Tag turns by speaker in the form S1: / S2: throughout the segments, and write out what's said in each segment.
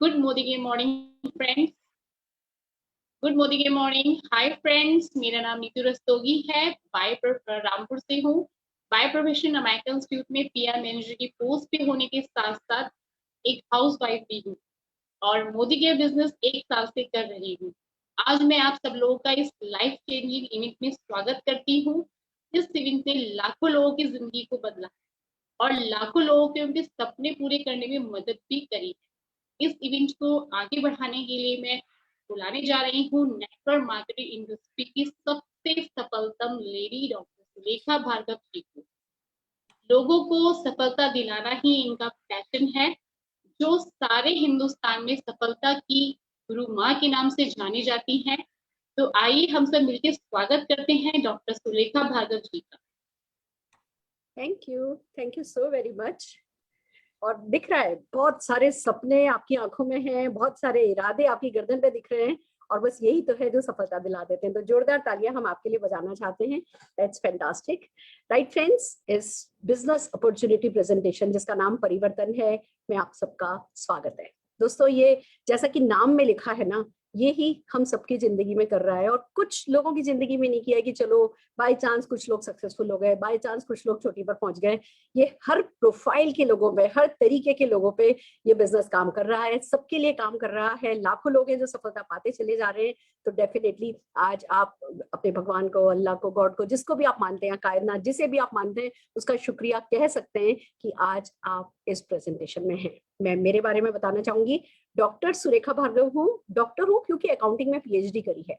S1: Good morning friends. Good morning hi friends, मेरा नाम नीतू रस्तोगी है। रामपुर से हूँ। बाय प्रोफेशन अमेरिकन इंस्टीट्यूट में पीआर मैनेजर की पोस्ट पे होने के साथ साथ एक हाउस वाइफ भी हूँ और मोदी केयर बिजनेस 1 साल से कर रही हूँ। आज मैं आप सब लोगों का इस लाइफ चेंजिंग इवेंट में स्वागत करती हूँ। इस इवेंट ने लाखों लोगों की जिंदगी को बदला और लाखों लोगों के उनके सपने पूरे करने में मदद भी करी है। इस इवेंट को आगे बढ़ाने के लिए मैं बुलाने जा रही हूँ नेटवर्क मार्केटिंग इंडस्ट्री की सबसे सफलतम लेडी डॉक्टर सुलेखा भार्गव जी को। लोगों को सफलता दिलाना ही इनका पैशन है, जो सारे हिंदुस्तान में सफलता की गुरु माँ के नाम से जानी जाती हैं। तो आइए हम सब मिलकर स्वागत करते हैं डॉक्टर सुलेखा भार्गव जी का।
S2: Thank you so very much. और दिख रहा है बहुत सारे सपने आपकी आंखों में हैं, बहुत सारे इरादे आपकी गर्दन पे दिख रहे हैं और बस यही तो है जो सफलता दिला देते हैं। तो जोरदार तालियां हम आपके लिए बजाना चाहते हैं। That's fantastic. राइट फ्रेंड्स, इस बिजनेस अपॉर्चुनिटी प्रेजेंटेशन जिसका नाम परिवर्तन है, में आप सबका स्वागत है। दोस्तों, ये जैसा कि नाम में लिखा है ना, ये ही हम सबकी जिंदगी में कर रहा है। और कुछ लोगों की जिंदगी में नहीं किया है कि चलो बाय चांस कुछ लोग सक्सेसफुल हो गए, बाय चांस कुछ लोग चोटी पर पहुंच गए। ये हर प्रोफाइल के लोगों पे, हर तरीके के लोगों पे ये बिजनेस काम कर रहा है, सबके लिए काम कर रहा है। लाखों लोग हैं जो सफलता पाते चले जा रहे हैं। तो डेफिनेटली आज आप अपने भगवान को, अल्लाह को, गॉड को, जिसको भी आप मानते हैं, कायनात जिसे भी आप मानते हैं, उसका शुक्रिया कह सकते हैं कि आज आप इस प्रेजेंटेशन में हैं। मैं मेरे बारे में बताना चाहूंगी। डॉक्टर सुलेखा भार्गव हूँ। डॉक्टर हूँ क्योंकि अकाउंटिंग में पीएचडी करी है।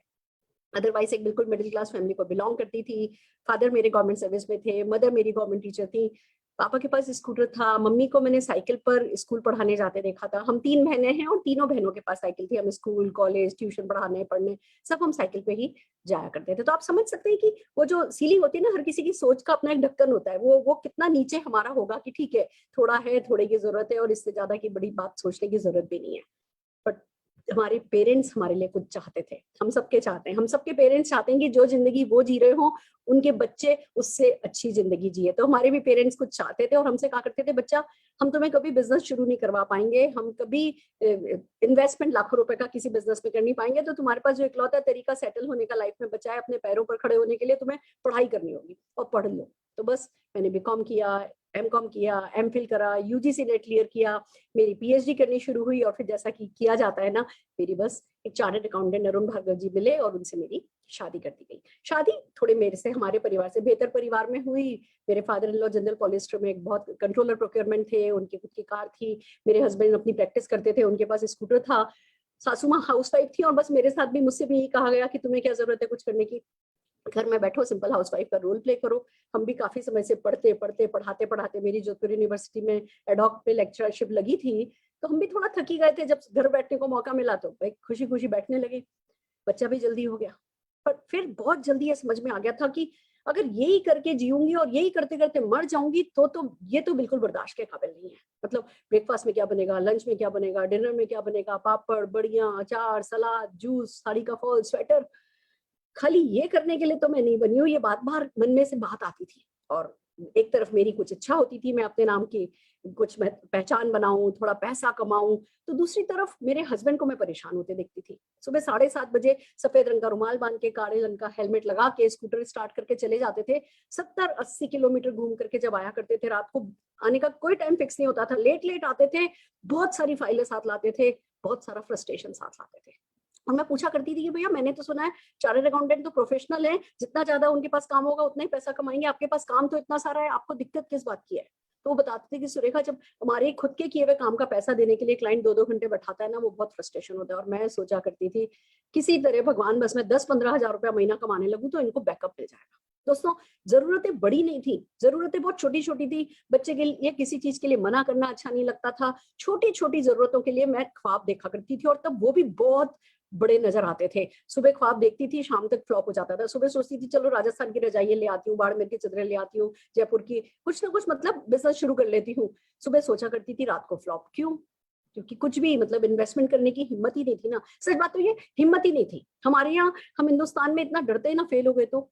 S2: अदरवाइज एक बिल्कुल मिडिल क्लास फैमिली को बिलोंग करती थी। फादर मेरे गवर्नमेंट सर्विस में थे, मदर मेरी गवर्नमेंट टीचर थी। पापा के पास स्कूटर था, मम्मी को मैंने साइकिल पर स्कूल पढ़ाने जाते देखा था। हम 3 बहनें हैं और तीनों बहनों के पास साइकिल थी। हम स्कूल, कॉलेज, ट्यूशन पढ़ाने, पढ़ने सब हम साइकिल पे ही जाया करते थे। तो आप समझ सकते हैं कि वो जो सीलिंग होती है ना, हर किसी की सोच का अपना एक ढक्कन होता है। वो कितना नीचे हमारा होगा कि ठीक है, थोड़ा है, थोड़े की जरूरत है और इससे ज्यादा की बड़ी बात सोचने की जरूरत भी नहीं है। बट हमारे पेरेंट्स हमारे लिए कुछ चाहते थे। हम सबके चाहते हैं, हम सबके पेरेंट्स चाहते हैं कि जो जिंदगी वो जी रहे हो उनके बच्चे उससे अच्छी जिंदगी जिए। तो हमारे भी पेरेंट्स कुछ चाहते थे और हमसे कहा करते थे, बच्चा हम तुम्हें कभी बिजनेस शुरू नहीं करवा पाएंगे, हम कभी इन्वेस्टमेंट लाखों रुपए का किसी बिजनेस में कर नहीं पाएंगे। तो तुम्हारे पास जो इकलौता तरीका सेटल होने का लाइफ में बचा है, अपने पैरों पर खड़े होने के लिए, तुम्हें पढ़ाई करनी होगी और पढ़ लो। तो बस मैंने बीकॉम किया, एमकॉम किया, एमफिल करा, यूजीसी नेट क्लियर किया, मेरी पीएचडी करनी शुरू हुई और फिर जैसा कि किया जाता है ना, मेरी बस एक चार्टर्ड अकाउंटेंट अरुण भार्गव जी मिले और उनसे मेरी शादी कर दी गई। शादी थोड़े मेरे से, हमारे परिवार से बेहतर परिवार में हुई। मेरे father in law general polyester में एक बहुत कंट्रोलर प्रोक्योरमेंट थे, उनकी खुद की कार थी। मेरे हस्बैंड अपनी प्रैक्टिस करते थे, उनके पास स्कूटर था। सासू माँ हाउस वाइफ थी और बस मेरे साथ भी, मुझसे भी यही कहा गया कि तुम्हें क्या जरूरत है कुछ करने की, घर में बैठो, सिंपल हाउसवाइफ का रोल प्ले करो। हम भी काफी समय से पढ़ते पढ़ते, पढ़ाते पढ़ाते, मेरी जोधपुर यूनिवर्सिटी में एडहॉक पे लेक्चरशिप लगी थी, तो हम भी थोड़ा थकी गए थे। जब घर बैठने को मौका मिला तो भाई खुशी खुशी बैठने लगे। बच्चा भी जल्दी हो गया। पर फिर बहुत जल्दी ये समझ में आ गया था कि अगर यही करके जीऊंगी और यही करते करते मर जाऊंगी तो ये तो बिल्कुल बर्दाश्त के काबिल नहीं है। मतलब ब्रेकफास्ट में क्या बनेगा, लंच में क्या बनेगा, डिनर में क्या बनेगा, पापड़, बड़ियां, अचार, सलाद, जूस, साड़ी का फॉल, स्वेटर, खाली ये करने के लिए तो मैं नहीं बनी हूँ। ये बात बाहर मन में से बात आती थी। और एक तरफ मेरी कुछ इच्छा होती थी, मैं अपने नाम की कुछ पहचान बनाऊं, थोड़ा पैसा कमाऊं, तो दूसरी तरफ मेरे हस्बैंड को मैं परेशान होते देखती थी। सुबह 7:30 बजे सफेद रंग का रुमाल बांध के, काले रंग का हेलमेट लगा के स्कूटर स्टार्ट करके चले जाते थे। 70-80 किलोमीटर घूम करके जब आया करते थे, रात को आने का कोई टाइम फिक्स नहीं होता था, लेट लेट आते थे, बहुत सारी फाइलें साथ लाते थे, बहुत सारा फ्रस्ट्रेशन साथ लाते थे। और मैं पूछा करती थी कि भैया मैंने तो सुना है चार्टर्ड अकाउंटेंट तो प्रोफेशनल है, जितना ज्यादा उनके पास काम होगा उतना ही पैसा कमाएंगे, आपके पास काम तो इतना सारा है, आपको दिक्कत किस बात की है। तो वो बताते थे कि सुरेखा, जब हमारे खुद के किए हुए काम का पैसा देने के लिए क्लाइंट 2-2 घंटे बैठाता है ना, वो बहुत फ्रस्ट्रेशन होता है। और मैं सोचा करती थी किसी तरह भगवान बस मैं 10-15 हजार रुपया महीना कमाने लगूं तो इनको बैकअप मिल जाएगा। दोस्तों, जरूरतें बड़ी नहीं थी, जरूरतें बहुत छोटी छोटी थी। बच्चे के लिए किसी चीज के लिए मना करना अच्छा नहीं लगता था। छोटी छोटी जरूरतों के लिए मैं ख्वाब देखा करती थी और तब वो भी बहुत बड़े नजर आते थे। सुबह ख्वाब देखती थी, शाम तक फ्लॉप हो जाता था। सुबह सोचती थी चलो राजस्थान की रजाइयां ले आती हूँ, बाड़मेर की चादरें ले आती हूँ, जयपुर की, कुछ ना कुछ मतलब बिजनेस शुरू कर लेती हूँ। सुबह सोचा करती थी, रात को फ्लॉप क्यों? क्योंकि कुछ भी मतलब इन्वेस्टमेंट करने की हिम्मत ही नहीं थी ना। सच बात तो ये, हिम्मत ही नहीं थी हमारे यहाँ। हम हिंदुस्तान में इतना डरते हैं ना, फेल हो गए तो,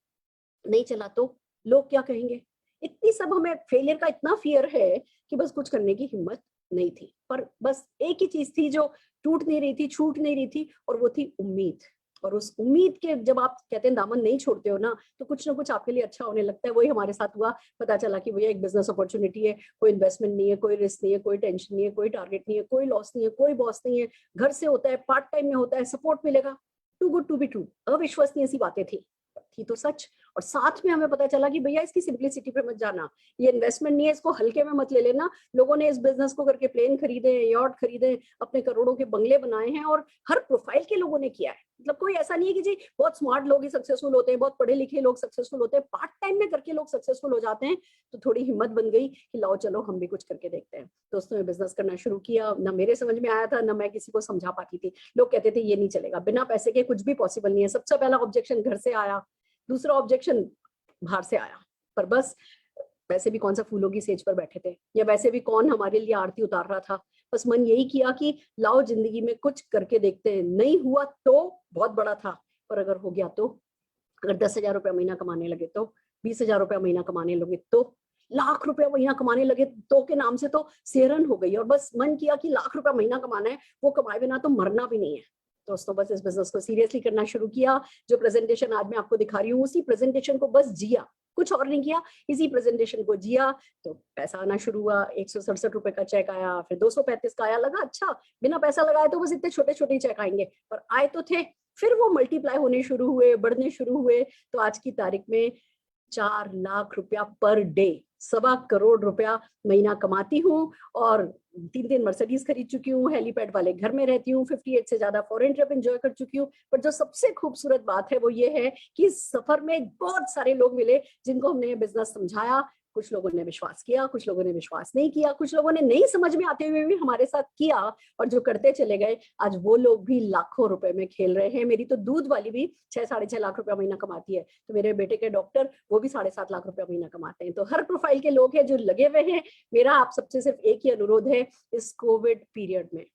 S2: नहीं चला तो लोग क्या कहेंगे, इतनी सब हमें फेलियर का इतना फियर है कि बस कुछ करने की हिम्मत नहीं थी, पर बस एक ही चीज थी जो टूट नहीं रही थी, छूट नहीं रही थी, और वो थी उम्मीद। और उस उम्मीद के जब आप कहते हैं दामन नहीं छोड़ते हो ना, तो कुछ ना कुछ आपके लिए अच्छा होने लगता है। वही हमारे साथ हुआ। पता चला कि भैया एक बिजनेस अपॉर्चुनिटी है, कोई इन्वेस्टमेंट नहीं है, कोई रिस्क नहीं है, कोई टेंशन नहीं है, कोई टारगेट नहीं है, कोई लॉस नहीं है, कोई बॉस नहीं है, घर से होता है, पार्ट टाइम में होता है, सपोर्ट मिलेगा। Too good to be true. अविश्वसनीय सी बातें थी तो सच। और साथ में हमें पता चला कि भैया इसकी सिंपलिसिटी पे मत जाना, ये इन्वेस्टमेंट नहीं है, इसको हल्के में मत ले लेना। लोगों ने इस बिजनेस को करके प्लेन खरीदे, यॉट खरीदे, अपने करोड़ों के बंगले बनाए हैं, और हर प्रोफाइल के लोगों ने किया है। मतलब कोई ऐसा नहीं है कि जी बहुत स्मार्ट लोग ही सक्सेसफुल होते हैं, बहुत पढ़े लिखे लोग सक्सेसफुल होते हैं, पार्ट टाइम में करके लोग सक्सेसफुल हो जाते हैं। तो थोड़ी हिम्मत बन गई कि लाओ चलो हम भी कुछ करके देखते हैं। दोस्तों ने बिजनेस करना शुरू किया। ना मेरे समझ में आया था, ना मैं किसी को समझा पाती थी। लोग कहते थे ये नहीं चलेगा, बिना पैसे के कुछ भी पॉसिबल नहीं है। सबसे पहला ऑब्जेक्शन घर से आया, दूसरा ऑब्जेक्शन बाहर से आया। पर बस वैसे भी कौन सा फूलों की सेज पर बैठे थे, या वैसे भी कौन हमारे लिए आरती उतार रहा था। बस मन यही किया कि लाओ जिंदगी में कुछ करके देखते हैं। नहीं हुआ तो बहुत बड़ा था, पर अगर हो गया तो, अगर 10,000 रुपया महीना कमाने लगे तो, 20,000 रुपया महीना कमाने लगे तो, लाख रुपया महीना कमाने लगे तो के नाम से तो सेरन हो गई। और बस मन किया कि लाख रुपया महीना कमाना है, वो कमाए बिना तो मरना भी नहीं है। दोस्तों बस इस बिजनेस को सीरियसली करना शुरू किया। जो प्रेजेंटेशन आज मैं आपको दिखा रही हूँ, उसी प्रेजेंटेशन को बस जिया, कुछ और नहीं किया, इसी प्रेजेंटेशन को जिया। तो पैसा आना शुरू हुआ। 167 रुपए का चेक आया, फिर 235 का आया। लगा अच्छा, बिना पैसा लगाए तो बस इतने छोटे छोटे चेक आएंगे, पर आए तो थे। फिर वो मल्टीप्लाई होने शुरू हुए, बढ़ने शुरू हुए। तो आज की तारीख में 4 लाख रुपया पर डे, 1.25 करोड़ रुपया महीना कमाती हूँ, और 3 मर्सिडीज खरीद चुकी हूँ, हेलीपैड वाले घर में रहती हूँ, 58 से ज्यादा फॉरेन ट्रिप एंजॉय कर चुकी हूँ। पर जो सबसे खूबसूरत बात है वो ये है कि इस सफर में बहुत सारे लोग मिले जिनको हमने ये बिजनेस समझाया। कुछ लोगों ने विश्वास किया, कुछ लोगों ने विश्वास नहीं किया, कुछ लोगों ने नहीं समझ में आते हुए भी हमारे साथ किया, और जो करते चले गए, आज वो लोग भी लाखों रुपए में खेल रहे हैं। मेरी तो दूध वाली भी 6-6.5 लाख रुपया महीना कमाती है। तो मेरे बेटे के डॉक्टर, वो भी 7.5 लाख रुपया महीना कमाते हैं। तो हर प्रोफाइल के लोग हैं जो लगे हुए हैं। मेरा आप सबसे सिर्फ एक ही अनुरोध है, इस कोविड पीरियड में,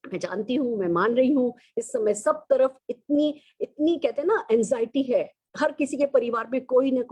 S2: मैं जानती हूँ, मैं मान रही हूँ, इस समय सब तरफ इतनी इतनी कहते हैं ना एंजाइटी है। हर किसी के परिवार में कोई ना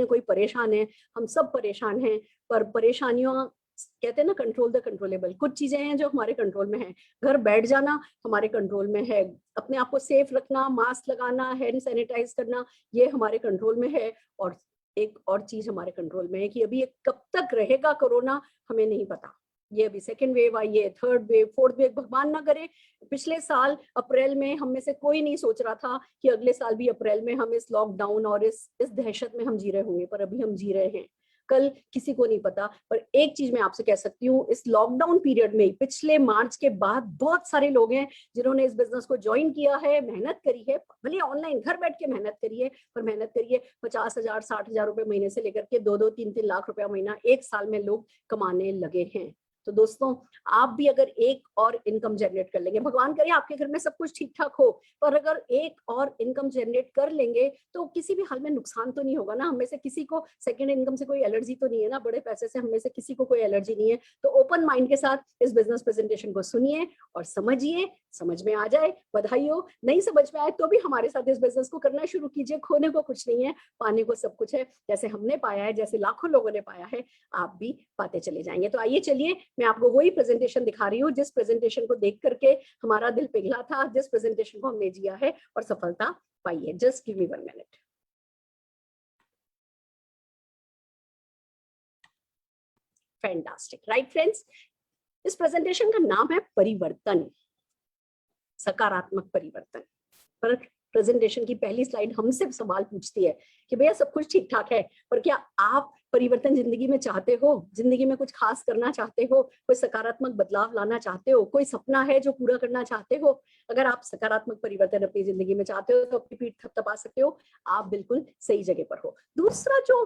S2: कोई परेशान है। हम सब परेशान हैं, पर परेशानियों कहते हैं ना कंट्रोल द कंट्रोलेबल। कुछ चीजें हैं जो हमारे कंट्रोल में है। घर बैठ जाना हमारे कंट्रोल में है, अपने आप को सेफ रखना, मास्क लगाना, हैंड सैनिटाइज करना, ये हमारे कंट्रोल में है। और एक और चीज हमारे कंट्रोल में है कि अभी ये कब तक रहेगा कोरोना, हमें नहीं पता। ये अभी सेकेंड वेव आई है, थर्ड वेव, फोर्थ वेव, भगवान ना करे। पिछले साल अप्रैल में हम में से कोई नहीं सोच रहा था कि अगले साल भी अप्रैल में हम इस लॉकडाउन और इस दहशत में हम जी रहे होंगे, पर अभी हम जी रहे हैं। कल किसी को नहीं पता। पर एक चीज मैं आपसे कह सकती हूँ, इस लॉकडाउन पीरियड में पिछले मार्च के बाद बहुत सारे लोग हैं जिन्होंने इस बिजनेस को ज्वाइन किया है, मेहनत करी है, भले ऑनलाइन घर बैठ के मेहनत करी है, पर मेहनत करिए। 50,000 60,000 रुपए महीने से लेकर के 2-2 3-3 लाख रुपया महीना एक साल में लोग कमाने लगे हैं। तो दोस्तों आप भी अगर एक और इनकम जनरेट कर लेंगे, भगवान करे आपके घर में सब कुछ ठीक ठाक हो, पर अगर एक और इनकम जनरेट कर लेंगे तो किसी भी हाल में नुकसान तो नहीं होगा ना। हम में से किसी को सेकंड इनकम से कोई एलर्जी तो नहीं है ना, बड़े पैसे से हम में से किसी को कोई एलर्जी नहीं है। तो ओपन माइंड के साथ इस बिजनेस प्रेजेंटेशन को सुनिए और समझिए, समझ में आ जाए बधाई हो, नहीं समझ में आए तो भी हमारे साथ इस बिजनेस को करना शुरू कीजिए। खोने को कुछ नहीं है, पाने को सब कुछ है। जैसे हमने पाया है, जैसे लाखों लोगों ने पाया है, आप भी पाते चले जाएंगे। तो आइए चलिए मैं आपको वही प्रेजेंटेशन दिखा रही हूँ जिस प्रेजेंटेशन को देख करके हमारा दिल पिघला था, जिस प्रेजेंटेशन को हमने जिया है और सफलता पाई है। Just give me 1 minute. Fantastic, right friends. इस प्रेजेंटेशन का नाम है परिवर्तन, सकारात्मक परिवर्तन। पर प्रेजेंटेशन की पहली स्लाइड हमसे सवाल पूछती है कि भैया सब कुछ ठीक ठाक है, पर क्या आप परिवर्तन जिंदगी में चाहते हो? जिंदगी में कुछ खास करना चाहते हो? कोई सकारात्मक बदलाव लाना चाहते हो? कोई सपना है जो पूरा करना चाहते हो? अगर आप सकारात्मक परिवर्तन अपनी जिंदगी में चाहते हो तो अपनी पीठ थपथपा सकते हो, आप बिल्कुल सही जगह पर हो। दूसरा जो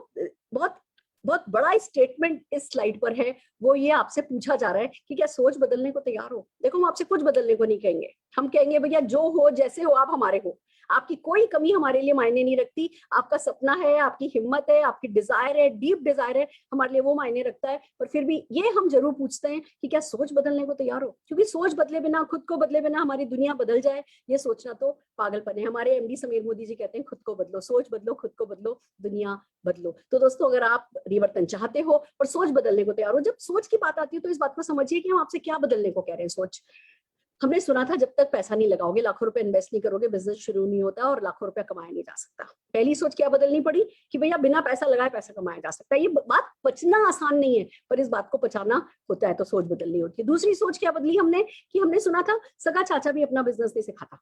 S2: बहुत बड़ा स्टेटमेंट इस स्लाइड पर है, वो ये आपसे पूछा जा रहा है कि क्या सोच बदलने को तैयार हो? देखो हम आपसे कुछ बदलने को नहीं कहेंगे, हम कहेंगे भैया जो हो जैसे हो आप हमारे हो। आपकी कोई कमी हमारे लिए मायने नहीं रखती। आपका सपना है, आपकी हिम्मत है, आपकी डिजायर है, डीप डिजायर है, हमारे लिए वो मायने रखता है। पर फिर भी ये हम जरूर पूछते हैं कि क्या सोच बदलने को तैयार हो, क्योंकि सोच बदले बिना, खुद को बदले बिना हमारी दुनिया बदल जाए, ये सोचना तो पागलपन है। हमारे एमडी समीर मोदी जी कहते हैं खुद को बदलो, सोच बदलो, खुद को बदलो, दुनिया बदलो। तो दोस्तों, अगर आप परिवर्तन चाहते हो और सोच बदलने को तैयार हो, जब सोच की बात आती है तो इस बात को समझिए कि हम आपसे क्या बदलने को कह रहे हैं। सोच, हमने सुना था जब तक पैसा नहीं लगाओगे, लाखों रुपए इन्वेस्ट नहीं करोगे, बिजनेस शुरू नहीं होता और लाखों रुपया कमाया नहीं जा सकता। पहली सोच क्या बदलनी पड़ी कि भैया बिना पैसा लगाए पैसा कमाया जा सकता है। ये बात पचना आसान नहीं है, पर इस बात को पचाना होता है, तो सोच बदलनी होती है। दूसरी सोच क्या बदली हमने कि हमने सुना था सगा चाचा भी अपना बिजनेस नहीं सिखाता,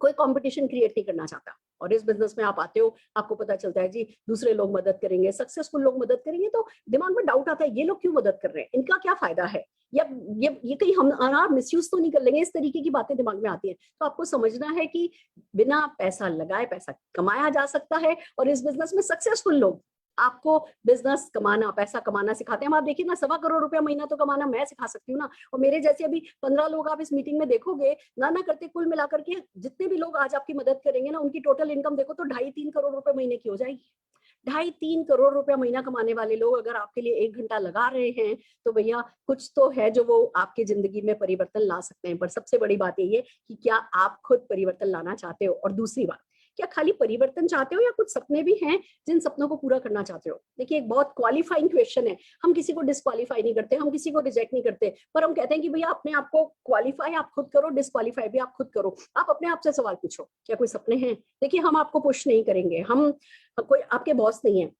S2: कोई कंपटीशन क्रिएट नहीं करना चाहता। और इस बिजनेस में आप आते हो, आपको पता चलता है जी दूसरे लोग मदद करेंगे, सक्सेसफुल लोग मदद करेंगे, तो दिमाग में डाउट आता है ये लोग क्यों मदद कर रहे हैं, इनका क्या फायदा है, या ये कहीं हम मिसयूज तो नहीं कर लेंगे। इस तरीके की बातें दिमाग में आती है। तो आपको समझना है कि बिना पैसा लगाए पैसा कमाया जा सकता है, और इस बिजनेस में सक्सेसफुल लोग आपको बिजनेस कमाना, पैसा कमाना सिखाते हैं। आप देखिए ना, 1.25 करोड़ रुपया महीना तो कमाना मैं सिखा सकती हूँ ना, और मेरे जैसे अभी 15 लोग आप इस मीटिंग में देखोगे, ना करते कुल मिलाकर के जितने भी लोग आज आपकी मदद करेंगे ना, उनकी टोटल इनकम देखो तो 2.5-3 करोड़ रुपए महीने की हो जाएगी। 2.5-3 करोड़ रुपया महीना कमाने वाले लोग अगर आपके लिए 1 घंटा लगा रहे हैं, तो भैया कुछ तो है जो वो आपकी जिंदगी में परिवर्तन ला सकते हैं। पर सबसे बड़ी बात यही है कि क्या आप खुद परिवर्तन लाना चाहते हो। और दूसरी बात, क्या खाली परिवर्तन चाहते हो या कुछ सपने भी हैं जिन सपनों को पूरा करना चाहते हो। देखिए, एक बहुत क्वालिफाइंग क्वेश्चन है। हम किसी को डिस्क्वालीफाई नहीं करते, हम किसी को रिजेक्ट नहीं करते, पर हम कहते हैं कि भैया अपने आप को क्वालिफाई आप खुद करो, डिस्क्वालीफाई भी आप खुद करो। आप अपने आप से सवाल पूछो, क्या कोई सपने हैं। देखिए, हम आपको पुश नहीं करेंगे, हम कोई आपके बॉस नहीं है।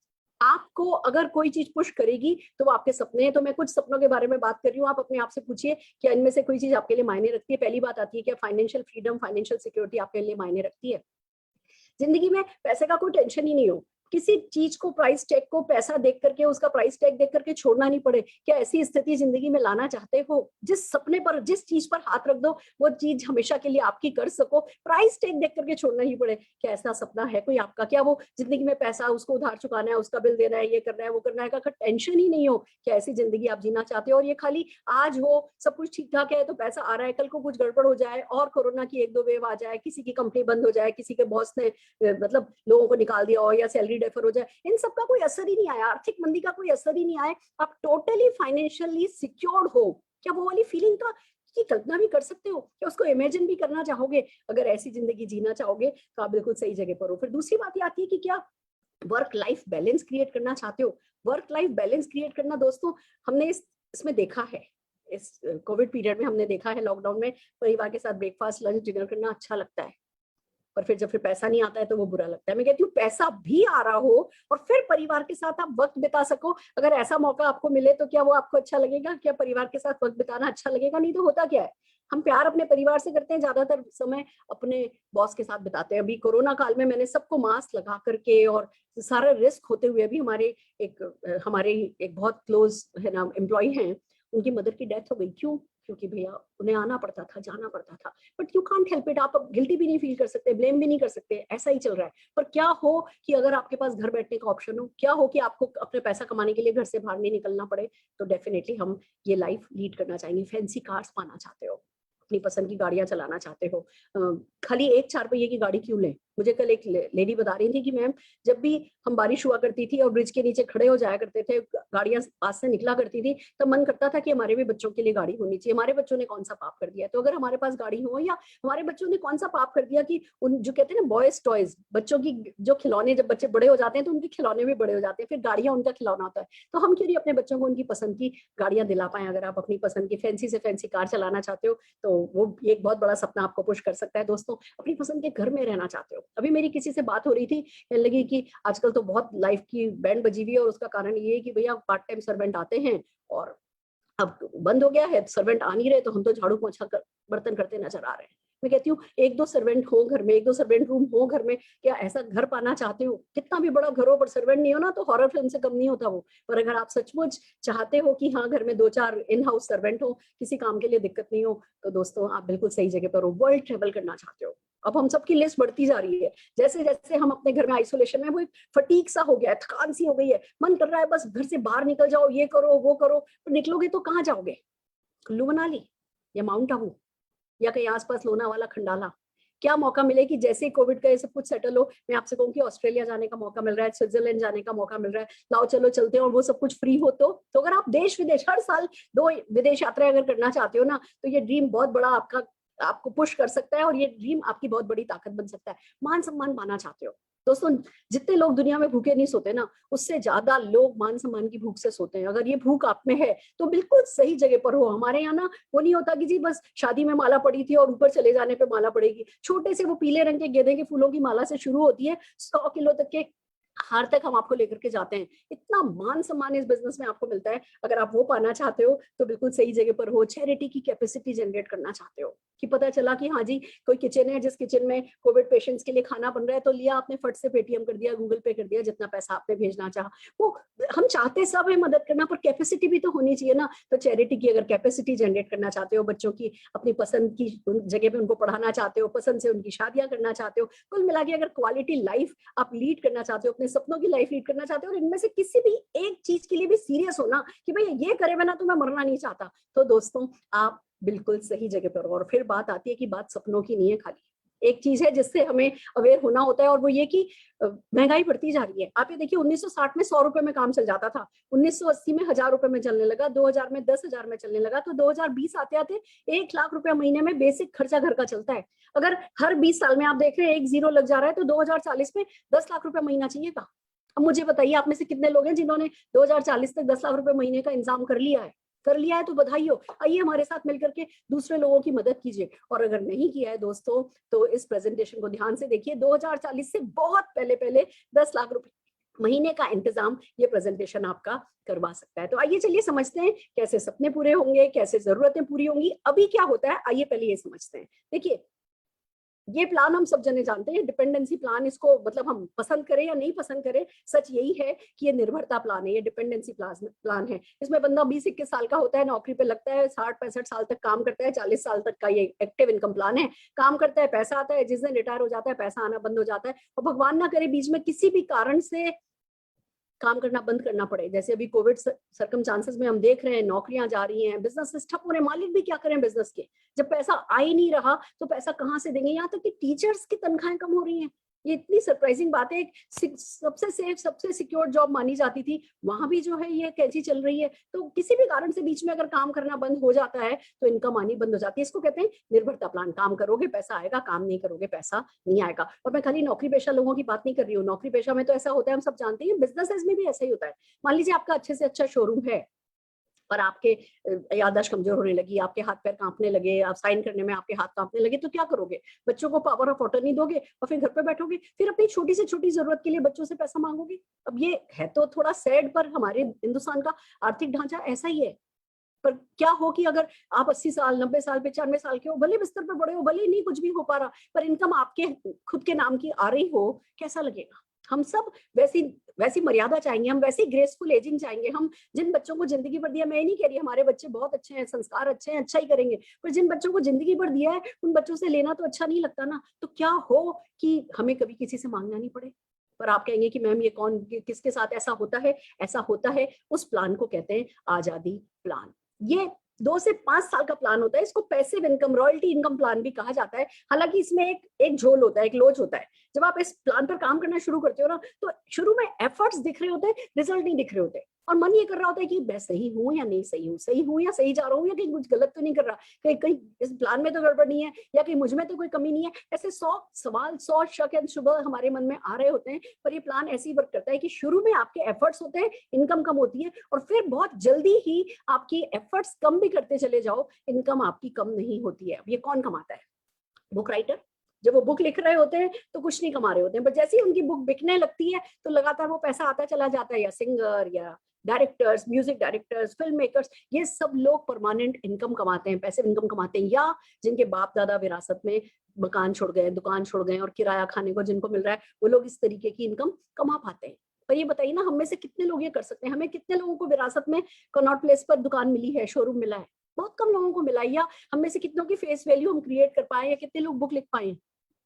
S2: आपको अगर कोई चीज पुश करेगी तो वो आपके सपने हैं। तो मैं कुछ सपनों के बारे में बात कर रही हूँ, आप अपने आप से पूछिए क्या इनमें से कोई चीज आपके लिए मायने रखती है। पहली बात आती है, क्या फाइनेंशियल फ्रीडम, फाइनेंशियल सिक्योरिटी आपके लिए मायने रखती है। जिंदगी में पैसे का कोई टेंशन ही नहीं हो, किसी चीज को, प्राइस टैग को पैसा देख करके, उसका प्राइस टैग देख करके छोड़ना नहीं पड़े। क्या ऐसी स्थिति जिंदगी में लाना चाहते हो, जिस सपने पर, जिस चीज पर हाथ रख दो वो चीज हमेशा के लिए आपकी कर सको, प्राइस टैग देख करके छोड़ना ही पड़े। क्या ऐसा सपना है कोई आपका? क्या वो जिंदगी में पैसा, उसको उधार चुकाना है, उसका बिल देना है, ये करना है, वो करना है का टेंशन ही नहीं हो? क्या ऐसी जिंदगी आप जीना चाहते हो? और ये खाली आज हो, सब कुछ ठीक ठाक है तो पैसा आ रहा है, कल को कुछ गड़बड़ हो जाए और कोरोना की 1-2 वेव आ जाए, किसी की कंपनी बंद हो जाए, किसी के बॉस ने मतलब लोगों को निकाल दिया हो, या सैलरी डेफर हो जाए, इन सब का कोई असर ही नहीं आया, आर्थिक मंदी का कोई असर ही नहीं आया, आप टोटली फाइनेंशियली सिक्योर्ड हो, क्या वो वाली फीलिंग का की कल्पना भी कर सकते हो? क्या उसको इमेजिन भी करना चाहोगे? अगर ऐसी जिंदगी जीना चाहोगे तो आप बिल्कुल सही जगह पर हो। फिर दूसरी बात ये आती है कि क्या वर्क लाइफ बैलेंस क्रिएट करना चाहते हो? वर्क लाइफ बैलेंस क्रिएट करना, दोस्तों, हमने इसमें देखा है, इस कोविड पीरियड में हमने देखा है, लॉकडाउन में परिवार के साथ ब्रेकफास्ट, लंच, डिनर करना अच्छा लगता है, पर फिर जब पैसा नहीं आता है तो वो बुरा लगता है। मैं कहती हूँ पैसा भी आ रहा हो और फिर परिवार के साथ आप वक्त बिता सको, अगर ऐसा मौका आपको मिले तो क्या वो आपको अच्छा लगेगा? क्या परिवार के साथ वक्त बिताना अच्छा लगेगा? नहीं तो होता क्या है, हम प्यार अपने परिवार से करते हैं, ज्यादातर समय अपने बॉस के साथ बिताते हैं। अभी कोरोना काल में मैंने सबको मास्क लगा करके और सारा रिस्क होते हुए भी, हमारे एक बहुत क्लोज है ना एम्प्लॉय हैं, उनकी मदर की डेथ हो गई। क्यों? क्योंकि भैया उन्हें आना पड़ता था, जाना पड़ता था। But you can't help it, आप गिल्टी भी नहीं फील कर सकते, ब्लेम भी नहीं कर सकते, ऐसा ही चल रहा है। पर क्या हो कि अगर आपके पास घर बैठने का ऑप्शन हो, क्या हो कि आपको अपने पैसा कमाने के लिए घर से बाहर नहीं निकलना पड़े, तो डेफिनेटली हम ये लाइफ लीड करना चाहेंगे। फैंसी कार्स पाना चाहते हो, अपनी पसंद की गाड़ियां चलाना चाहते हो, खाली एक 4 पहिए की गाड़ी क्यों लें? मुझे कल एक लेडी बता रही थी कि मैम, जब भी हम बारिश हुआ करती थी और ब्रिज के नीचे खड़े हो जाया करते थे, गाड़ियां पास से निकला करती थी, तब मन करता था कि हमारे भी बच्चों के लिए गाड़ी होनी चाहिए। हमारे बच्चों ने कौन सा पाप कर दिया? तो अगर हमारे पास गाड़ी हो, या हमारे बच्चों ने कौन सा पाप कर दिया कि उन जो कहते हैं ना बॉयज टॉयज, बच्चों की जो खिलौने, जब बच्चे बड़े हो जाते हैं तो उनके खिलौने भी बड़े हो जाते हैं, फिर गाड़ियां उनका खिलौना होता है। तो हम क्यों नहीं अपने बच्चों को उनकी पसंद की गाड़ियां दिला पाए? अगर आप अपनी पसंद की फैंसी से फैंसी कार चलाना चाहते हो तो वो एक बहुत बड़ा सपना आपको पुश कर सकता है। दोस्तों, अपनी पसंद के घर में रहना चाहते हो? अभी मेरी किसी से बात हो रही थी, कहने लगी कि आजकल तो बहुत लाइफ की बैंड बजी हुई है और उसका कारण ये है कि भैया पार्ट टाइम सर्वेंट आते हैं और अब बंद हो गया है, सर्वेंट आ नहीं रहे, तो हम तो झाड़ू पोछा कर बर्तन करते नजर आ रहे हैं। मैं कहती हूँ 1-2 सर्वेंट हो घर में, 1-2 सर्वेंट रूम हो घर में। क्या ऐसा घर पाना चाहते हो? कितना भी बड़ा घर हो पर सर्वेंट नहीं हो ना, तो हॉरर फिल्म से कम नहीं होता वो। पर अगर आप सचमुच चाहते हो कि हाँ, घर में 2-4 इन हाउस सर्वेंट हो, किसी काम के लिए दिक्कत नहीं हो, तो दोस्तों आप बिल्कुल सही जगह पर हो। वर्ल्ड ट्रेवल करना चाहते हो? अब हम सबकी लिस्ट बढ़ती जा रही है, जैसे जैसे हम अपने घर में आइसोलेशन में, वो एक फटीक सा हो गया है, थकान सी हो गई है, मन कर रहा है बस घर से बाहर निकल जाओ, ये करो वो करो। पर निकलोगे तो कहाँ जाओगे? कुल्लू मनाली या माउंट आबू या कहीं आसपास लोनावाला, खंडाला? क्या मौका मिले कि जैसे कोविड का ये सब कुछ सेटल हो, मैं आपसे कहूँ कि ऑस्ट्रेलिया जाने का मौका मिल रहा है, स्विट्जरलैंड जाने का मौका मिल रहा है, लाओ चलो चलते हैं, और वो सब कुछ फ्री हो तो अगर आप देश विदेश हर साल 2 विदेश यात्रा अगर करना चाहते हो ना, तो ये ड्रीम बहुत बड़ा आपको पुश कर सकता है, और ये ड्रीम आपकी बहुत बड़ी ताकत बन सकता है। मान सम्मान पाना चाहते हो दोस्तों, जितने लोग दुनिया में भूखे नहीं सोते ना, उससे ज्यादा लोग मान सम्मान की भूख से सोते हैं। अगर ये भूख आप में है तो बिल्कुल सही जगह पर हो। हमारे यहाँ ना वो नहीं होता कि जी बस शादी में माला पड़ी थी और ऊपर चले जाने पे माला पड़ेगी। छोटे से वो पीले रंग के गेंदे के फूलों की माला से शुरू होती है, 100 किलो तक के हार तक हम आपको लेकर के जाते हैं। इतना मान सम्मान इस बिजनेस में आपको मिलता है। अगर आप वो पाना चाहते हो तो बिल्कुल सही जगह पर हो। चैरिटी की कैपेसिटी जनरेट करना चाहते हो कि पता चला कि हाँ जी कोई किचन है, जिस किचन में कोविड पेशेंट्स के लिए खाना बन रहा है, तो लिया आपने फट से पेटीएम कर दिया, गूगल पे कर दिया, जितना पैसा आपने भेजना चाहा। वो हम चाहते सब है मदद करना, पर कैपेसिटी भी तो होनी चाहिए ना। तो चैरिटी की अगर कैपेसिटी जनरेट करना चाहते हो, बच्चों की अपनी पसंद की जगह पे उनको पढ़ाना चाहते हो, पसंद से उनकी शादियां करना चाहते हो, कुल मिला के अगर क्वालिटी लाइफ आप लीड करना चाहते हो, अपने सपनों की लाइफ लीड करना चाहते हो, और इनमें से किसी भी एक चीज के लिए भी सीरियस हो ना कि भाई ये करे बिना तो मैं मरना नहीं चाहता, तो दोस्तों आप बिल्कुल सही जगह पर हो। और फिर बात आती है कि बात सपनों की नहीं है खाली, एक चीज है जिससे हमें अवेयर होना होता है, और वो ये कि महंगाई बढ़ती जा रही है। आप ये देखिए 1960 में 100 रुपए में काम चल जाता था, 1980 में 1000 रुपए में चलने लगा, 2000 में 10,000 में चलने लगा, तो 2020 आते आते 1 लाख रुपया महीने में बेसिक खर्चा घर का चलता है। अगर हर 20 साल में आप देख रहे हैं एक जीरो लग जा रहा है, तो 2040 में 10 लाख रुपया महीना चाहिएगा। अब मुझे बताइए आप में से कितने लोग हैं जिन्होंने 2040 तक 10 लाख रुपए महीने का इंतजाम कर लिया है? कर लिया है तो बधाई हो। आइए हमारे साथ मिलकर के दूसरे लोगों की मदद कीजिए। और अगर नहीं किया है दोस्तों तो इस प्रेजेंटेशन को ध्यान से देखिए। 2040 से बहुत पहले पहले 10 लाख रुपए महीने का इंतजाम ये प्रेजेंटेशन आपका करवा सकता है। तो आइए चलिए समझते हैं कैसे सपने पूरे होंगे, कैसे जरूरतें पूरी होंगी। अभी क्या होता है आइए पहले ये समझते हैं। देखिए ये प्लान हम सब जने जानते हैं, डिपेंडेंसी प्लान। इसको मतलब हम पसंद करें या नहीं पसंद करें, सच यही है कि ये निर्भरता प्लान है, ये डिपेंडेंसी प्लान है। इसमें बंदा 20-21 साल का होता है, नौकरी पे लगता है, 60-65 साल तक काम करता है, 40 साल तक का ये एक्टिव इनकम प्लान है। काम करता है, पैसा आता है, जिस दिन रिटायर हो जाता है पैसा आना बंद हो जाता है। और भगवान ना करे बीच में किसी भी कारण से काम करना बंद करना पड़े, जैसे अभी कोविड सर्कमस्टांसेस में हम देख रहे हैं, नौकरियां जा रही हैं, बिजनेस ठप हो रहे हैं, मालिक भी क्या करें बिजनेस के, जब पैसा आ ही नहीं रहा तो पैसा कहाँ से देंगे। यहाँ तक कि टीचर्स की तनख्वाहें कम हो रही हैं। ये इतनी सरप्राइजिंग बात है। सबसे सेफ सबसे सिक्योर जॉब मानी जाती थी, वहां भी जो है ये कैची चल रही है। तो किसी भी कारण से बीच में अगर काम करना बंद हो जाता है तो इनकम आनी बंद हो जाती है। इसको कहते हैं निर्भरता प्लान। काम करोगे पैसा आएगा, काम नहीं करोगे पैसा नहीं आएगा। और मैं खाली नौकरी पेशा लोगों की बात नहीं कर रही हूँ, नौकरी पेशा में तो ऐसा होता है, हम सब जानते हैं, बिजनेसेस में भी ऐसा ही होता है। मान लीजिए आपका अच्छे से अच्छा शोरूम है पर आपके याददाश्त कमजोर होने लगी, आपके हाथ पैर कांपने लगे, आप साइन करने में आपके हाथ कांपने लगे, तो क्या करोगे? बच्चों को पावर ऑफ अटॉर्नी दोगे और फिर घर पे बैठोगे, फिर अपनी छोटी से छोटी जरूरत के लिए बच्चों से पैसा मांगोगे। अब ये है तो थोड़ा सैड, पर हमारे हिंदुस्तान का आर्थिक ढांचा ऐसा ही है। पर क्या हो कि अगर आप 80 साल 90 साल 95 साल के हो, भले बिस्तर पे बड़े हो, भले नहीं कुछ भी हो पा रहा, पर इनकम आपके खुद के नाम की आ रही हो, कैसा लगेगा? हम सब वैसी वैसी मर्यादा चाहेंगे, हम वैसी ग्रेसफुल एजिंग चाहेंगे। हम जिन बच्चों को जिंदगी भर दिया, मैं नहीं कह रही हमारे बच्चे बहुत अच्छे हैं, संस्कार अच्छे हैं, अच्छा ही करेंगे, पर जिन बच्चों को जिंदगी भर दिया है उन बच्चों से लेना तो अच्छा नहीं लगता ना। तो क्या हो कि हमें कभी किसी से मांगना नहीं पड़े। पर आप कहेंगे कि मैम ये कौन किसके साथ ऐसा होता है? ऐसा होता है, उस प्लान को कहते हैं आजादी प्लान। ये 2 से 5 साल का प्लान होता है, इसको passive income royalty income plan भी कहा जाता है। हालांकि इसमें एक झोल होता है, एक लोच होता है। जब आप इस प्लान पर काम करना शुरू करते हो ना, तो शुरू में एफर्ट्स दिख रहे होते हैं, रिजल्ट नहीं दिख रहे होते, और मन ये कर रहा होता है कि मैं सही हूं या नहीं सही हूँ, सही हूं या सही जा रहा हूँ, या कहीं कुछ गलत तो नहीं कर रहा, कहीं कहीं इस प्लान में तो गड़बड़ नहीं है, या कहीं मुझ में तो कोई कमी नहीं है। ऐसे 100 सवाल, 100 शक एंड शुबह हमारे मन में आ रहे होते हैं। पर ये प्लान ऐसे ही वर्क करता है कि शुरू में आपके एफर्ट्स होते हैं, इनकम कम होती है, और फिर बहुत जल्दी ही आपकी एफर्ट्स कम भी करते चले जाओ, इनकम आपकी कम नहीं होती है। अब ये कौन कमाता है? Book writer. जब वो बुक लिख रहे होते हैं तो कुछ नहीं कमा रहे होते हैं, पर जैसे ही उनकी बुक बिकने लगती है तो लगातार वो पैसा आता चला जाता है। या सिंगर, या directors, music directors, film makers, ये सब लोग परमानेंट इनकम कमाते हैं, पैसिव इनकम कमाते हैं। या जिनके बाप दादा विरासत में मकान छोड़ गए, दुकान छोड़ गए, और किराया खाने को जिनको मिल रहा है, वो लोग इस तरीके की इनकम कमा पाते हैं। पर ये बताइए ना, हम में से कितने लोग ये कर सकते हैं? हमें कितने लोगों को विरासत में कनॉट प्लेस पर दुकान मिली है, शोरूम मिला है? बहुत कम लोगों को मिला है। या हम में से कितनों की फेस वैल्यू हम क्रिएट कर पाए, या कितने लोग बुक लिख पाए?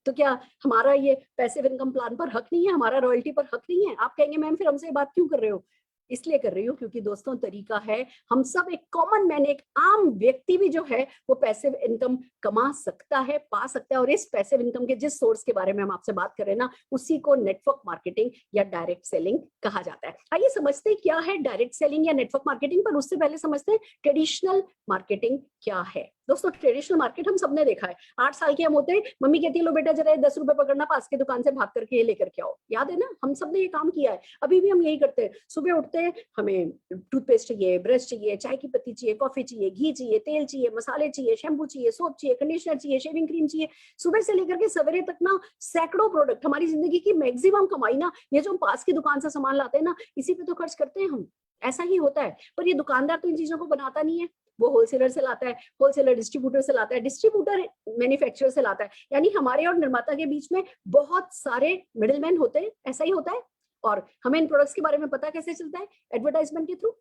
S2: तो क्या हमारा ये पैसिव इनकम प्लान पर हक नहीं है, हमारा रॉयल्टी पर हक नहीं है? आप कहेंगे मैम फिर हमसे बात क्यों कर रहे हो? इसलिए कर रही हूँ क्योंकि दोस्तों तरीका है, हम सब एक कॉमन मैन, एक आम व्यक्ति भी जो है वो पैसिव इनकम कमा सकता है, पा सकता है। और इस पैसिव इनकम के जिस सोर्स के बारे में हम आपसे बात कर रहे हैं ना, उसी को नेटवर्क मार्केटिंग या डायरेक्ट सेलिंग कहा जाता है। आइए समझते हैं क्या है डायरेक्ट सेलिंग या नेटवर्क मार्केटिंग, पर उससे पहले समझते हैं ट्रेडिशनल मार्केटिंग क्या है। दोस्तों ट्रेडिशनल मार्केट हम सबने देखा है, 8 साल के हम होते हैं, मम्मी कहती है लो बेटा जरा 10 रुपए पकड़ना, पास की दुकान से भाग करके ये लेकर के आओ, याद है ना, हम सबने ये काम किया है, अभी भी हम यही करते हैं। सुबह उठते हैं, हमें टूथपेस्ट चाहिए, ब्रश चाहिए, चाय की पत्ती चाहिए, कॉफी चाहिए, घी चाहिए, तेल चाहिए, मसाले चाहिए, शैम्पू चाहिए, सोप चाहिए, कंडीशनर चाहिए, शेविंग क्रीम चाहिए। सुबह से लेकर के सवेरे तक ना सैकड़ों प्रोडक्ट, हमारी जिंदगी की मैक्सिमम कमाई ना ये जो हम पास की दुकान से सामान लाते हैं ना, इसी पे तो खर्च करते हैं हम, ऐसा ही होता है। पर ये दुकानदार तो इन चीजों को बनाता नहीं है, वो होलसेलर से लाता है, होलसेलर डिस्ट्रीब्यूटर से लाता है, डिस्ट्रीब्यूटर मैन्युफैक्चरर से लाता है, यानी हमारे और निर्माता के बीच में बहुत सारे मिडिलमैन होते हैं, ऐसा ही होता है। और हमें इन प्रोडक्ट्स के बारे में पता कैसे चलता है? एडवर्टाइजमेंट के थ्रू।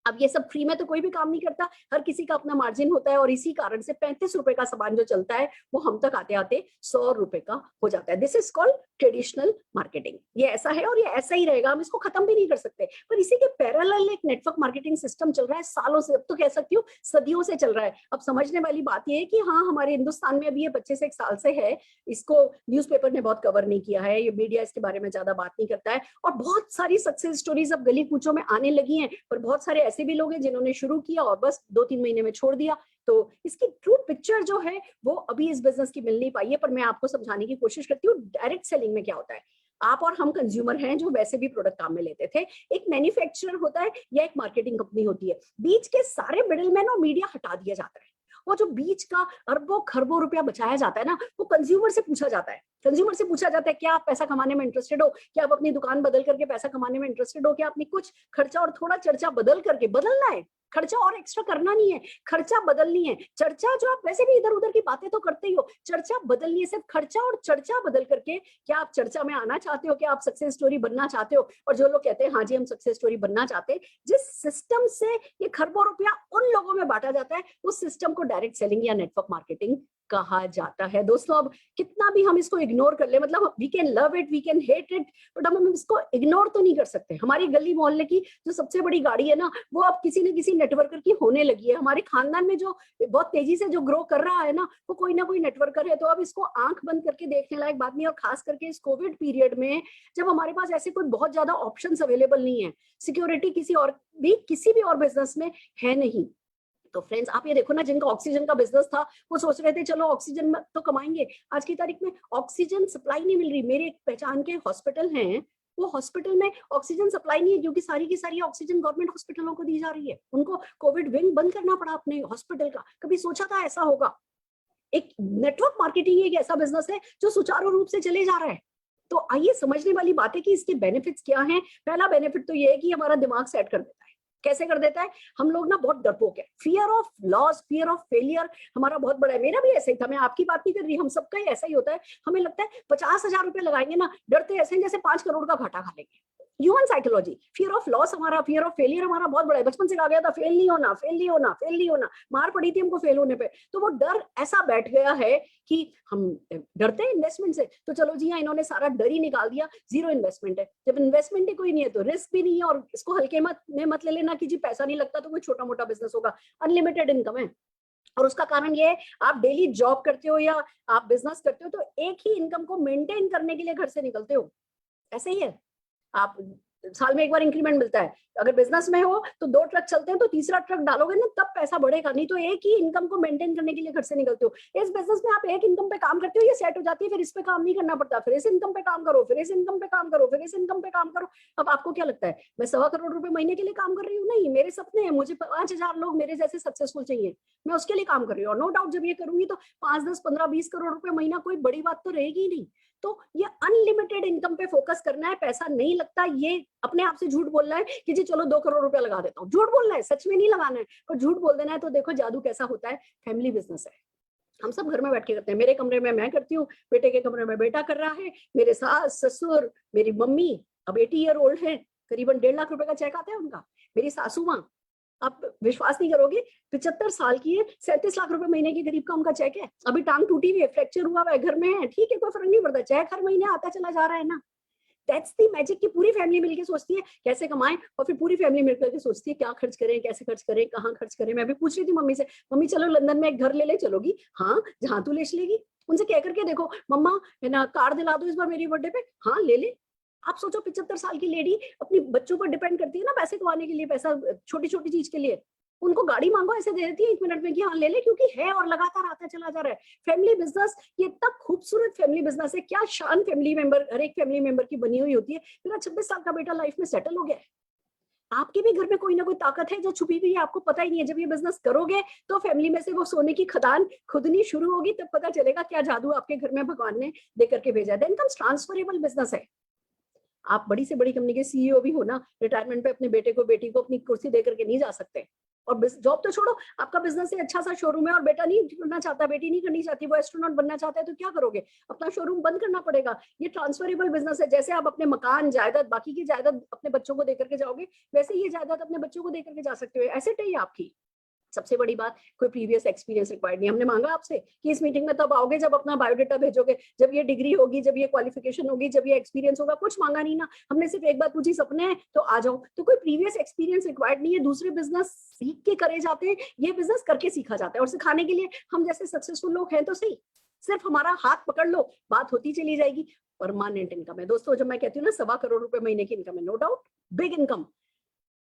S2: अब ये सब फ्री में तो कोई भी काम नहीं करता, हर किसी का अपना मार्जिन होता है, और इसी कारण से 35 रुपए का सामान जो चलता है वो हम तक आते आते 100 रुपए का हो जाता है। This is called traditional marketing. ये ऐसा है और ये ऐसा ही रहेगा, हम इसको खत्म भी नहीं कर सकते। पर इसी के पैरेलल एक नेटवर्क मार्केटिंग सिस्टम चल रहा है सालों से, अब तो कह सकती हूँ सदियों से चल रहा है। अब समझने वाली बात ये है कि हाँ, हमारे हिंदुस्तान में अभी ये 25 एक साल से है, इसको न्यूज़पेपर ने बहुत कवर नहीं किया है, ये मीडिया इसके बारे में ज्यादा बात नहीं करता है, और बहुत सारी सक्सेस स्टोरीज अब गली कूचों में आने लगी हैं। पर बहुत सारे ऐसे भी लोग हैं जिन्होंने शुरू किया और बस 2-3 महीने में छोड़ दिया। तो इसकी ट्रू पिक्चर जो है वो अभी इस बिजनेस की मिल नहीं पाई है, पर मैं आपको समझाने की कोशिश करती हूँ। डायरेक्ट सेलिंग में क्या होता है, आप और हम कंज्यूमर हैं जो वैसे भी प्रोडक्ट काम में लेते थे, एक मैन्युफैक्चरर होता है या एक मार्केटिंग कंपनी होती है, बीच के सारे मिडिलमैन और मीडिया हटा दिया जाता है। वो जो बीच का अरबों खरबों रुपया बचाया जाता है ना, वो कंज्यूमर से पूछा जाता है। कंज्यूमर से पूछा जाता है क्या आप पैसा कमाने में इंटरेस्टेड हो, क्या आप अपनी दुकान बदल करके पैसा कमाने में इंटरेस्टेड हो, क्या आपने कुछ खर्चा और थोड़ा चर्चा बदल करके, बदलना है, खर्चा और एक्स्ट्रा करना नहीं है, खर्चा बदलनी है। चर्चा जो आप वैसे भी इधर उधर की बातें तो करते ही हो, चर्चा बदलनी है, सिर्फ खर्चा और चर्चा बदल करके। क्या आप चर्चा में आना चाहते हो, क्या आप सक्सेस स्टोरी बनना चाहते हो? और जो लोग कहते हैं हाँ जी हम सक्सेस स्टोरी बनना चाहते हैं, जिस सिस्टम से ये खरबों रुपया उन लोगों में बांटा जाता है, उस सिस्टम को डायरेक्ट सेलिंग या नेटवर्क मार्केटिंग कहा जाता है। दोस्तों अब कितना भी हम इसको इग्नोर कर ले, मतलब we can love it, we can hate it, but हम इसको इग्नोर तो नहीं कर सकते। हमारी गली मोहल्ले की जो सबसे बड़ी गाड़ी है ना, वो अब किसी न किसी नेटवर्कर की होने लगी है। हमारे खानदान में जो बहुत तेजी से जो ग्रो कर रहा है ना, वो कोई ना कोई नेटवर्कर है। तो अब इसको आंख बंद करके देखने लायक बात नहीं। और खास करके इस कोविड पीरियड में, जब हमारे पास ऐसे कोई बहुत ज्यादा ऑप्शंस अवेलेबल नहीं है, सिक्योरिटी किसी भी और बिजनेस में है नहीं। तो फ्रेंड्स आप ये देखो ना, जिनका ऑक्सीजन का बिजनेस था वो सोच रहे थे चलो ऑक्सीजन तो कमाएंगे, आज की तारीख में ऑक्सीजन सप्लाई नहीं मिल रही। मेरे एक पहचान के हॉस्पिटल हैं, वो हॉस्पिटल में ऑक्सीजन सप्लाई नहीं है, क्योंकि सारी की सारी ऑक्सीजन गवर्नमेंट हॉस्पिटलों को दी जा रही है। उनको कोविड विंग बंद करना पड़ा अपने हॉस्पिटल का। कभी सोचा था ऐसा होगा? एक नेटवर्क मार्केटिंग एक ऐसा बिजनेस है जो सुचारू रूप से चले जा रहा है। तो आइए समझने वाली बात है कि इसके बेनिफिट्स क्या हैं। पहला बेनिफिट तो ये है कि हमारा दिमाग सेट कर देता है। कैसे कर देता है? हम लोग ना बहुत डरपोक है, fear of loss, fear of failure हमारा बहुत बड़ा है। मेरा भी ऐसा ही था, मैं आपकी बात नहीं कर रही, हम सबका ही ऐसा ही होता है। हमें लगता है 50,000 रुपए लगाएंगे ना, डरते ऐसे जैसे 5 करोड़ का घाटा खा लेंगे। Human psychology, fear of loss हमारा, फियर ऑफ फेलियर हमारा बहुत बड़ा है। बचपन से कहा गया था फेल नहीं होना, फेल नहीं होना, फेल नहीं होना, मार पड़ी थी हमको फेल होने पे। तो वो डर ऐसा बैठ गया है कि हम डरते हैं इन्वेस्टमेंट से। तो चलो जी हाँ, इन्होंने सारा डर ही निकाल दिया, जीरो इन्वेस्टमेंट है। जब इन्वेस्टमेंट ही कोई नहीं है तो रिस्क भी नहीं है, और इसको हल्के मत ले लेना कि जी पैसा नहीं लगता तो कोई छोटा मोटा बिजनेस होगा। अनलिमिटेड इनकम है। और उसका कारण ये है, आप डेली जॉब करते हो या आप बिजनेस करते हो, तो एक ही इनकम को मेंटेन करने के लिए घर से निकलते हो। ऐसे ही है, आप साल में एक बार इंक्रीमेंट मिलता है। अगर बिजनेस में हो तो 2 ट्रक चलते हैं, तो तीसरा ट्रक डालोगे ना तब पैसा बढ़ेगा, नहीं तो एक ही इनकम को मेंटेन करने के लिए घर से निकलते हो। इस बिजनेस में आप एक इनकम पे काम करते हो, ये सेट हो जाती है, फिर इस पे काम नहीं करना पड़ता, फिर इस इनकम पे काम करो, फिर इस इनकम पे काम करो, फिर इस इनकम पे काम करो। अब आपको क्या लगता है मैं 1.25 करोड़ रुपए महीने के लिए काम कर रही हूँ? नहीं, मेरे सपने हैं, मुझे 5,000 लोग मेरे जैसे सक्सेसफुल चाहिए, मैं उसके लिए काम कर रही हूँ। और नो डाउट जब ये करूंगी तो 5, 10, 15, 20 करोड़ रुपए महीना कोई बड़ी बात तो रहेगी ही नहीं। तो ये अनलिमिटेड इनकम पे फोकस करना है, पैसा नहीं लगता, ये अपने आप से झूठ बोलना है कि जी चलो 2 करोड़ रुपया लगा देता हूँ। झूठ बोलना है, सच में नहीं लगाना है, पर झूठ बोल देना है। तो देखो जादू कैसा होता है, फैमिली बिजनेस है, हम सब घर में बैठ के करते हैं। मेरे कमरे में मैं करती हूँ, बेटे के कमरे में बेटा कर रहा है, मेरे सास ससुर, मेरी मम्मी अब 80 ईयर ओल्ड है, करीबन 1.5 लाख रुपए का चेक आता है उनका। मेरी सासू माँ, आप विश्वास नहीं करोगे, 75 साल की है, 37 लाख रुपए महीने के करीब का उनका चेक है। अभी टांग टूटी हुई है, फ्रैक्चर हुआ है, घर में है, ठीक है कोई फर्क नहीं पड़ता, चेक हर महीने आता चला जा रहा है ना। दैट्स द मैजिक, की पूरी फैमिली मिलकर सोचती है कैसे कमाएं, और फिर पूरी फैमिली मिलकर के सोचती है क्या खर्च करें, कैसे खर्च करें, कहाँ खर्च करें। मैं भी पूछ रही थी मम्मी से, मम्मी चलो लंदन में एक घर ले ले चलोगी? हाँ, जहाँ तू ले लेगी। उनसे कह करके देखो, मम्मा है ना कार दिला दो इस बार मेरी बर्थडे पे, हाँ ले ले। आप सोचो 75 साल की लेडी अपनी बच्चों पर डिपेंड करती है ना पैसे कमाने के लिए, पैसा छोटी छोटी चीज के लिए। उनको गाड़ी मांगो ऐसे दे देती है 1 मिनट में कि हाँ ले ले, क्योंकि है और लगातार आता चला जा रहा है। फैमिली बिजनेस ये इतना खूबसूरत फैमिली बिजनेस है, क्या शान फैमिली मेंबर, हर एक फैमिली मेंबर की बनी हुई होती है। मेरा 26 साल का बेटा लाइफ में सेटल हो गया है। आपके भी घर में कोई ना कोई ताकत है जो छुपी हुई है, आपको पता ही नहीं है। जब ये बिजनेस करोगे तो फैमिली में से वो सोने की खदान खुदनी शुरू होगी, तब पता चलेगा क्या जादू आपके घर में भगवान ने दे करके भेजा है। देन कम्स ट्रांसफरेबल बिजनेस है। आप बड़ी से बड़ी कंपनी के सीईओ भी हो ना, रिटायरमेंट पे अपने बेटे को बेटी को अपनी कुर्सी दे करके नहीं जा सकते। और जॉब तो छोड़ो, आपका बिजनेस है, अच्छा सा शोरूम है और बेटा नहीं करना चाहता, बेटी नहीं करनी चाहती, वो एस्ट्रोनॉट बनना चाहता है, तो क्या करोगे? अपना शोरूम बंद करना पड़ेगा। ये ट्रांसफरेबल बिजनेस है। जैसे आप अपने मकान जायदाद, बाकी की जायदाद अपने बच्चों को देकर के जाओगे, वैसे ये जायदाद अपने बच्चों को देकर के जा सकते हो। एसेट है ये आपकी। सबसे बड़ी बात, कोई प्रीवियस एक्सपीरियंस रिक्वायर्ड नहीं। हमने मांगा आपसे कि इस मीटिंग में तब आओगे जब अपना बायोडाटा भेजोगे, जब ये डिग्री होगी, जब ये क्वालिफिकेशन होगी, जब ये एक्सपीरियंस होगा। कुछ मांगा नहीं ना, हमने सिर्फ एक बात पूछी, सपने हैं तो आ जाओ। तो कोई प्रीवियस एक्सपीरियंस रिक्वायर्ड नहीं है। दूसरे बिजनेस सीख के करे जाते हैं, ये बिजनेस करके सीखा जाता है। और सिखाने के लिए हम जैसे सक्सेसफुल लोग हैं तो सही, सिर्फ हमारा हाथ पकड़ लो, बात होती चली जाएगी। परमानेंट इनकम है दोस्तों। जब मैं कहती हूँ ना 2.25 करोड़ रुपए महीने की इनकम है, नो डाउट बिग इनकम,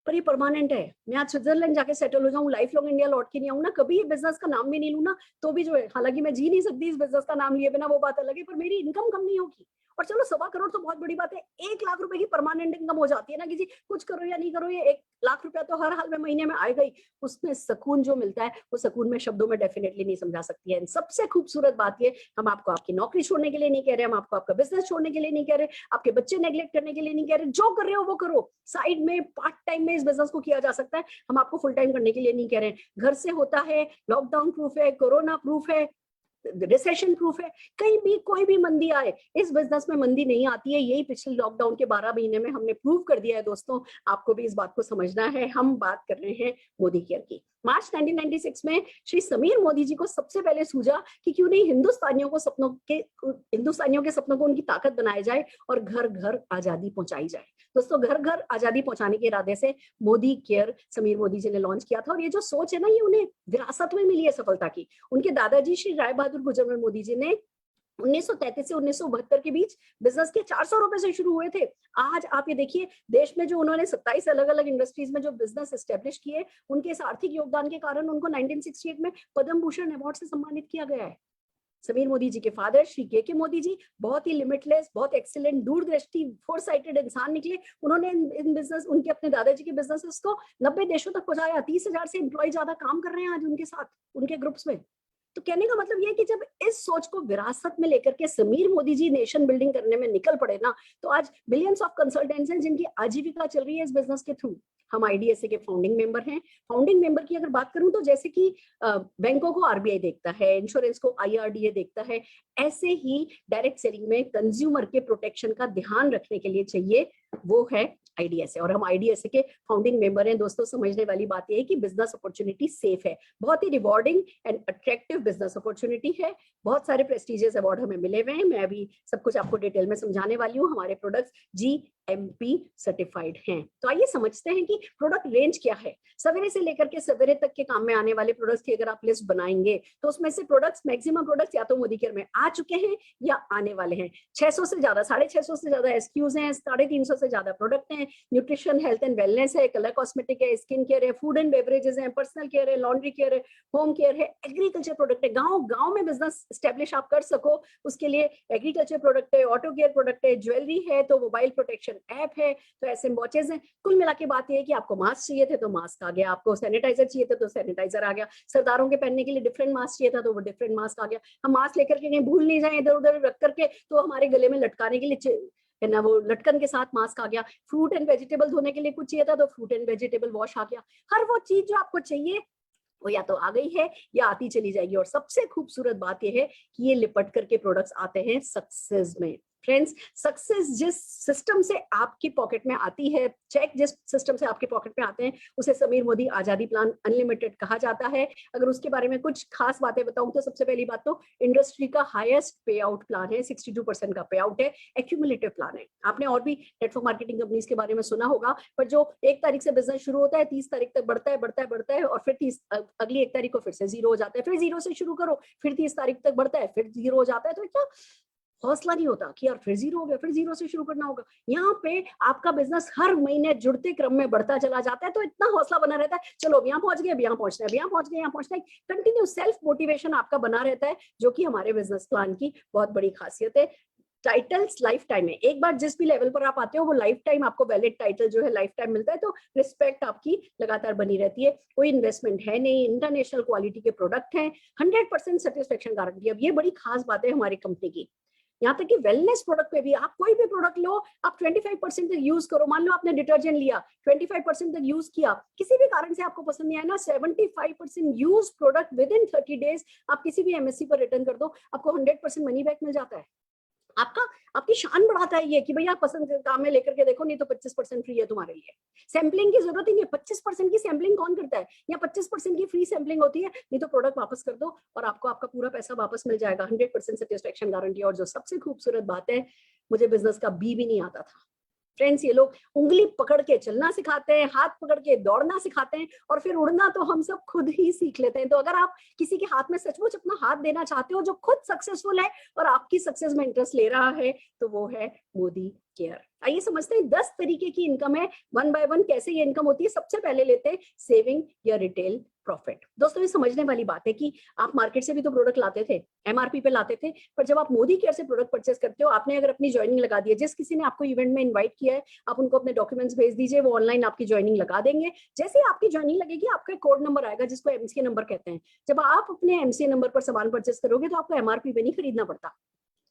S2: पर ये परमानेंट है। मैं आज स्विट्जरलैंड जाके सेटल हो जाऊं, लाइफ लॉन्ग इंडिया लौट के नहीं आऊं ना, कभी ये बिजनेस का नाम भी नहीं लू ना, तो भी जो है, हालांकि मैं जी नहीं सकती इस बिजनेस का नाम लिए बिना, वो बात अलग है, पर मेरी इनकम कम नहीं होगी। और चलो 2.25 करोड़ तो बहुत बड़ी बात है। 1 लाख रुपए की परमानेंट इनकम हो जाती है ना कि जी कुछ करो या नहीं करो, ये 1 लाख रुपया तो हर हाल में महीने में आएगा ही। उसमें सुकून जो मिलता है, वो सुकून में शब्दों में डेफिनेटली नहीं समझा सकती है। सबसे खूबसूरत बात ये, हम आपको आपकी नौकरी छोड़ने के लिए नहीं कह रहे, हम आपको आपका बिजनेस छोड़ने के लिए नहीं कह रहे, आपके बच्चे नेग्लेक्ट करने के लिए नहीं कह रहे। जो कर रहे हो वो करो, साइड में पार्ट टाइम में इस बिजनेस को किया जा सकता है। हम आपको फुल टाइम करने के लिए नहीं कह रहे। घर से होता है, लॉकडाउन प्रूफ है, कोरोना प्रूफ है, रिसेशन प्रूफ है। कहीं भी कोई भी मंदी आए, इस बिजनेस में मंदी नहीं आती है। यही पिछले लॉकडाउन के 12 महीने में हमने प्रूव कर दिया है दोस्तों। आपको भी इस बात को समझना है। हम बात कर रहे हैं मोदी केयर की। मार्च 1996 में श्री समीर मोदी जी को सबसे पहले सूझा कि क्यों नहीं हिंदुस्तानियों के सपनों को उनकी ताकत बनाया जाए और घर घर आजादी पहुंचाई जाए। दोस्तों, घर घर आजादी पहुंचाने के इरादे से मोदी केयर समीर मोदी जी ने लॉन्च किया था। और ये जो सोच है ना, ये उन्हें विरासत में मिली है सफलता की। उनके दादाजी श्री राय बहादुर गुजरमल मोदी जी ने 1933 से 1972 के बीच बिजनेस के 400 रुपए से शुरू हुए थे। आज आप ये देखिए, देश में जो उन्होंने 27 अलग अलग इंडस्ट्रीज में जो बिजनेस एस्टेब्लिश किए, उनके इस आर्थिक योगदान के कारण उनको 1968 में पद्म भूषण अवार्ड से सम्मानित किया गया है। समीर मोदी जी के फादर श्री के मोदी जी बहुत ही लिमिटलेस, बहुत एक्सीलेंट, दूरदृष्टि, फोरसाइटेड इंसान निकले। उन्होंने इन बिजनेस, उनके अपने दादाजी के बिजनेसेस को 90 देशों तक पहुंचाया। 30,000 से एम्प्लॉय ज्यादा काम कर रहे हैं आज उनके साथ, उनके ग्रुप्स में। तो कहने का मतलब ये है कि जब इस सोच को विरासत में लेकर के समीर मोदी जी नेशन बिल्डिंग करने में निकल पड़े ना, तो आज बिलियंस ऑफ कंसल्टेंट्स हैं जिनकी आजीविका चल रही है इस बिजनेस के थ्रू। हम आईडीएसए के फाउंडिंग मेंबर हैं। फाउंडिंग मेंबर की अगर बात करूं तो जैसे कि बैंकों को आरबीआई देखता है, इंश्योरेंस को आईआरडीए देखता है, ऐसे ही डायरेक्ट सेलिंग में कंज्यूमर के प्रोटेक्शन का ध्यान रखने के लिए चाहिए, वो है आईडीएसए। और हम आईडीएसए के फाउंडिंग मेंबर हैं। दोस्तों, समझने वाली बात यह है कि बिजनेस अपॉर्चुनिटी सेफ है, बहुत ही rewarding and attractive business opportunity है। बहुत सारे प्रेस्टिजियस अवार्ड हमें मिले हुए हैं। मैं अभी सब कुछ आपको डिटेल में समझाने वाली हूँ। हमारे प्रोडक्ट्स जीएमपी सर्टिफाइड हैं। तो आइए समझते हैं कि प्रोडक्ट रेंज क्या है। सवेरे से लेकर के सवेरे तक के काम में आने वाले प्रोडक्ट्स की अगर आप लिस्ट बनाएंगे तो उसमें से प्रोडक्ट्स, मैक्सिमम प्रोडक्ट्स या तो मोदी केयर में आ चुके हैं या आने वाले हैं। 600 से ज्यादा, 650 से ज्यादा एसक्यूज हैं, 350 से ज्यादा प्रोडक्ट हैं। न्यूट्रिशन, हेल्थ एंड वेलनेस है, कलर कॉस्मेटिक है, स्किन केयर है, फूड एंड बेवरेजेस है, पर्सनल केयर है, लॉन्ड्री केयर है, होम केयर है, एग्रीकल्चर प्रोडक्ट है। गांव में बिजनेस स्टैब्लिश आप कर सको उसके लिए एग्रीकल्चर प्रोडक्ट है, ऑटो केयर प्रोडक्ट है, ज्वेलरी है तो मोबाइल प्रोटेक्शन ऐप है, तो ऐसे वॉचेस हैं। कुल मिला के बात यह है कि आपको मास्क चाहिए थे तो मास्क आ गया, आपको सैनिटाइजर चाहिए था तो सैनिटाइजर आ गया, सरदारों के पहनने के लिए डिफरेंट मास्क चाहिए था तो वो डिफरेंट मास्क आ गया। हम मास्क लेकर के कहीं भूल नहीं जाए इधर उधर रख करके, तो हमारे गले में लटकाने के लिए है ना, वो लटकन के साथ मास्क आ गया। फ्रूट एंड वेजिटेबल धोने के लिए कुछ चाहिए था तो फ्रूट एंड वेजिटेबल वॉश आ गया। हर वो चीज जो आपको चाहिए वो या तो आ गई है या आती चली जाएगी। और सबसे खूबसूरत बात यह है कि ये लिपट करके प्रोडक्ट्स आते हैं सक्सेस में। फ्रेंड्स, सक्सेस जिस सिस्टम से आपकी पॉकेट में आती है, चेक जिस सिस्टम से आपके पॉकेट में आते हैं, उसे समीर मोदी आजादी प्लान अनलिमिटेड कहा जाता है। अगर उसके बारे में कुछ खास बातें बताऊं तो सबसे पहली बात तो इंडस्ट्री का हाईएस्ट पे आउट प्लान है, 62% का पे आउट है, एक्यूमुलेटिव प्लान है। आपने और भी नेटवर्क मार्केटिंग कंपनीज के बारे में सुना होगा, पर जो 1 तारीख से बिजनेस शुरू होता है 30 तारीख तक बढ़ता है और फिर 30 अगली 1 तारीख को फिर से जीरो हो जाता है, फिर जीरो से शुरू करो, फिर 30 तारीख तक बढ़ता है, फिर जीरो हो जाता है। तो क्या हौसला नहीं होता कि यार फिर जीरो हो गया, फिर जीरो से शुरू करना होगा। यहाँ पे आपका बिजनेस हर महीने जुड़ते क्रम में बढ़ता चला जाता है, तो इतना हौसला बना रहता है, चलो अब यहाँ पहुंच गए, अब यहाँ पहुंचना है, अब यहाँ पहुंच गए, यहाँ पहुंचना है। कंटिन्यू सेल्फ मोटिवेशन आपका बना रहता है, जो कि हमारे बिजनेस प्लान की बहुत बड़ी खासियत है। टाइटल्स लाइफ टाइम है, एक बार जिस भी लेवल पर आप आते हो वो लाइफ टाइम आपको वैलिड टाइटल जो है लाइफ टाइम मिलता है, तो रिस्पेक्ट आपकी लगातार बनी रहती है। कोई इन्वेस्टमेंट है नहीं, इंटरनेशनल क्वालिटी के प्रोडक्ट हैं, 100% सेटिस्फेक्शन गारंटी। अब ये बड़ी खास बात है हमारी कंपनी की। यहाँ तक कि वेलनेस प्रोडक्ट पे भी आप कोई भी प्रोडक्ट लो, आप 25% तक यूज करो। मान लो आपने डिटर्जेंट लिया, 25% तक यूज किया, किसी भी कारण से आपको पसंद नहीं आया ना, 75% use product with in 30 days आप किसी भी एमएससी पर रिटर्न कर दो, आपको 100% मनी बैक मिल जाता है। आपकी शान बढ़ाता है ये कि भैया पसंद काम में लेकर के देखो, नहीं तो 25% फ्री है तुम्हारे लिए। सैम्पलिंग की जरूरत ही नहीं है, 25% की सैम्पलिंग कौन करता है, या 25% की फ्री सैम्पलिंग होती है, नहीं तो प्रोडक्ट वापस कर दो और आपको आपका पूरा पैसा वापस मिल जाएगा। 100% सेटिस्फेक्शन गारंटी। और जो सबसे खूबसूरत बात है, मुझे बिजनेस का बी भी नहीं आता था फ्रेंड्स। ये लोग उंगली पकड़ के चलना सिखाते हैं, हाथ पकड़ के दौड़ना सिखाते हैं, और फिर उड़ना तो हम सब खुद ही सीख लेते हैं। तो अगर आप किसी के हाथ में सचमुच अपना हाथ देना चाहते हो, जो खुद सक्सेसफुल है और आपकी सक्सेस में इंटरेस्ट ले रहा है, तो वो है मोदी केयर। आइए समझते हैं 10 तरीके की इनकम है, 1 बाय 1 कैसे ये इनकम होती है। सबसे पहले लेते हैं सेविंग या रिटेल प्रॉफिट। दोस्तों ये समझने वाली बात है कि आप मार्केट से भी तो प्रोडक्ट लाते थे, एमआरपी पे लाते थे, पर जब आप मोदी केयर से प्रोडक्ट परचेस करते हो, आपने अगर अपनी ज्वाइनिंग लगा दी है, जिस किसी ने आपको इवेंट में इन्वाइट किया है, आप उनको अपने डॉक्यूमेंट्स भेज दीजिए, वो ऑनलाइन आपकी ज्वाइनिंग लगा देंगे। जैसे आपकी ज्वाइनिंग लगेगी, आपका कोड नंबर आएगा जिसको एमसीए नंबर कहते हैं। जब आप अपने एमसीए नंबर पर सामान परचेस करोगे तो आपको एमआरपी पे नहीं खरीदना पड़ता,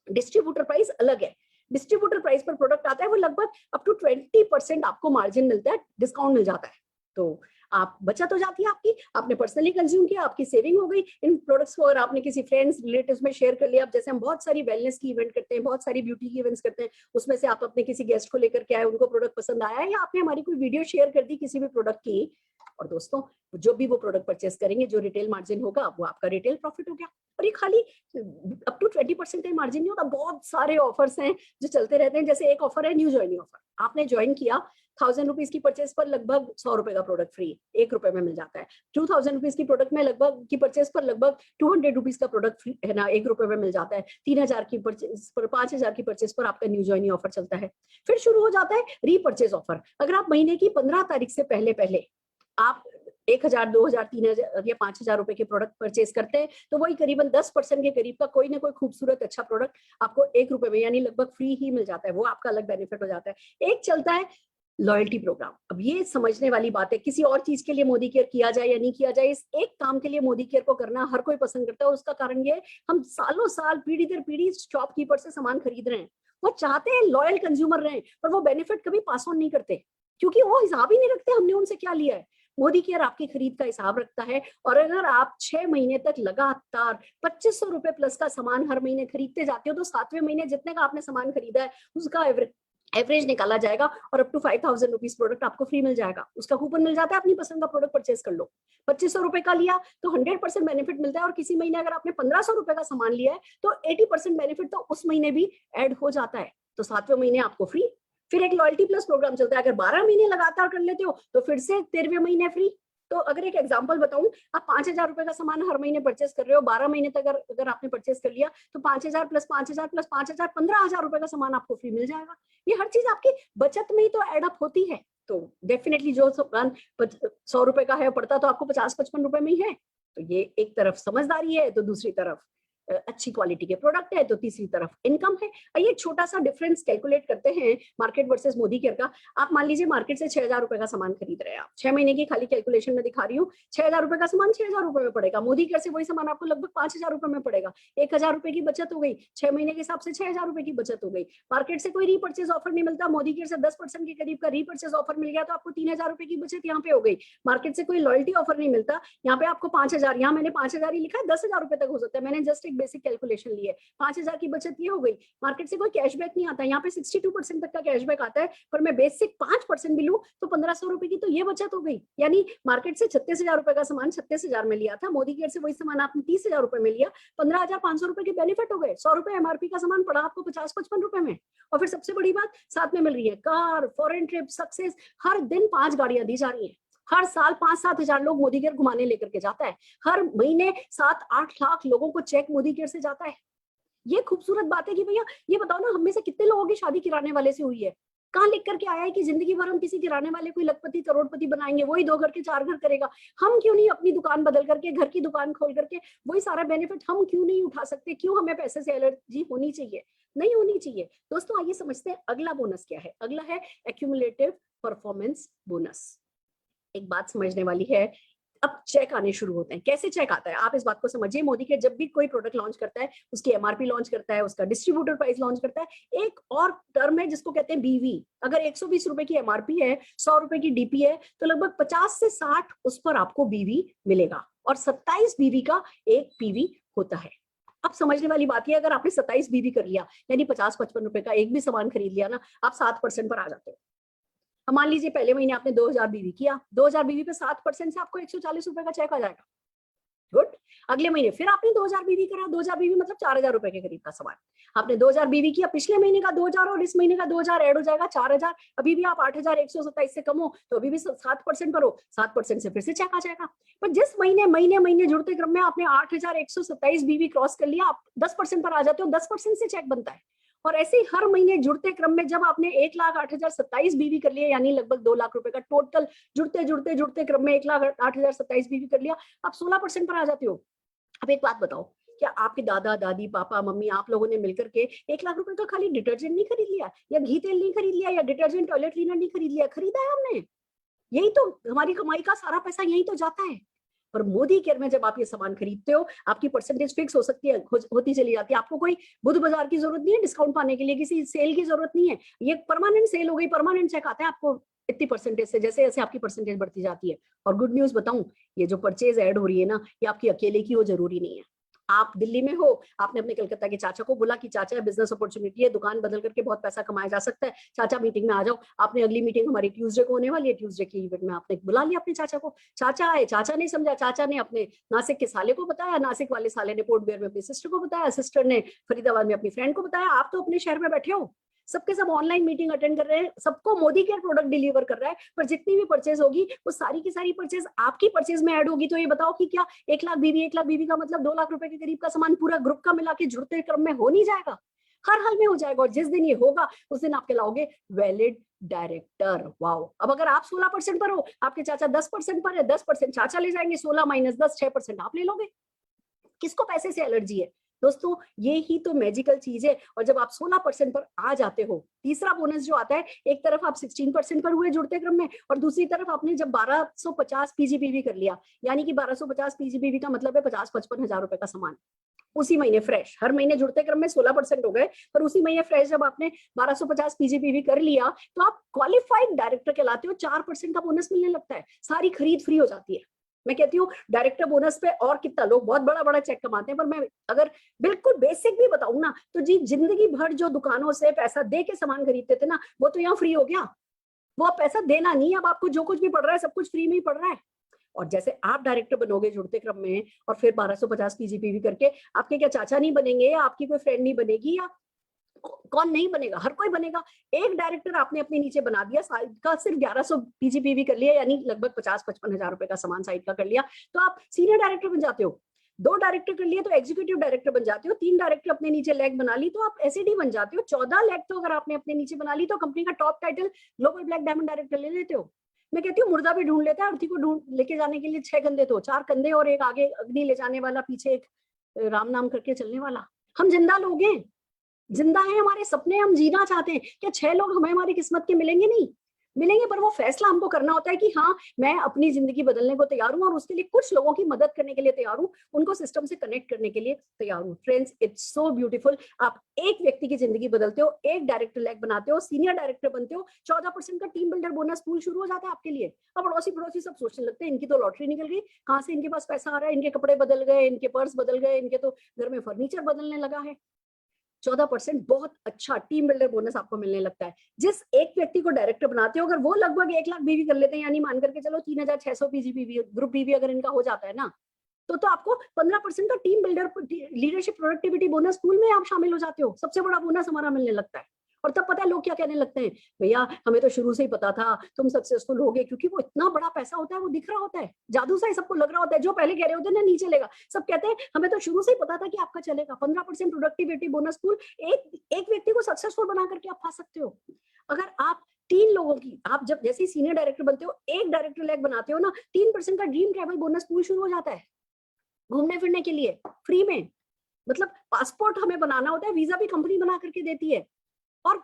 S2: डिस्ट्रीब्यूटर प्राइस अलग है। डिस्ट्रीब्यूटर प्राइस पर प्रोडक्ट आता है, वो लगभग अप टू 20% आपको मार्जिन मिलता है, डिस्काउंट मिल जाता है। तो आप बचत हो जाती है आपकी, आपने पर्सनली कंज्यूम किया, आपकी सेविंग हो गई। इन प्रोडक्ट्स को अगर आपने किसी फ्रेंड्स रिलेटिव्स में शेयर कर लिया, अब जैसे हम बहुत सारी वेलनेस की इवेंट करते हैं, बहुत सारी ब्यूटी की इवेंट्स करते हैं, उसमें से आप अपने किसी गेस्ट को लेकर के आए, उनको प्रोडक्ट पसंद आया, या आपने हमारी कोई वीडियो शेयर कर दी किसी भी प्रोडक्ट की, और दोस्तों जो भी वो प्रोडक्ट परचेस करेंगे, जो रिटेल मार्जिन होगा वो आपका रिटेल प्रॉफिट हो गया। और ये खाली अप टू 20% का मार्जिन नहीं होता, बहुत सारे ऑफर्स हैं जो चलते रहते हैं। जैसे एक ऑफर है न्यू ज्वाइनिंग ऑफर, आपने ज्वाइन किया, 1000 रुपीज की परचेस पर लगभग 100 रुपए का प्रोडक्ट फ्री 1 रुपए में मिल जाता है। 2000 रुपीज की प्रोडक्ट में लगभग की परचेस पर लगभग 200 रुपीज का प्रोडक्ट फ्री है ना, 1 रुपए में मिल जाता है। 3000 की परचेस पर 5000 की परचेस पर आपका न्यू ज्वाइनिंग ऑफर चलता है। फिर शुरू हो जाता है रीपरचेज ऑफर। अगर आप महीने की 15 तारीख से पहले आप 1000, 2000, 3000 या 5000 रुपए के प्रोडक्ट परचेज करते हैं, तो वही करीबन 10% के करीब का कोई ना कोई खूबसूरत अच्छा प्रोडक्ट आपको 1 रुपए में यानी लगभग फ्री ही मिल जाता है। वो आपका अलग बेनिफिट हो जाता है। एक चलता है लॉयल्टी प्रोग्राम। अब ये समझने वाली बात है, किसी और चीज के लिए मोदी केयर किया जाए या नहीं किया जाए, इस एक काम के लिए मोदी केयर को करना हर कोई पसंद करता है। उसका कारण ये है, हम सालों साल पीढ़ी दर पीढ़ी शॉपकीपर से सामान खरीद रहे हैं। वो चाहते हैं लॉयल कंज्यूमर रहे, पर वो बेनिफिट कभी पास ऑन नहीं करते, क्योंकि वो हिसाब ही नहीं रखते हमने उनसे क्या लिया है। मोदी केयर आपकी खरीद का हिसाब रखता है, और अगर आप 6 महीने तक लगातार 2500 रुपए प्लस का सामान हर महीने खरीदते जाते हो, तो 7वें महीने जितने का आपने सामान खरीदा है उसका एवरेज निकाला जाएगा, और अप टू 5000 रुपीज प्रोडक्ट आपको फ्री मिल जाएगा। उसका कूपन मिल जाता है, अपनी पसंद का प्रोडक्ट परचेस कर लो। 2500 रुपए का लिया तो 100% बेनिफिट मिलता है, और किसी महीने अगर आपने 1500 रुपए का सामान लिया है तो 80% बेनिफिट तो उस महीने भी ऐड हो जाता है। तो 7वें महीने आपको फ्री। फिर एक लॉयल्टी प्लस प्रोग्राम चलता है, अगर 12 महीने लगातार कर लेते हो तो फिर से 13वें महीने फ्री। तो अगर एक एग्जांपल बताऊं, आप 5000 रुपए का सामान हर महीने परचेस कर रहे हो, 12 महीने तक अगर आपने परचेस कर लिया, तो 5000 प्लस 5000 प्लस 5000 15,000 रुपए का सामान आपको फ्री मिल जाएगा। ये हर चीज आपकी बचत में ही तो एडअप होती है। तो डेफिनेटली जो सामान 100 रुपए का है पड़ता तो आपको 50-55 रुपए में ही है। तो ये एक तरफ समझदारी है, तो दूसरी तरफ अच्छी क्वालिटी के प्रोडक्ट है, तो तीसरी तरफ इनकम है। आइए छोटा सा डिफरेंस कैलकुलेट करते हैं मार्केट वर्सेस मोदी केयर का। आप मान लीजिए मार्केट से 6000 रुपए का सामान खरीद रहे हैं, आप 6 महीने की खाली कैलकुलेशन में दिखा रही हूँ, 6000 रुपए का सामान 6000 रुपए में पड़ेगा। मोदी केयर से वही सामान आपको लगभग 5000 रुपए में पड़ेगा। 1000 रुपए की बचत हो गई, 6 महीने के हिसाब से 6000 रुपए की बचत हो गई। मार्केट से कोई रीपर्चेज ऑफर नहीं मिलता, मोदी केयर से 10% के करीब का रीपर्चेज ऑफर मिल गया, तो आपको 3000 रुपए की बचत यहाँ पे हो गई। मार्केट से कोई लॉयल्टी ऑफर नहीं मिलता, यहाँ पे आपको 5000, यहाँ मैंने 5000 ही लिखा है, 10,000 रुपए तक हो सकता है। मैंने जस्ट एक एक बेसिक कैलकुलेशन ली है, 5,000 की बचत ये हो गई। मार्केट से कोई कैशबैक नहीं आता, यहाँ पे 62% तक का कैशबैक आता है, पर मैं बेसिक 5% भी लूं तो 1,500 रुपए की तो ये बचत हो गई। यानी मार्केट से 36,000 रुपए का सामान 36,000 में लिया था, मोदी केयर से वही सामान आपने 30,000 रुपए में लिया, 15,500 रुपए के बेनिफिट हो गए। 100 रुपए एमआरपी का सामान पड़ा आपको 50-55 रुपए में। और फिर सबसे बड़ी बात साथ में मिल रही है कार, फॉरेन ट्रिप, सक्सेस, हर दिन 5 गाड़ियां दी जा रही है। हर साल 5-7 हजार लोग मोदी केयर घुमाने लेकर के जाता है, हर महीने 7-8 लाख लोगों को चेक मोदी केयर से जाता है। ये खूबसूरत बात है कि भैया ये बताओ ना, हम में से कितने लोगों की शादी किराने वाले से हुई है? कहाँ लिख करके आया है कि जिंदगी भर हम किसी किराने वाले को लखपति करोड़पति बनाएंगे, वही 2 घर के 4 घर करेगा? हम क्यों नहीं अपनी दुकान बदल करके, घर की दुकान खोल करके वही सारा बेनिफिट हम क्यों नहीं उठा सकते? क्यों हमें पैसे से एलर्जी होनी चाहिए? नहीं होनी चाहिए। दोस्तों आइए समझते हैं अगला बोनस क्या है। अगला है एक्यूमुलेटिव परफॉर्मेंस बोनस। एक बात समझने वाली है, अब चेक आने शुरू होते हैं। कैसे चेक आता है आप इस बात को समझिए। मोदी के जब भी कोई प्रोडक्ट लॉन्च करता है, उसकी एमआरपी लॉन्च करता है, उसका डिस्ट्रीब्यूटर प्राइस लॉन्च करता है, एक और टर्म है जिसको कहते हैं बीवी। अगर 120 रुपए की एमआरपी है, 100 रुपए की डीपी है, तो लगभग 50 से 60 उस पर आपको बीवी मिलेगा, और 27 बीवी का एक पीवी होता है। अब समझने वाली बात है, अगर आपने 27 बीवी कर लिया, यानी 50-55 रुपए का एक भी सामान खरीद लिया ना, आप 7% पर आ जाते हो। मान लीजिए पहले महीने आपने 2,000 बीवी किया, 2,000 बीवी पे 7% से आपको 140 रुपए का चेक आ जाएगा। गुड। अगले महीने फिर आपने 2,000 बीवी करा, 2,000 बीवी मतलब 4,000 रुपए के करीब का सामान। आपने 2,000 बीवी किया, पिछले महीने का 2,000 और इस महीने का 2,000 ऐड हो जाएगा 4,000। अभी भी आप 8,127 से कम हो, तो अभी भी 7% पर हो, 7% से फिर से चेक आ जाएगा। पर जिस महीने जुड़ते क्रम में आपने 8,127 बीवी क्रॉस कर लिया, आप 10% पर आ जाते हो, 10% से चेक बनता है। और ऐसे ही हर महीने जुड़ते क्रम में जब आपने 1,08,027 बीवी कर लिया, यानी लगभग 2 लाख रुपए का टोटल जुड़ते क्रम में 1,08,027 बीवी कर लिया, आप 16% पर आ जाते हो। अब एक बात बताओ, क्या आपके दादा दादी पापा मम्मी आप लोगों ने मिलकर के 1 लाख रुपए का खाली डिटर्जेंट नहीं खरीद लिया, या घी तेल नहीं खरीद लिया, या डिटर्जेंट टॉयलेट क्लीनर नहीं खरीद लिया? खरीदा है हमने। यही तो हमारी कमाई का सारा पैसा यही तो जाता है। पर मोदी केयर में जब आप ये सामान खरीदते हो, आपकी परसेंटेज फिक्स हो सकती है, होती चली जाती है। आपको कोई बुध बाजार की जरूरत नहीं है डिस्काउंट पाने के लिए, किसी सेल की जरूरत नहीं है। ये परमानेंट सेल हो गई, परमानेंट चेक आता है आपको इतनी परसेंटेज से, जैसे जैसे आपकी परसेंटेज बढ़ती जाती है। और गुड न्यूज बताऊं, ये जो परचेज ऐड हो रही है ना, ये आपकी अकेले की हो जरूरी नहीं है। आप दिल्ली में हो, आपने अपने कलकत्ता के चाचा को बोला कि चाचा बिजनेस अपॉर्चुनिटी है, दुकान बदल करके बहुत पैसा कमाया जा सकता है, चाचा मीटिंग में आ जाओ। आपने अगली मीटिंग हमारी ट्यूसडे को होने वाली है, ट्यूसडे की इवेंट में आपने बुला लिया अपने चाचा को। चाचा आए, चाचा ने समझा, चाचा ने अपने नासिक के साले को बताया, नासिक वाले साले ने पोर्ट ब्लेयर में अपनी सिस्टर को बताया, सिस्टर ने फरीदाबाद में अपनी फ्रेंड को बताया। आप तो अपने शहर में बैठे हो, सबके सब ऑनलाइन मीटिंग अटेंड कर रहे हैं, सबको मोदी केयर प्रोडक्ट डिलीवर कर रहा है। पर जितनी भी परचेज होगी वो सारी की सारी परचेज आपकी परचेज में ऐड होगी। तो ये बताओ कि क्या 1 लाख बीवी का मतलब 2 लाख रुपए के करीब का सामान पूरा ग्रुप का मिला के जुड़ते क्रम में हो नहीं जाएगा? हर हाल में हो जाएगा। और जिस दिन ये होगा उस दिन आप कहलाओगे वैलिड डायरेक्टर। वाओ। अब अगर आप 16% पर हो, आपके चाचा 10% पर है, 10% चाचा ले जाएंगे, 16 - 10 6% आप ले लोगे। किसको पैसे से एलर्जी है? दोस्तों ये ही तो मैजिकल चीज है। और जब आप 16% पर आ जाते हो, तीसरा बोनस जो आता है, एक तरफ आप 16% पर हुए जुड़ते क्रम में, और दूसरी तरफ आपने जब 1250 पीजीपीवी कर लिया, यानी कि 1250 पीजीपीवी का मतलब है 50-55 हजार रुपए का सामान उसी महीने फ्रेश। हर महीने जुड़ते क्रम में 16% हो गए, पर उसी महीने फ्रेश जब आपने 1250 पीजीपीवी कर लिया, तो आप क्वालिफाइड डायरेक्टर कहलाते हो। 4% का बोनस मिलने लगता है, सारी खरीद फ्री हो जाती है। मैं कहती हूँ डायरेक्टर बोनस पे और कितना लोग बहुत बड़ा बड़ा चेक कमाते हैं। पर मैं अगर बिल्कुल बेसिक भी बताऊं ना, तो जी जिंदगी भर जो दुकानों से पैसा दे के सामान खरीदते थे ना, वो तो यहाँ फ्री हो गया। वो अब पैसा देना नहीं, अब आपको जो कुछ भी पड़ रहा है सब कुछ फ्री में ही पड़ रहा है। और जैसे आप डायरेक्टर बनोगे जुड़ते क्रम में, और फिर 1250 पीजीपीवी करके, आपके क्या चाचा नहीं बनेंगे, या आपकी कोई फ्रेंड नहीं बनेगी, या कौन नहीं बनेगा? हर कोई बनेगा। एक डायरेक्टर आपने अपने नीचे बना दिया, साइड का सिर्फ 1100 पीजीपीवी कर लिया, यानी लगभग 50-55 हजार रुपए का सामान साइड का कर लिया, तो आप सीनियर डायरेक्टर बन जाते हो। 2 डायरेक्टर कर लिए तो एग्जीक्यूटिव डायरेक्टर बन जाते हो। 3 डायरेक्टर अपने नीचे लेग बना ली तो आप एसईडी बन जाते हो। 14 लेग तो अगर आपने अपने नीचे बना ली तो कंपनी का top title global black diamond director ले लेते हो। मैं कहती हूँ मुर्दा भी ढूंढ लेता है, अर्थी को ढूंढ लेके जाने के लिए 6 कंधे, तो 4 कंधे और एक आगे अग्नि ले जाने वाला, पीछे एक राम नाम करके चलने वाला। हम जिंदा लोग हैं, जिंदा है, हमारे सपने हम जीना चाहते हैं। क्या 6 लोग हमें हमारी किस्मत के मिलेंगे नहीं? मिलेंगे, पर वो फैसला हमको करना होता है कि हाँ मैं अपनी जिंदगी बदलने को तैयार हूँ और उसके लिए कुछ लोगों की मदद करने के लिए तैयार हूँ, उनको सिस्टम से कनेक्ट करने के लिए तैयार हूँ। Friends, it's so beautiful. आप एक व्यक्ति की जिंदगी बदलते हो, एक डायरेक्टर लैग बनाते हो, सीनियर डायरेक्टर बनते हो, 14% का टीम बिल्डर बोनस पूल शुरू हो जाता है आपके लिए। अब अड़ोसी पड़ोसी सब सोचने लगते हैं इनकी तो लॉटरी निकल गई, कहाँ से इनके पास पैसा आ रहा है, इनके कपड़े बदल गए, इनके पर्स बदल गए, इनके तो घर में फर्नीचर बदलने लगा है। 14% बहुत अच्छा टीम बिल्डर बोनस आपको मिलने लगता है। जिस एक व्यक्ति को डायरेक्टर बनाते हो, अगर वो लगभग 1 लाख बीवी कर लेते हैं, यानी मान करके चलो 3600 बीवी ग्रुप बीवी अगर इनका हो जाता है ना, तो आपको 15% का team builder leadership productivity bonus pool में आप शामिल हो जाते हो। सबसे बड़ा बोनस हमारा मिलने लगता है। और तब पता है लोग क्या कहने लगते हैं, भैया हमें तो शुरू से ही पता था तुम सक्सेसफुल होगे, क्योंकि वो इतना बड़ा पैसा होता है, वो दिख रहा होता है, जादू सा ही सबको लग रहा होता है। जो पहले कह रहे होते हैं ना नहीं चलेगा, सब कहते हैं हमें तो शुरू से ही पता था कि आपका चलेगा। 15% प्रोडक्टिविटी बोनस पूल एक व्यक्ति को सक्सेसफुल बना करके आप पा सकते हो। अगर आप 3 लोगों की, आप जब जैसे सीनियर डायरेक्टर बनते हो, एक डायरेक्टर लैग बनाते हो ना, 3% का ड्रीम ट्रैवल बोनस पूल शुरू हो जाता है घूमने फिरने के लिए फ्री में। मतलब पासपोर्ट हमें बनाना होता है, वीजा भी कंपनी बना करके देती है, और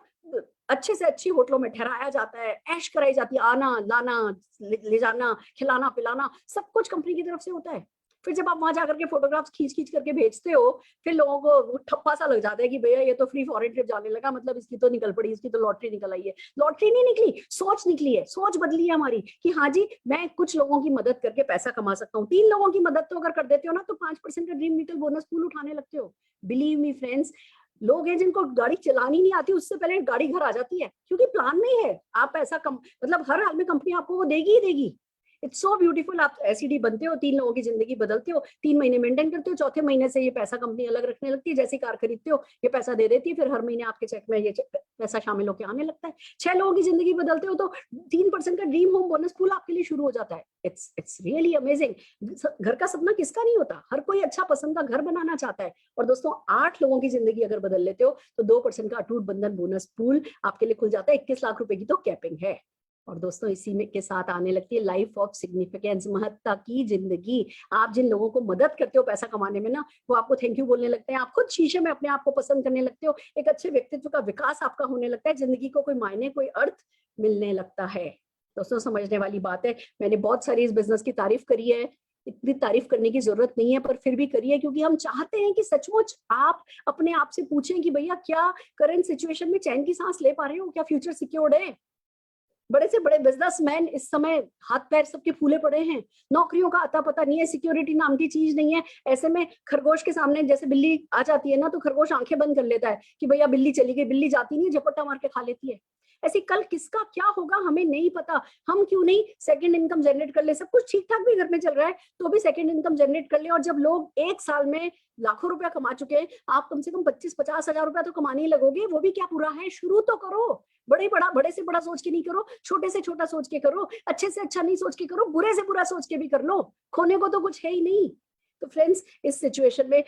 S2: अच्छे से अच्छी होटलों में ठहराया जाता है, ऐश कराई जाती है, आना लाना ले जाना, खिलाना पिलाना सब कुछ कंपनी की तरफ से होता है। फिर जब आप वहां जाकर के फोटोग्राफ्स खींच खींच करके भेजते हो, फिर लोगों को ठप्पा सा लग जाता है कि भैया ये तो फ्री फॉरेन ट्रिप जाने लगा, मतलब इसकी तो निकल पड़ी, इसकी तो लॉटरी निकल आई है। लॉटरी नहीं निकली, सोच निकली है, सोच बदली है हमारी कि हाँ जी मैं कुछ लोगों की मदद करके पैसा कमा सकता हूँ। 3 लोगों की मदद तो अगर कर देते हो ना, तो 5% का ड्रीम व्हीकल बोनस पूल उठाने लगते हो। बिलीव मी फ्रेंड्स, लोग हैं जिनको गाड़ी चलानी नहीं आती, उससे पहले गाड़ी घर आ जाती है, क्योंकि प्लान में ही है। आप ऐसा मतलब हर हाल में कंपनी आपको वो देगी ही देगी। It's so beautiful. आप एसईडी बनते हो, 3 लोगों की जिंदगी बदलते हो, 3 महीने मेंटेन करते हो, चौथे महीने से ये पैसा कंपनी अलग रखने लगती है। जैसी कार खरीदते हो ये पैसा दे देती है, फिर हर महीने आपके चेक में ये पैसा शामिल होकर आने लगता है। 6 लोगों की जिंदगी बदलते हो तो 3% का ड्रीम होम बोनस पूल आपके लिए शुरू हो जाता है। It's really amazing. घर का सपना किसका नहीं होता, हर कोई अच्छा पसंद का घर बनाना चाहता है। और दोस्तों 8 लोगों की जिंदगी अगर बदल लेते हो तो 2% का अटूट बंधन बोनस पूल आपके लिए खुल जाता है। 21 लाख रुपए की तो कैपिंग है। और दोस्तों इसी में के साथ आने लगती है लाइफ ऑफ सिग्निफिकेंस, महत्ता की जिंदगी। आप जिन लोगों को मदद करते हो पैसा कमाने में ना, वो आपको थैंक यू बोलने लगते हैं। आप खुद शीशे में अपने आप को पसंद करने लगते हो। एक अच्छे व्यक्तित्व का विकास आपका होने लगता है। जिंदगी को कोई मायने, कोई अर्थ मिलने लगता है। दोस्तों समझने वाली बात है। मैंने बहुत सारी इस बिजनेस की तारीफ करी है, इतनी तारीफ करने की जरूरत नहीं है, पर फिर भी करिए, क्योंकि हम चाहते हैं कि सचमुच आप अपने आप से पूछें कि भैया क्या करंट सिचुएशन में चैन की सांस ले पा रहे हो, क्या फ्यूचर सिक्योर्ड है। बड़े से बड़े बिजनेसमैन इस समय हाथ पैर सबके फूले पड़े हैं, नौकरियों का अता पता नहीं है, सिक्योरिटी नाम की चीज नहीं है। ऐसे में खरगोश के सामने जैसे बिल्ली आ जाती है ना, तो खरगोश आंखें बंद कर लेता है कि भैया बिल्ली चली गई, बिल्ली जाती नहीं है, झपट्टा मार के खा लेती है। ऐसी कल किसका क्या होगा हमें नहीं पता। हम क्यों नहीं सेकंड इनकम जनरेट कर ले, सब कुछ ठीक ठाक भी घर में चल रहा है तो भी सेकंड इनकम जनरेट कर ले। और जब लोग 1 साल में लाखों रुपया कमा चुके हैं, आप कम से कम 25-50 हजार रुपया तो कमाने ही लगोगे। वो भी क्या पूरा है, शुरू तो करो। बड़े से बड़ा सोच के नहीं करो, छोटे से छोटा सोच के करो, अच्छे से अच्छा नहीं सोच के करो, बुरे से बुरा सोच के भी कर लो, खोने को तो कुछ है ही नहीं। तो फ्रेंड्स इस सिचुएशन में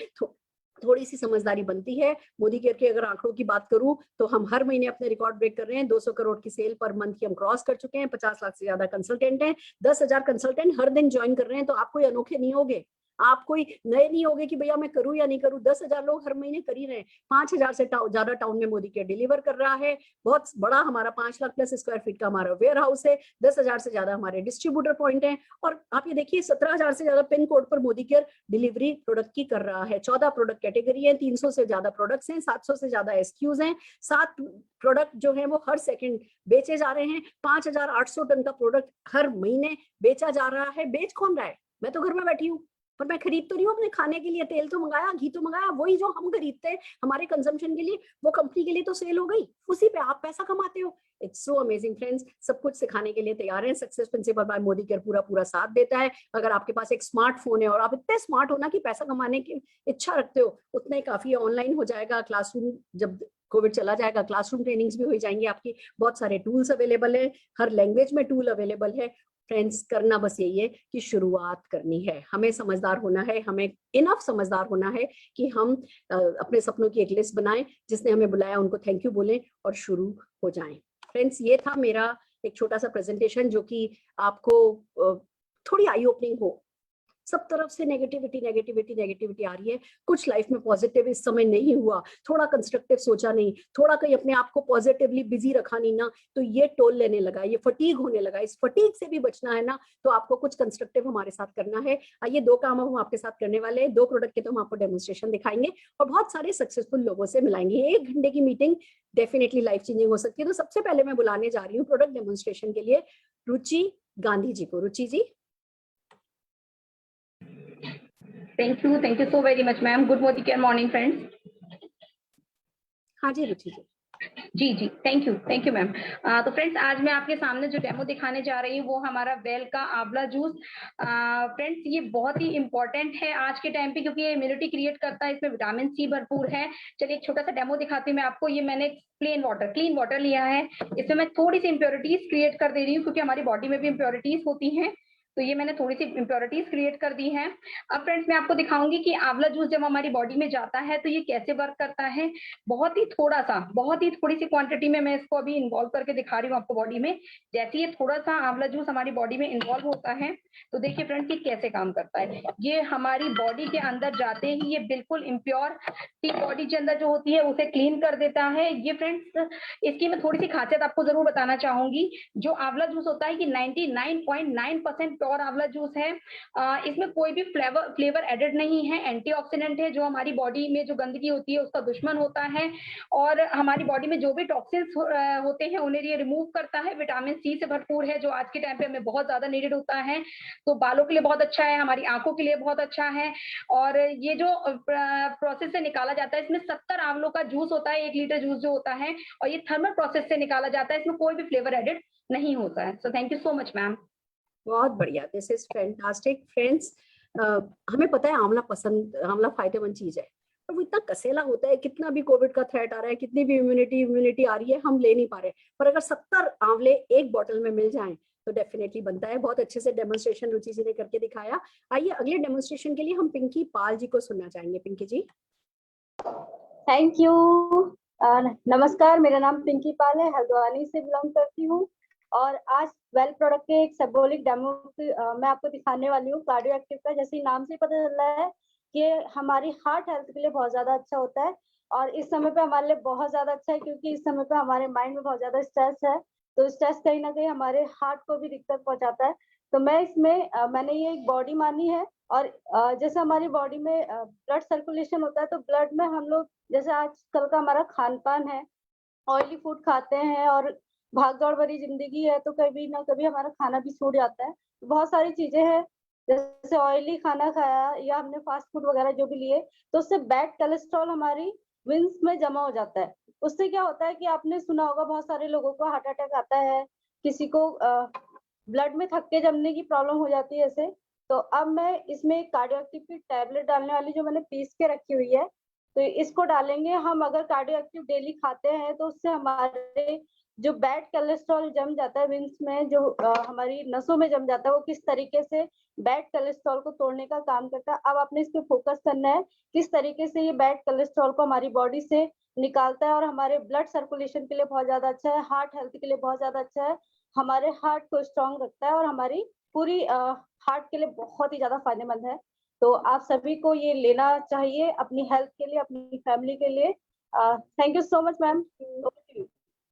S2: थोड़ी सी समझदारी बनती है। मोदी केयर के अगर आंकड़ों की बात करूं तो हम हर महीने अपने रिकॉर्ड ब्रेक कर रहे हैं। 200 करोड़ की सेल पर मंथ की हम क्रॉस कर चुके हैं। 50 लाख से ज्यादा कंसल्टेंट हैं, 10,000 कंसल्टेंट हर दिन ज्वाइन कर रहे हैं। तो आप कोई अनोखे नहीं होगे, आप कोई नए नहीं होगे कि भैया मैं करूं या नहीं करूं। 10,000 लोग हर महीने कर ही रहे हैं। 5,000 से ज्यादा टाउन में मोदी केयर डिलीवर कर रहा है। बहुत बड़ा हमारा 5 लाख प्लस स्क्वायर फीट का हमारा वेयर हाउस है। 10,000 से ज्यादा हमारे डिस्ट्रीब्यूटर पॉइंट हैं। और आप ये देखिए 17,000 से ज्यादा पिन कोड पर मोदी केयर डिलीवरी प्रोडक्ट की कर रहा है। 14 प्रोडक्ट कैटेगरी है, 300 से ज्यादा प्रोडक्ट्स हैं, 700 से ज्यादा एसक्यूज हैं। 7 प्रोडक्ट जो है वो हर सेकंड बेचे जा रहे हैं। 5,800 टन का प्रोडक्ट हर महीने बेचा जा रहा है। बेच कौन रहा है, मैं तो घर में बैठी हूँ, पर मैं खरीद तो नहीं हूँ अपने खाने के लिए। तेल तो मंगाया, घी तो मंगाया, वही जो हम खरीदते हैं हमारे कंजम्पशन के लिए, वो कंपनी के लिए तो सेल हो गई, उसी पे आप पैसा कमाते हो। It's so amazing friends. सब कुछ सिखाने के लिए तैयार है। Success principal bye Modi care पूरा साथ देता है। अगर आपके पास एक स्मार्टफोन है और आप इतने स्मार्ट हो ना कि पैसा कमाने की इच्छा रखते हो, उतना ही काफी है। ऑनलाइन हो जाएगा क्लासरूम, जब कोविड चला जाएगा क्लासरूम ट्रेनिंग्स भी हो जाएंगी आपकी। बहुत सारे टूल्स अवेलेबल है, हर लैंग्वेज में टूल अवेलेबल है। फ्रेंड्स करना बस यही है कि शुरुआत करनी है। हमें समझदार होना है, हमें इनफ समझदार होना है कि हम अपने सपनों की एक लिस्ट बनाएं, जिसने हमें बुलाया उनको थैंक यू बोलें और शुरू हो जाएं। फ्रेंड्स ये था मेरा एक छोटा सा प्रेजेंटेशन, जो कि आपको थोड़ी आई ओपनिंग हो सब तरफ से नेगेटिविटी नेगेटिविटी नेगेटिविटी आ रही है, कुछ लाइफ में पॉजिटिव इस समय नहीं हुआ, थोड़ा कंस्ट्रक्टिव सोचा नहीं, थोड़ा कहीं अपने आप को पॉजिटिवली बिजी रखा नहीं ना, तो ये टोल लेने लगा, ये फटीग होने लगा। इस फटीग से भी बचना है ना, तो आपको कुछ कंस्ट्रक्टिव हमारे साथ करना है। आइए 2 काम हम आपके साथ करने वाले हैं, 2 प्रोडक्ट के तो हम आपको डेमोन्स्ट्रेशन दिखाएंगे और बहुत सारे सक्सेसफुल लोगों से मिलाएंगे। 1 घंटे की मीटिंग डेफिनेटली लाइफ चेंजिंग हो सकती है। तो सबसे पहले मैं बुलाने जा रही हूँ प्रोडक्ट डेमोन्स्ट्रेशन के लिए रुचि गांधी जी को। Ruchi ji.
S3: Thank you so very much ma'am. Good morning friends.
S2: हाँ जी रुचि जी।
S3: जी थैंक यू मैम। तो फ्रेंड्स आज मैं आपके सामने जो डेमो दिखाने जा रही हूँ वो हमारा वेल का आंवला जूस। फ्रेंड्स ये बहुत ही इंपॉर्टेंट है आज के टाइम पे, क्योंकि ये इम्यूनिटी क्रिएट करता है, इसमें विटामिन सी भरपूर है। चलिए एक छोटा सा डेमो दिखाती हूँ मैं आपको। ये मैंने क्लीन वाटर लिया है, इसमें मैं थोड़ी सी इम्प्योरिटीज क्रिएट कर दे रही हूँ, क्योंकि हमारी बॉडी में भी इम्प्योरिटीज होती हैं, तो ये मैंने थोड़ी सी इम्प्योरिटीज क्रिएट कर दी है। अब फ्रेंड्स मैं आपको दिखाऊंगी कि आंवला जूस जब हमारी बॉडी में जाता है तो ये कैसे वर्क करता है। बहुत ही थोड़ी सी क्वांटिटी में मैं इसको अभी इन्वॉल्व करके दिखा रही हूँ आपको बॉडी में। जैसे ये थोड़ा सा आंवला जूस हमारी बॉडी में इन्वॉल्व होता है तो देखिए फ्रेंड्स ये कैसे काम करता है। ये हमारी बॉडी के अंदर जाते ही ये बिल्कुल इम्प्योर बॉडी के अंदर जो होती है उसे क्लीन कर देता है। ये फ्रेंड्स इसकी मैं थोड़ी सी खासियत आपको जरूर बताना चाहूंगी। जो आंवला जूस होता है कि 99.9% प्योर आंवला जूस है। इसमें कोई भी फ्लेवर एडेड नहीं है, एंटीऑक्सीडेंट है, जो हमारी बॉडी में जो गंदगी होती है उसका दुश्मन होता है, और हमारी बॉडी में जो भी टॉक्सिन्स होते हैं उन्हें ये रिमूव करता है। विटामिन सी से भरपूर है, जो आज के टाइम पे हमें बहुत ज्यादा नीडेड होता है। तो बालों के लिए बहुत अच्छा है, हमारी आंखों के लिए बहुत अच्छा है। और ये जो प्रोसेस से निकाला जाता है, इसमें 70 आंवलों का जूस होता है, 1 लीटर जूस जो होता है, और ये थर्मल प्रोसेस से निकाला जाता है, इसमें कोई भी फ्लेवर एडेड नहीं होता है। So thank you so much ma'am.
S2: बहुत बढ़िया, दिस इज फैंटास्टिक फ्रेंड्स। हमें पता है आंवला फायदेमंद चीज है, पर वो इतना कसेला होता है, कितना भी कोविड का थ्रेट आ रहा है, कितनी भी इम्यूनिटी आ रही है, हम ले नहीं पा रहे। पर अगर 70 आंवले एक बॉटल में मिल जाएं तो डेफिनेटली बनता है। बहुत अच्छे से डेमोन्स्ट्रेशन रुचि जी ने करके दिखाया। आइए अगले डेमोन्स्ट्रेशन के लिए हम पिंकी पाल जी को सुनना चाहेंगे। पिंकी जी।
S4: Thank you. नमस्कार, मेरा नाम पिंकी पाल है, हल्द्वानी से बिलोंग करती हूँ, और आज वेल प्रोडक्ट के एक सिंबॉलिक डेमो मैं आपको दिखाने वाली हूँ कार्डियो एक्टिव का। जैसे नाम से पता चल रहा है कि हमारी हार्ट हेल्थ के लिए बहुत ज्यादा अच्छा होता है, और इस समय पे हमारे लिए बहुत ज्यादा अच्छा है, क्योंकि इस समय पे हमारे माइंड में बहुत ज्यादा स्ट्रेस है, तो स्ट्रेस कहीं ना कहीं हमारे हार्ट को भी दिक्कत पहुंचाता है। तो मैं इसमें मैंने ये एक बॉडी मानी है, और जैसे हमारी बॉडी में ब्लड सर्कुलेशन होता है, तो ब्लड में हम लोग जैसे आजकल का हमारा खान पान है, ऑयली फूड खाते हैं, और भाग दौड़ भरी जिंदगी है, तो कभी ना कभी हमारा खाना भी छूट जाता है। तो बहुत सारी चीजें हैं, जैसे ऑयली खाना खाया या हमने फास्ट फूड वगैरह जो भी लिए, तो उससे बैड कोलेस्ट्रॉल हमारी विंस में जमा हो जाता है। उससे क्या होता है कि आपने सुना होगा बहुत सारे लोगों को हार्ट अटैक आता है, किसी को ब्लड में थक्के जमने की प्रॉब्लम हो जाती है ऐसे। तो अब मैं इसमें कार्डियो एक्टिव की टैबलेट डालने वाली, जो मैंने पीस के रखी हुई है, तो इसको डालेंगे हम। अगर कार्डियो एक्टिव डेली खाते हैं तो उससे हमारे जो बैड कोलेस्ट्रॉल जम जाता है विंस में, जो हमारी नसों में जम जाता है, वो किस तरीके से बैड कोलेस्ट्रॉल को तोड़ने का काम करता है। अब आपने इस पे फोकस करना है, किस तरीके से ये बैड कोलेस्ट्रॉल को हमारी बॉडी से निकालता है, और हमारे ब्लड सर्कुलेशन के लिए बहुत ज्यादा अच्छा है, हार्ट हेल्थ के लिए बहुत ज्यादा अच्छा है, हमारे हार्ट को स्ट्रॉन्ग रखता है, और हमारी पूरी हार्ट के लिए बहुत ही ज्यादा फायदेमंद है। तो आप सभी को ये लेना चाहिए अपनी हेल्थ के लिए, अपनी फैमिली के लिए। Thank you so much ma'am.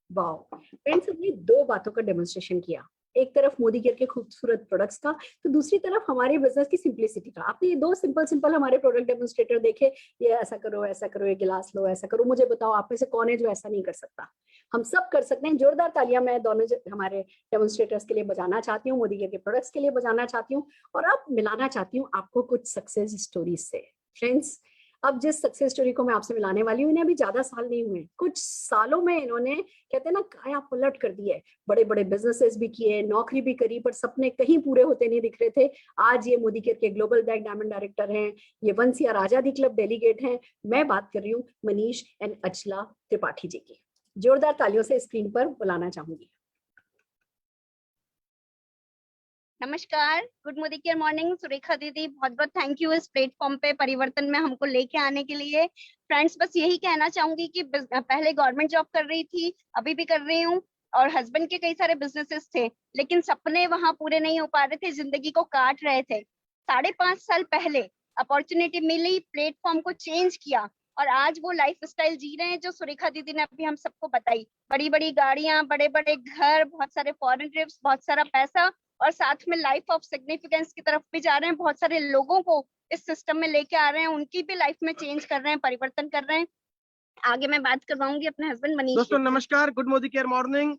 S2: Wow friends, हमने 2 बातों का डेमोन्स्ट्रेशन किया, एक तरफ मोदी केयर के खूबसूरत प्रोडक्ट्स का, तो दूसरी तरफ हमारे बिजनेस की सिंपलिसिटी का। आपने ये 2 सिंपल हमारे प्रोडक्ट डेमोन्स्ट्रेटर देखे, ये ऐसा करो, ये गिलास लो, ऐसा करो। मुझे बताओ आप में से कौन है जो ऐसा नहीं कर सकता? हम सब कर सकते हैं। जोरदार तालियां मैं दोनों हमारे डेमोन्स्ट्रेटर्स के लिए बजाना चाहती हूँ, मोदी केयर के प्रोडक्ट्स के लिए बजाना चाहती हूँ, और अब मिलाना चाहती हूँ आपको कुछ सक्सेस स्टोरीज से। फ्रेंड्स, अब जिस सक्सेस स्टोरी को मैं आपसे मिलाने वाली हूँ, इन्हें अभी ज्यादा साल नहीं हुए, कुछ सालों में इन्होंने कहते हैं ना काया पलट कर दी है। बड़े बड़े बिजनेसेस भी किए, नौकरी भी करी, पर सपने कहीं पूरे होते नहीं दिख रहे थे। आज ये मोदी केयर के ग्लोबल ब्लैक डायमंड डायरेक्टर हैं, ये वंसिया आजादी क्लब डेलीगेट हैं। मैं बात कर रही हूँ मनीष एंड अचला त्रिपाठी जी की। जोरदार तालियों से स्क्रीन पर बुलाना चाहूंगी।
S5: नमस्कार, good Modicare morning. Surekha दीदी, बहुत बहुत थैंक यू इस प्लेटफॉर्म पे परिवर्तन में हमको लेके आने के लिए। फ्रेंड्स, बस यही कहना चाहूंगी कि पहले गवर्नमेंट जॉब कर रही थी, अभी भी कर रही हूँ, और हस्बैंड के कई सारे बिजनेसेस थे, लेकिन सपने वहां पूरे नहीं हो पा रहे थे, जिंदगी को काट रहे थे। 5.5 साल पहले अपॉर्चुनिटी मिली, प्लेटफॉर्म को चेंज किया और आज वो लाइफ स्टाइल जी रहे हैं जो सुरेखा दीदी ने अभी हम सबको बताई। बड़ी बड़ी गाड़ियां, बड़े बड़े घर, बहुत सारे फॉरेन ट्रिप्स, बहुत सारा पैसा और साथ में लाइफ ऑफ सिग्निफिकेंस की तरफ भी जा रहे हैं। बहुत सारे लोगों को इस सिस्टम में लेके आ रहे हैं, उनकी भी लाइफ में चेंज कर रहे हैं, परिवर्तन कर रहे हैं। आगे मैं बात करवाऊंगी अपने हस्बैंड मनीष।
S6: दोस्तों नमस्कार, गुड मोदी केयर मॉर्निंग।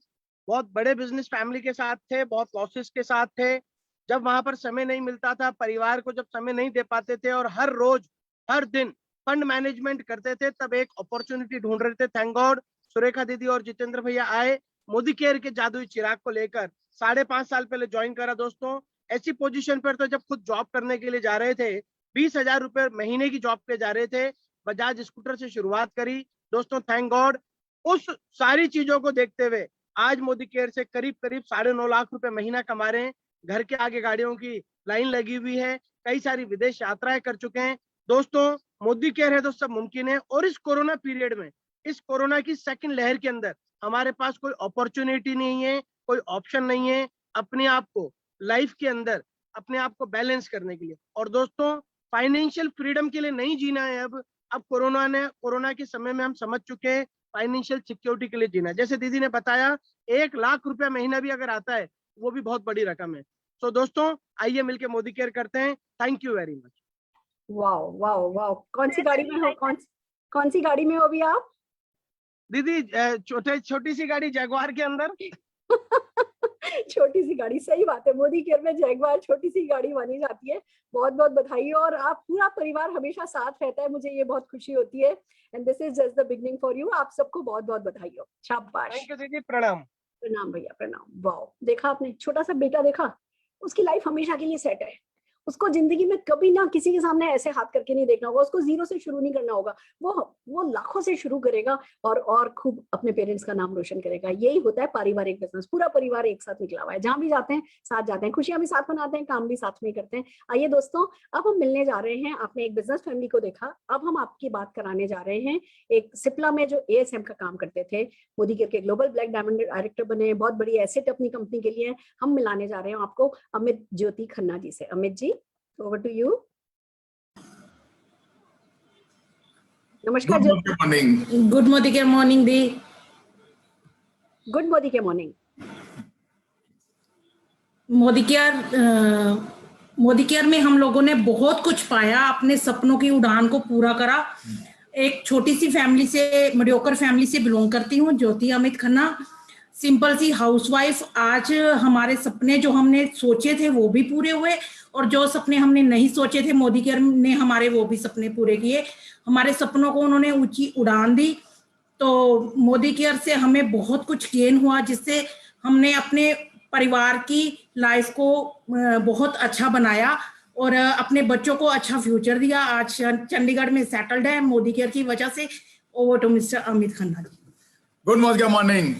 S6: बहुत बड़े बिजनेस फैमिली के साथ थे, बहुत लॉसेस के साथ थे। जब वहां पर समय नहीं मिलता था, परिवार को जब समय नहीं दे पाते थे और हर रोज हर दिन फंड मैनेजमेंट करते थे, तब एक अपॉर्चुनिटी ढूंढ रहे थे। थैंक गॉड सुरेखा दीदी और जितेंद्र भैया आए, मोदी केयर के जादुई चिराग को लेकर 5.5 साल पहले ज्वाइन करा। दोस्तों ऐसी पोजीशन पर तो जब खुद जॉब करने के लिए जा रहे थे, 20,000 रुपए महीने की जॉब पे जा रहे थे, बजाज स्कूटर से शुरुआत करी। दोस्तों थैंक गॉड उस सारी चीजों को देखते हुए आज मोदी केयर से करीब 9.5 लाख रुपए महीना कमा रहे हैं। घर के आगे गाड़ियों की लाइन लगी हुई है, कई सारी विदेश यात्राएं कर चुके हैं। दोस्तों मोदी केयर है तो सब मुमकिन है। और इस कोरोना पीरियड में, इस कोरोना की सेकंड लहर के अंदर हमारे पास कोई अपॉर्चुनिटी नहीं है, कोई ऑप्शन नहीं है अपने आप को लाइफ के अंदर अपने आप को बैलेंस करने के लिए। और दोस्तों फाइनेंशियल फ्रीडम के लिए नहीं जीना है अब कोरोना के समय में हम समझ चुके हैं फाइनेंशियल सिक्योरिटी के लिए जीना है। जैसे दीदी ने बताया 1 लाख रुपया महीना भी अगर आता है वो भी बहुत बड़ी रकम है। तो दोस्तों आइए मिलके मोदी केयर करते हैं। Thank you very much.
S2: Wow wow wow, कौन सी गाड़ी में हो? कौन सी गाड़ी में हो अभी आप?
S6: दीदी छोटी सी गाड़ी जगुआर के अंदर।
S2: छोटी सी गाड़ी, सही बात है, मोदी केयर में जगुआर छोटी सी गाड़ी मानी जाती है। बहुत बहुत बधाई। और आप पूरा परिवार हमेशा साथ रहता है, मुझे ये बहुत खुशी होती है। And this is just the beginning for you. आप सबको बहुत बहुत बधाई हो, शाबाश।
S6: थैंक यू दीदी, प्रणाम।
S2: प्रणाम भैया, प्रणाम। वाओ, देखा आपने छोटा सा बेटा, देखा उसकी लाइफ हमेशा के लिए सेट है। उसको जिंदगी में कभी ना किसी के सामने ऐसे हाथ करके नहीं देखना होगा, उसको जीरो से शुरू नहीं करना होगा, वो लाखों से शुरू करेगा और खूब अपने पेरेंट्स का नाम रोशन करेगा। यही होता है पारिवारिक बिजनेस। पूरा परिवार एक साथ निकला हुआ है, जहां भी जाते हैं साथ जाते हैं, खुशियां भी साथ मनाते हैं, काम भी साथ में करते हैं। आइए दोस्तों, अब हम मिलने जा रहे हैं। आपने एक बिजनेस फैमिली को देखा, अब हम आपकी बात कराने जा रहे हैं एक सिप्ला में जो ASM का काम करते थे, मोदी केयर के ग्लोबल ब्लैक डायमंड डायरेक्टर बने, बहुत बड़ी एसेट अपनी कंपनी के लिए। हम मिलाने जा रहे हैं आपको अमित ज्योति खन्ना जी से। Amit ji, over to you. नमस्कार जी।
S7: Good morning. Good Modicare morning दी।
S2: Good Modicare morning.
S7: Modicare में हम लोगों ने बहुत कुछ पाया, अपने सपनों की उड़ान को पूरा करा। एक छोटी सी फैमिली से, मीडियोकर फैमिली से बिलोंग करती हूँ, ज्योति अमित खन्ना, सिंपल सी हाउसवाइफ। आज हमारे सपने जो हमने सोचे थे वो भी पूरे हुए और जो सपने हमने नहीं सोचे थे मोदी केयर ने हमारे वो भी सपने पूरे किए। हमारे सपनों को उन्होंने ऊंची उड़ान दी। तो मोदी केयर से हमें बहुत कुछ गेन हुआ, जिससे हमने अपने परिवार की लाइफ को बहुत अच्छा बनाया और अपने बच्चों को अच्छा फ्यूचर दिया। आज चंडीगढ़ में सेटल्ड है मोदी केयर की वजह से। Over to mister Amit Khanna ji.
S8: Good morning.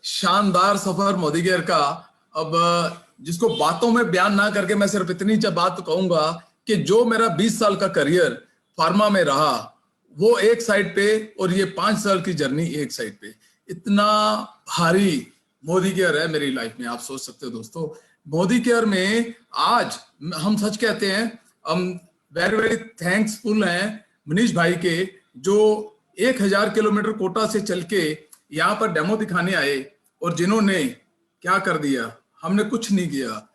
S8: शानदार सफर मोदी केयर का। अब जिसको बातों में बयान ना करके मैं सिर्फ इतनी बात तो कहूंगा कि जो मेरा 20 साल का करियर फार्मा में रहा वो एक साइड पे और ये 5 साल की जर्नी एक साइड पे, इतना भारी मोदी केयर है मेरी लाइफ में। आप सोच सकते हो दोस्तों, मोदी केयर में आज हम सच कहते हैं, हम वेरी वेरी थैंक्सफुल हैं मनीष भाई के, जो 1000 किलोमीटर कोटा से चल के यहाँ पर डेमो दिखाने आए और जिन्होंने क्या कर दिया। हमने कुछ नहीं किया।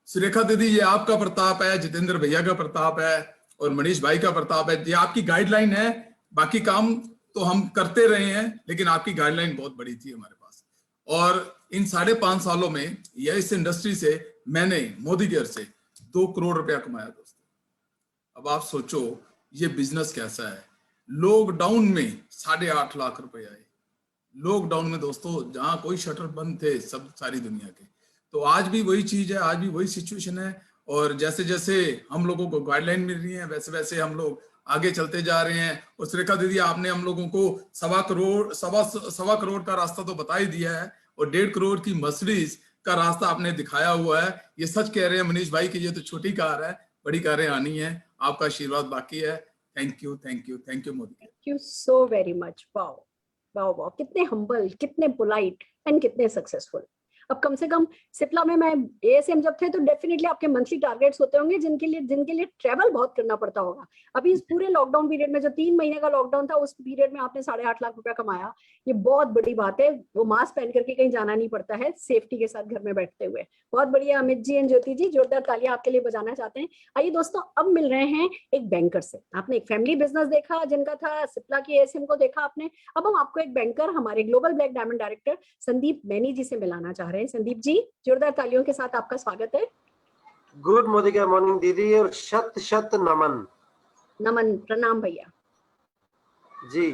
S8: सुरेखा दीदी, ये आपका प्रताप है, जितेंद्र भैया का प्रताप है और मनीष भाई का प्रताप है। ये आपकी गाइडलाइन है। बाकी काम तो हम करते रहे हैं, लेकिन आपकी गाइडलाइन बहुत बड़ी थी हमारे पास। और इन 5.5 सालों में या इस इंडस्ट्री से मैंने मोदी केयर से 2 करोड़ रुपया कमाया दोस्तों। अब आप सोचो ये बिजनेस कैसा है। लॉकडाउन में 8.5 लाख रुपए आए। लॉकडाउन में दोस्तों, जहां कोई शटर बंद थे सब सारी दुनिया के। तो आज भी वही चीज है, आज भी वही सिचुएशन है। और जैसे जैसे हम लोगों को गाइडलाइन मिल रही है वैसे वैसे हम लोग आगे चलते जा रहे हैं। और सुरेखा दीदी, आपने हम लोगों को सवा करोड़ का रास्ता तो बता ही दिया है और 1.5 करोड़ की मर्सिडीज का रास्ता आपने दिखाया हुआ है। ये सच कह रहे हैं मनीष भाई की ये तो छोटी कार है, बड़ी कारें आनी है। आपका आशीर्वाद बाकी है। Thank you Modi.
S2: Thank you so very much. Wow wow wow, कितने हम्बल, कितने पोलाइट एंड कितने सक्सेसफुल। अब कम से कम सिप्ला में मैं एएसएम जब थे तो डेफिनेटली आपके मंथली टारगेट्स होते होंगे जिनके लिए ट्रेवल बहुत करना पड़ता होगा। अभी इस पूरे लॉकडाउन पीरियड में जो 3 महीने का लॉकडाउन था उस पीरियड में आपने 8.5 लाख रुपया कमाया, ये बहुत बड़ी बात है। वो मास्क पहन करके कहीं जाना नहीं पड़ता है, सेफ्टी के साथ घर में बैठते हुए। बहुत बढ़िया अमित जी एंड ज्योति जी, जोरदार तालियां आपके लिए बजाना चाहते हैं। आइए दोस्तों, अब मिल रहे हैं एक बैंकर से। आपने एक फैमिली बिजनेस देखा जिनका था, सिप्ला की एएसएम को देखा आपने, अब हम आपको एक बैंकर हमारे global black diamond director Sandeep Maini ji से मिलाना चाह रहे हैं। संदीप जी, जोरदार तालियों के साथ आपका स्वागत है।
S9: गुड मोदी केयर मॉर्निंग दीदी, और शत शत नमन।
S2: नमन, प्रणाम भैया
S9: जी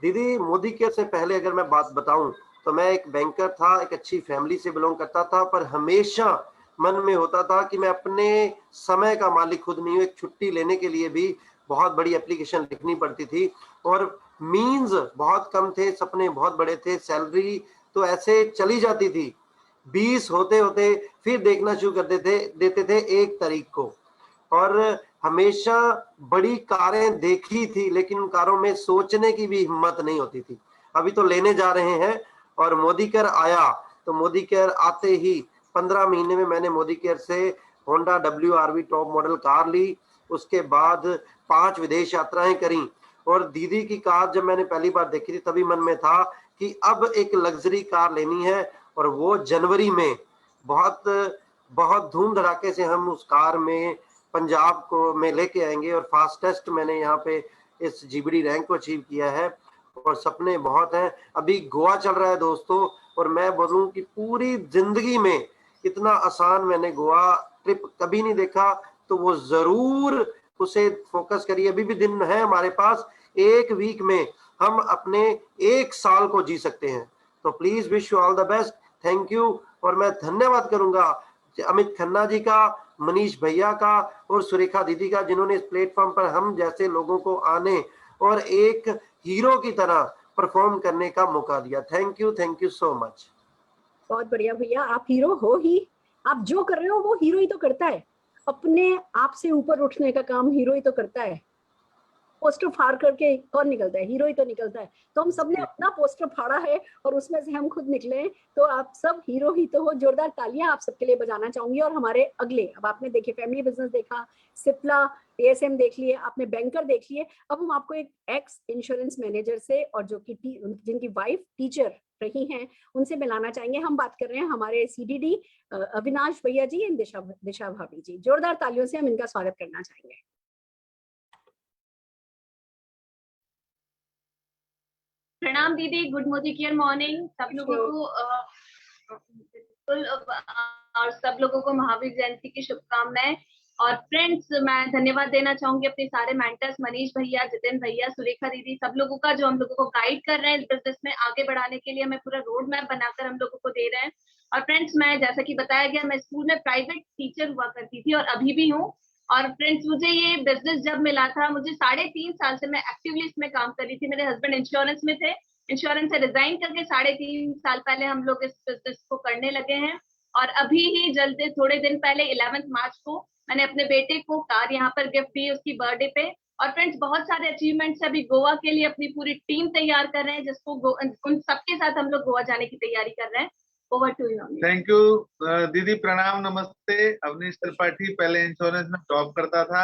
S9: दीदी, मोदी केयर से पहले अगर मैं बात बताऊं तो मैं एक बैंकर था, एक अच्छी फैमिली से बिलोंग करता था, पर हमेशा मन में होता था कि मैं अपने समय का मालिक खुद नहीं हूँ। एक छुट्टी लेने के लिए भी बहुत बड़ी एप्लीकेशन लिखनी पड़ती थी और मीन्स बहुत कम थे, सपने बहुत बड़े थे, सैलरी तो ऐसे चली जाती थी। 20 होते होते फिर देखना शुरू कर देते थे 1 तारीख को। और हमेशा बड़ी कारें देखी थी, लेकिन उन कारों में सोचने की भी हिम्मत नहीं होती थी। अभी तो लेने जा रहे हैं और मोदी केयर आया, तो मोदी केयर आते ही 15 महीने में मैंने मोदी केयर से Honda WRV top model car ली। उसके बाद 5 विदेश यात्राएं करी। और दीदी की कार जब मैंने पहली बार देखी थी तभी मन में था कि अब एक लग्जरी कार लेनी है, और वो जनवरी में बहुत धूम धड़ाके से हम उस कार में पंजाब को में लेके आएंगे। और फास्टेस्ट मैंने यहाँ पे इस GBD रैंक को अचीव किया है, और सपने बहुत हैं। अभी गोवा चल रहा है दोस्तों, और मैं बोलूं कि पूरी जिंदगी में इतना आसान मैंने गोवा ट्रिप कभी नहीं देखा, तो वो जरूर उसे फोकस करिए। अभी भी दिन है हमारे पास, 1 वीक में हम अपने 1 साल को जी सकते हैं। तो please wish you all the best, thank you. और मैं धन्यवाद करूंगा अमित खन्ना जी का, मनीष भैया का और सुरेखा दीदी का, जिन्होंने इस प्लेटफॉर्म पर हम जैसे लोगों को आने और एक हीरो की तरह परफॉर्म करने का मौका दिया। Thank you so much.
S2: बहुत बढ़िया भैया, आप हीरो हो ही। आप जो कर रहे हो वो हीरो ही तो करता है। अपने आप से ऊपर उठने का काम हीरो ही तो करता है। पोस्टर फाड़ करके कौन निकलता है? हीरो ही तो निकलता है। तो हम सबने अपना पोस्टर फाड़ा है और उसमें से हम खुद निकले, तो आप सब हीरो ही तो हो। जोरदार तालियां आप सबके लिए बजाना चाहूंगी। और हमारे अगले, अब आपने देखे फैमिली बिजनेस देखा, सिप्ला एएसएम देख लिए, आपने बैंकर देख लिए, अब हम आपको एक एक्स इंश्योरेंस मैनेजर से, और जो कि जिनकी वाइफ टीचर रही हैं, उनसे मिलाना चाहेंगे। हम बात कर रहे हैं हमारे CDD अविनाश भैया जी एंड दिशा भाभी जी। जोरदार तालियों से हम इनका स्वागत करना चाहेंगे।
S10: प्रणाम दीदी, गुड मोदी केयर मॉर्निंग सब लोगों को, बिल्कुल, और सब लोगों को महावीर जयंती की शुभकामनाएं। और फ्रेंड्स, मैं धन्यवाद देना चाहूंगी अपने सारे मेंटर्स, मनीष भैया, जितिन भैया, सुरेखा दीदी, सब लोगों का, जो हम लोगों को गाइड कर रहे हैं इस बिजनेस में आगे बढ़ाने के लिए। हमें पूरा रोड मैप बनाकर हम लोगों को दे रहे हैं। और फ्रेंड्स, मैं जैसा कि बताया गया, मैं स्कूल में प्राइवेट टीचर हुआ करती थी और अभी भी हूँ। और फ्रेंड्स, मुझे ये बिजनेस जब मिला था, मुझे 3.5 साल से मैं एक्टिवली इसमें काम कर रही थी। मेरे हस्बैंड इंश्योरेंस में थे, इंश्योरेंस से रिजाइन करके 3.5 साल पहले हम लोग इस बिजनेस को करने लगे हैं। और अभी ही जल्दी थोड़े दिन पहले 11 मार्च को मैंने अपने बेटे को कार यहाँ पर गिफ्ट दी उसकी बर्थडे पे। और फ्रेंड्स, बहुत सारे अचीवमेंट्स अभी गोवा के लिए अपनी पूरी टीम तैयार कर रहे हैं, जिसको उन सबके साथ हम लोग गोवा जाने की तैयारी कर रहे हैं। Over to you.
S11: Thank you दीदी, प्रणाम, नमस्ते। अवनीश त्रिपाठी, पहले इंश्योरेंस में जॉब करता था।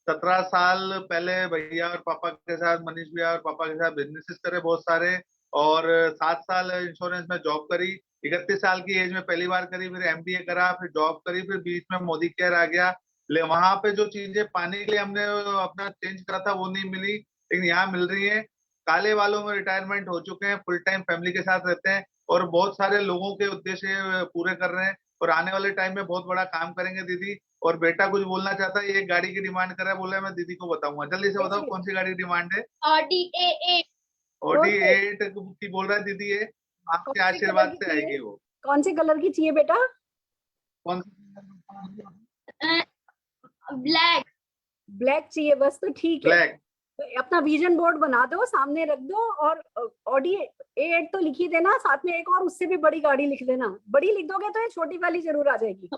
S11: 17 साल पहले भैया और पापा के साथ, मनीष भैया और पापा के साथ बिजनेसेस करे बहुत सारे, और 7 साल इंश्योरेंस में जॉब करी। 31 साल की एज में पहली बार करी, फिर MBA करा, फिर जॉब करी, फिर बीच में मोदी केयर आ गया। वहां पे जो चीजें पाने के लिए हमने अपना चेंज करा था वो नहीं मिली, लेकिन यहाँ मिल रही है। काले वालों में रिटायरमेंट हो चुके हैं, फुल टाइम फैमिली के साथ रहते हैं और बहुत सारे लोगों के उद्देश्य पूरे कर रहे हैं, और आने वाले टाइम में बहुत बड़ा काम करेंगे दीदी। और बेटा कुछ बोलना चाहता है, ये गाड़ी की डिमांड कर रहा है, बोल रहा है मैं दीदी को बताऊंगा। जल्दी से बताओ कौन सी गाड़ी की डिमांड है?
S10: Audi
S11: A8 की बोल रहा है दीदी, ये आपके आशीर्वाद से आएगी। वो
S2: कौन से कलर की चाहिए बेटा?
S11: कौन
S10: ब्लैक
S2: चाहिए बस, तो ठीक है।
S11: ब्लैक।
S2: तो अपना विजन बोर्ड बना दो, सामने रख दो, और Audi A8 तो लिख ही देना, साथ में एक और उससे भी बड़ी गाड़ी लिख देना। बड़ी लिख दोगे तो ये छोटी वाली जरूर आ जाएगी।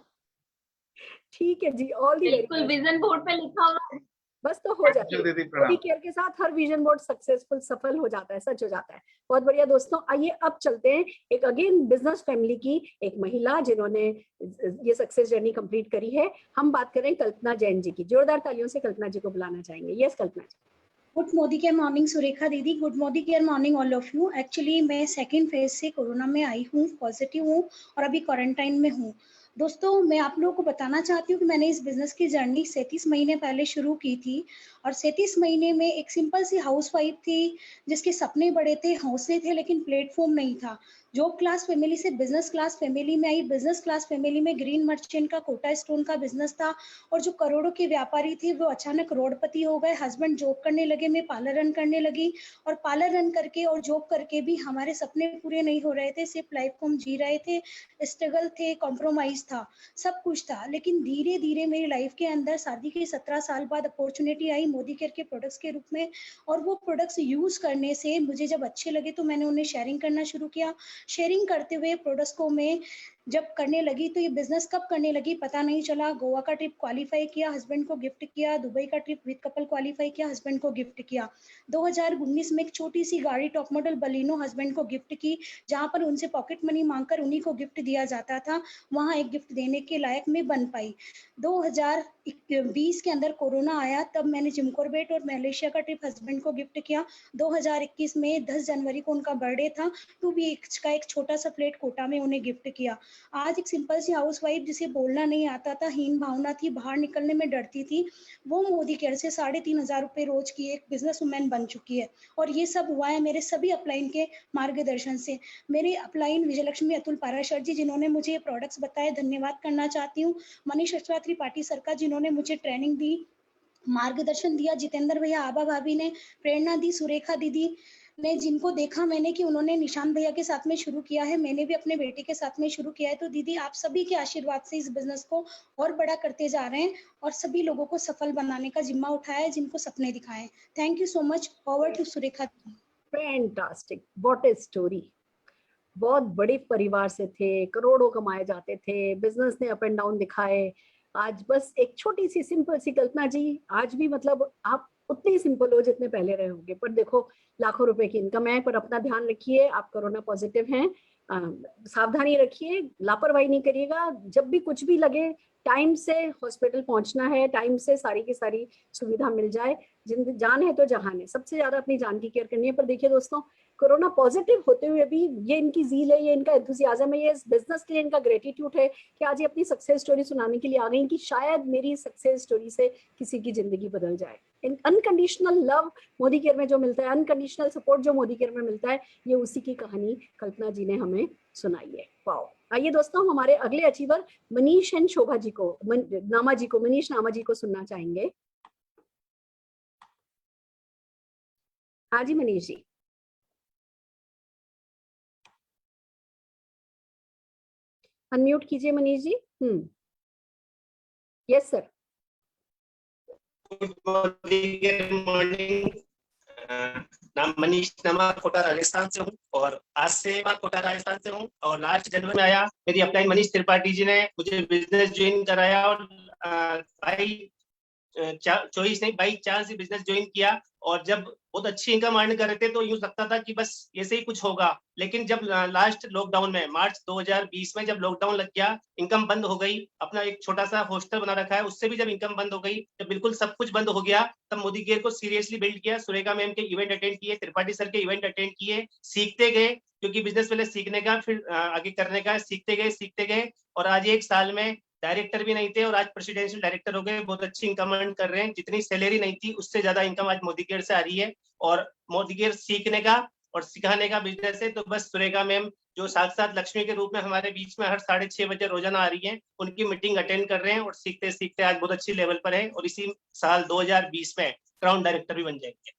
S2: ठीक है जी, ऑल दी
S10: बिल्कुल, विजन बोर्ड पे लिखा हुआ है।
S2: बस तो हो जाती है।
S11: दीदी प्रणाम।
S2: मोदी केयर के साथ हर विजन बोर्ड सक्सेसफुल सफल हो जाता है, सच हो जाता है। बहुत बढ़िया दोस्तों, आइए अब चलते हैं एक अगेन बिजनेस फैमिली की एक महिला जिन्होंने ये सक्सेस जर्नी कंप्लीट करी है। हम बात करें कल्पना जैन जी की। जोरदार तालियों से कल्पना जी को बुलाना चाहेंगे। Yes Kalpana ji.
S12: Good Modicare morning Surekha दीदी, good Modicare morning all of you. Actually मैं सेकंड फेज से कोरोना में आई हूँ, पॉजिटिव हूँ और अभी क्वारंटाइन में हूँ। दोस्तों मैं आप लोगों को बताना चाहती हूँ कि मैंने इस बिजनेस की जर्नी 37 महीने पहले शुरू की थी और 37 महीने में एक सिंपल सी हाउसवाइफ थी जिसके सपने बड़े थे, हौसले थे, लेकिन प्लेटफॉर्म नहीं था। जॉब क्लास फैमिली से बिजनेस क्लास फैमिली में आई। बिजनेस क्लास फैमिली में ग्रीन मर्चेंट का कोटा स्टोन का बिजनेस था और जो करोड़ों के व्यापारी थे वो अचानक करोड़पति हो गए। हस्बैंड जॉब करने लगे, मैं पार्लर रन करने लगी और पार्लर रन करके और जॉब करके भी हमारे सपने पूरे नहीं हो रहे थे। सिर्फ लाइफ को हम जी रहे थे, स्ट्रगल थे, कॉम्प्रोमाइज था, सब कुछ था। लेकिन धीरे धीरे मेरी लाइफ के अंदर शादी के 17 साल बाद अपॉर्चुनिटी आई मोदी केयर के प्रोडक्ट्स के रूप में और वो प्रोडक्ट्स यूज करने से मुझे जब अच्छे लगे तो मैंने उन्हें शेयरिंग करना शुरू किया। शेयरिंग करते हुए प्रोडक्ट्स को मैं जब करने लगी तो ये बिजनेस कब करने लगी पता नहीं चला। गोवा का ट्रिप क्वालिफाई किया, हस्बैंड को गिफ्ट किया। दुबई का ट्रिप विद कपल क्वालिफाई किया, हस्बैंड को गिफ्ट किया। 2019 में एक छोटी सी गाड़ी टॉप मॉडल बलिनो हस्बैंड को गिफ्ट की, जहां पर उनसे पॉकेट मनी मांगकर उन्हीं को गिफ्ट दिया जाता था, वहां एक गिफ्ट देने के लायक में बन पाई। 2020 के अंदर कोरोना आया, तब मैंने जिम कॉर्बेट और मलेशिया का ट्रिप हस्बैंड को गिफ्ट किया। 2021 में 10 जनवरी को उनका बर्थडे था, 2 वीक्स का एक छोटा सा प्लेट कोटा में उन्हें गिफ्ट किया। आज एक सिंपल सी हाउसवाइफ जिसे बोलना नहीं आता था, हीन भावना थी, बाहर निकलने में डरती थी, वो मोदी केयर से 3,500 रुपए रोज की एक बिजनेस वुमेन बन चुकी है। और ये सब हुआ है मेरे सभी अपलाइन के मार्गदर्शन से। मेरे अपलाइन विजयलक्ष्मी अतुल पाराशर जी जिन्होंने मुझे ये प्रोडक्ट्स बताए, धन्यवाद करना चाहती हूँ। मनीष अश्वा त्रिपाठी सर का जिन्होंने मुझे ट्रेनिंग दी, मार्गदर्शन दिया। जितेंद्र भैया, आबा भाभी ने प्रेरणा दी। सुरेखा दीदी ने, जिनको देखा मैंने कि उन्होंने निशान भैया के साथ में शुरू किया है, मैंने भी अपने बेटे के साथ में शुरू किया है। तो दीदी आप सभी के आशीर्वाद से इस बिजनेस को और बड़ा करते जा रहे हैं और सभी लोगों को सफल बनाने का जिम्मा उठाया है जिनको सपने दिखाए। Thank you so much. Over to Surekha.
S2: Fantastic, what a story. बहुत बड़े परिवार से थे, करोड़ों कमाए जाते थे, बिजनेस ने अप एंड डाउन दिखाए। आज बस एक छोटी सी सिंपल सी कल्पना जी, आज भी मतलब आप उतने ही सिंपल हो जितने पहले रहे होंगे, पर देखो लाखों रुपए की इनकम है। पर अपना ध्यान रखिए, आप कोरोना पॉजिटिव हैं, सावधानी रखिए, लापरवाही नहीं करिएगा। जब भी कुछ भी लगे टाइम से हॉस्पिटल पहुंचना है, टाइम से सारी की सारी सुविधा मिल जाए। जान है तो जहान है, सबसे ज्यादा अपनी जान की केयर करनी है। पर देखिए दोस्तों, कोरोना पॉजिटिव होते हुए भी ये इनकी जील है, ये इनका एंथुसियाज्म है, ये इस बिजनेस के लिए इनका ग्रेटिट्यूड है कि आज ये अपनी सक्सेस स्टोरी सुनाने के लिए आ गई कि शायद मेरी सक्सेस स्टोरी से किसी की जिंदगी बदल जाए। अनकंडीशनल लव मोदी केयर में जो मिलता है, अनकंडीशनल सपोर्ट जो मोदी केयर में मिलता है, ये उसी की कहानी कल्पना जी ने हमें सुनाई है। वाओ। आइए दोस्तों, हम हमारे अगले अचीवर मनीष एंड शोभा जी को, नामा जी को, मनीष नामा जी को सुनना चाहेंगे। हाँ जी मनीष जी। अनम्यूट कीजिए Manish ji. Yes sir.
S13: Good morning. नाम मनीष नमा, कोटा राजस्थान से हूँ और आज से मैं कोटा राजस्थान से हूँ और लास्ट जनवरी में आया। मेरी अपलाइन मनीष त्रिपाठी जी ने मुझे बिजनेस ज्वाइन कराया और चॉइस नहीं बाई चांस बिजनेस ज्वाइन किया। और जब बहुत अच्छी इनकम अर्न कर रहे थे तो यूं लगता था कि बस ऐसे ही कुछ होगा। लेकिन जब लास्ट लॉकडाउन में मार्च 2020 में जब लॉकडाउन लग गया, इनकम बंद हो गई। अपना एक छोटा सा हॉस्टल बना रखा है, उससे भी जब इनकम बंद हो गई, जब बिल्कुल सब कुछ बंद हो गया, तब मोदी केयर को सीरियसली बिल्ड किया। सुरेखा मैम के इवेंट अटेंड किए, त्रिपाठी सर के इवेंट अटेंड किए, सीखते गए, क्योंकि बिजनेस पहले सीखने का फिर आगे करने का, सीखते गए और आज 1 साल में डायरेक्टर भी नहीं थे और आज प्रेसिडेंशियल डायरेक्टर हो गए। बहुत अच्छी इनकम अर्न कर रहे हैं। जितनी सैलरी नहीं थी उससे ज्यादा इनकम आज मोदी केयर से आ रही है और मोदी केयर सीखने का और सिखाने का बिजनेस है। तो बस सुरेखा मैम जो साक्षात लक्ष्मी के रूप में हमारे बीच में हर 6:30 बजे रोजाना आ रही है, उनकी मीटिंग अटेंड कर रहे हैं और सीखते सीखते आज बहुत अच्छी लेवल पर है और इसी साल 2020 में क्राउन डायरेक्टर भी बन जाएंगे।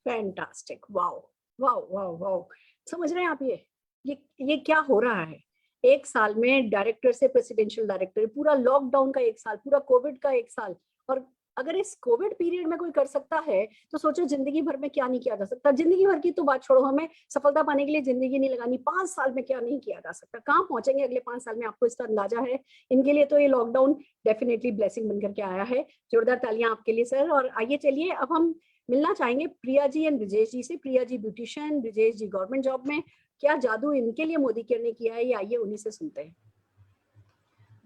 S2: Fantastic, wow wow wow wow. समझ रहे हैं आप ये क्या हो रहा है? 1 साल में डायरेक्टर से प्रेसिडेंशियल डायरेक्टर, पूरा लॉकडाउन का 1 साल, पूरा कोविड का 1 साल, और अगर इस कोविड पीरियड में कोई कर सकता है तो सोचो जिंदगी भर में क्या नहीं किया जा सकता। जिंदगी भर की तो बात छोड़ो, हमें सफलता पाने के लिए जिंदगी नहीं लगानी, 5 साल में क्या नहीं किया जा सकता, कहाँ पहुंचेंगे अगले 5 साल में, आपको इसका अंदाजा है। इनके लिए तो ये लॉकडाउन डेफिनेटली ब्लेसिंग बनकर के आया है। जोरदार तालियां आपके लिए सर। और आइए चलिए अब हम मिलना चाहेंगे प्रिया जी एंड ब्रिजेश जी से। प्रिया जी ब्यूटिशियन, ब्रिजेश जी गवर्नमेंट जॉब में, क्या जादू इनके लिए मोदी केयर ने किया है, ये आइए उन्हीं से सुनते हैं।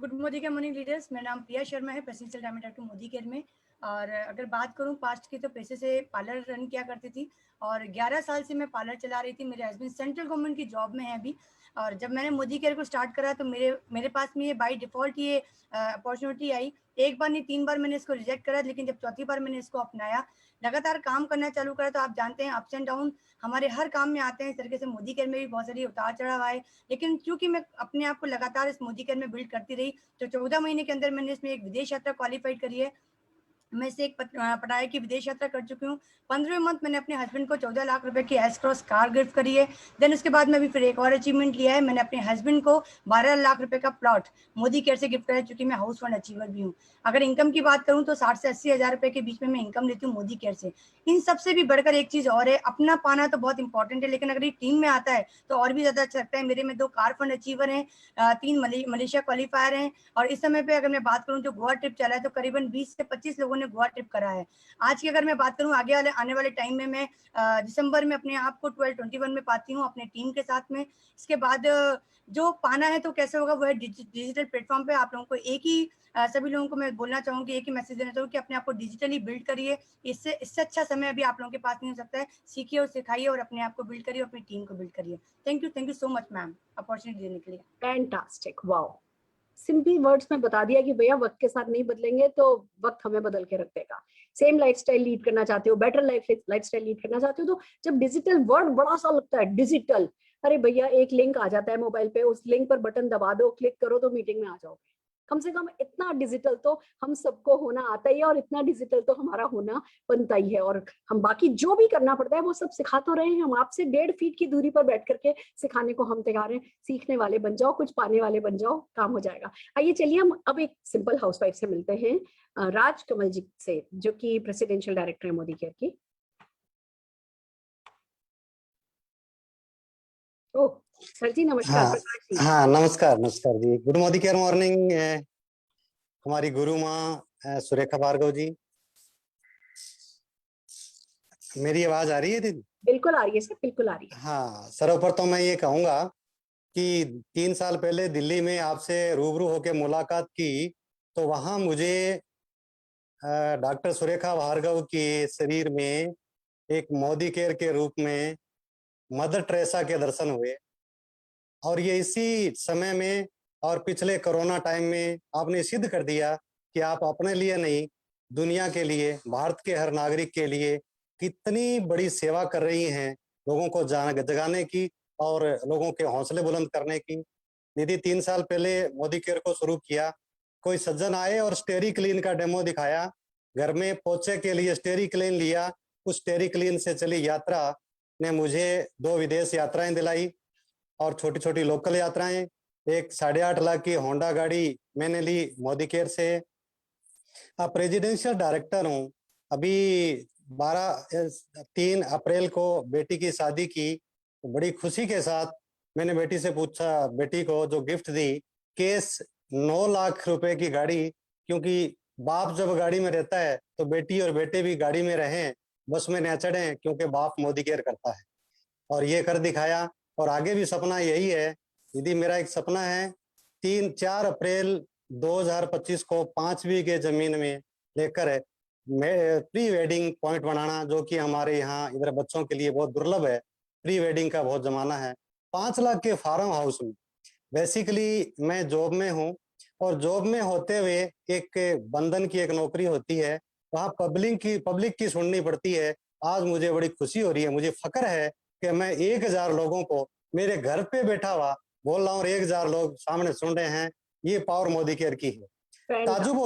S14: Good Modicare morning leaders, मेरा नाम प्रिया शर्मा है, presidential diamond director Modi care में। और अगर बात करूं पास्ट की तो पैसे से पार्लर रन किया करती थी और 11 साल से मैं पार्लर चला रही थी। मेरे हस्बैंड सेंट्रल गवर्नमेंट की जॉब में है अभी। और जब मैंने मोदी केयर को स्टार्ट करा तो मेरे पास में ये बाय डिफ़ॉल्ट ये अपॉर्चुनिटी आई। एक बार नहीं 3 बार मैंने इसको रिजेक्ट करा, लेकिन जब चौथी बार मैंने इसको अपनाया, लगातार काम करना चालू करा, तो आप जानते हैं अप्स एंड डाउन हमारे हर काम में आते हैं। इस तरीके से मोदी केयर में भी बहुत सारी उतार चढ़ाव आए, लेकिन क्योंकि मैं अपने आप को लगातार इस मोदी केयर में बिल्ड करती रही, तो 14 महीने के अंदर मैंने इसमें एक विदेश यात्रा क्वालिफाइड करी है। मैं इसे एक पढ़ाई की विदेश यात्रा कर चुकी हूँ। 15वें मंथ मैंने अपने हस्बैंड को 14 लाख रुपए की एस क्रॉस कार गिफ्ट करी है। देन उसके बाद में भी फिर एक और अचीवमेंट लिया है, मैंने अपने हस्बैंड को 12 लाख रुपए का प्लॉट मोदी केयर से गिफ्ट करा, चूंकि मैं हाउस फंड अचीवर भी हूँ। अगर इनकम की बात करूँ तो 60 से 80 हज़ार रुपए के बीच में मैं इनकम लेती हूँ मोदी केयर से। इन सबसे भी बढ़कर एक चीज़ और है, अपना पाना तो बहुत इंपॉर्टेंट है, लेकिन अगर ये टीम में आता है तो और भी ज़्यादा अच्छा लगता है। मेरे में 2 कार फंड अचीवर हैं, 3 मलेशिया क्वालिफायर हैं, और इस समय पे अगर मैं बात करूँ जो गोवा ट्रिप चला है तो करीबन 20 से 25 लोगों ने गोवा ट्रिप करा है। आज की अगर मैं बात करूं आने वाले टाइम में मैं दिसंबर में अपने आप को 1221 में पाती हूं अपने टीम के साथ में। इसके बाद जो पाना है तो कैसे होगा, वो है डिजिटल प्लेटफॉर्म पे। आप लोगों को एक ही सभी लोगों को मैं बोलना चाहूंगी, एक ही मैसेज देना चाहूंगी कि अपने आप को डिजिटली बिल्ड करिए। इससे अच्छा समय अभी आप लोगों के पास नहीं हो सकता है। सीखिए और सिखाइए और अपने आप को बिल्ड करिए और अपनी टीम को बिल्ड करिए। Thank you so much ma'am opportunity देने के लिए।
S2: Fantastic, wow. सिंपल वर्ड्स में बता दिया कि भैया वक्त के साथ नहीं बदलेंगे तो वक्त हमें बदल के रख देगा। सेम लाइफस्टाइल लीड करना चाहते हो, बेटर लाइफस्टाइल लीड करना चाहते हो, तो जब डिजिटल वर्ड बड़ा सा लगता है डिजिटल, अरे भैया एक लिंक आ जाता है मोबाइल पे, उस लिंक पर बटन दबा दो, क्लिक करो तो मीटिंग में आ जाओगे। कम से कम इतना डिजिटल तो हम सबको होना आता ही है, और इतना डिजिटल तो हमारा होना बनता ही है। और हम बाकी जो भी करना पड़ता है वो सब सिखा तो रहे हैं। हम आपसे 1.5 फीट की दूरी पर बैठ करके सिखाने को हम तैयार हैं। सीखने वाले बन जाओ, कुछ पाने वाले बन जाओ, काम हो जाएगा। आइए चलिए हम अब एक सिंपल हाउसवाइफ से मिलते हैं, राज कमल जी से, जो कि प्रेसिडेंशियल डायरेक्टर है मोदी केयर की। ओह सर जी नमस्कार।
S15: हाँ, हाँ नमस्कार जी। Good Modicare morning. हमारी गुरु माँ सुरेखा भार्गव जी, मेरी आवाज आ रही है दीदी?
S2: बिल्कुल आ रही है सर, बिल्कुल आ रही है।
S15: हाँ, सर्वप्रथम मैं ये कहूंगा कि 3 साल पहले दिल्ली में आपसे रूबरू होकर मुलाकात की, तो वहां मुझे डॉक्टर सुरेखा भार्गव के शरीर में एक मोदी केयर के रूप में मदर टेरेसा के दर्शन हुए। और ये इसी समय में और पिछले कोरोना टाइम में आपने सिद्ध कर दिया कि आप अपने लिए नहीं, दुनिया के लिए, भारत के हर नागरिक के लिए कितनी बड़ी सेवा कर रही हैं, लोगों को जगाने की और लोगों के हौसले बुलंद करने की। दीदी 3 साल पहले मोदी केयर को शुरू किया, कोई सज्जन आए और स्टेरी क्लीन का डेमो दिखाया, घर में पोछे के लिए स्टेरी क्लीन लिया। उस स्टेरी क्लीन से चली यात्रा ने मुझे 2 विदेश यात्राएं दिलाई और छोटी छोटी लोकल यात्राएं। एक 8.5 लाख की होंडा गाड़ी मैंने ली मोदी केयर से। अब प्रेसिडेंशियल डायरेक्टर हूँ। अभी 3 अप्रैल को बेटी की शादी की, तो बड़ी खुशी के साथ मैंने बेटी से पूछा, बेटी को जो गिफ्ट दी, केस 9 लाख रुपए की गाड़ी, क्योंकि बाप जब गाड़ी में रहता है तो बेटी और बेटे भी गाड़ी में रहें, बस में न चढ़ें, क्योंकि बाप मोदी केयर करता है। और ये कर दिखाया, और आगे भी सपना यही है दीदी। मेरा एक सपना है 4 अप्रैल 2025 को 5 बीघे जमीन में लेकर प्री वेडिंग पॉइंट बनाना, जो कि हमारे यहाँ इधर बच्चों के लिए बहुत दुर्लभ है। प्री वेडिंग का बहुत जमाना है। 5 लाख के फार्म हाउस में। बेसिकली मैं जॉब में हूँ, और जॉब में होते हुए एक बंधन की एक नौकरी होती है, वहाँ पब्लिक की सुननी पड़ती है। आज मुझे बड़ी खुशी हो रही है, मुझे फक्र है कि मैं 1000 लोगों को मेरे घर पे बैठा हुआ बोल रहा हूँ, 1000 लोग सामने सुन रहे हैं। ये पावर मोदी केयर की है। ताजुब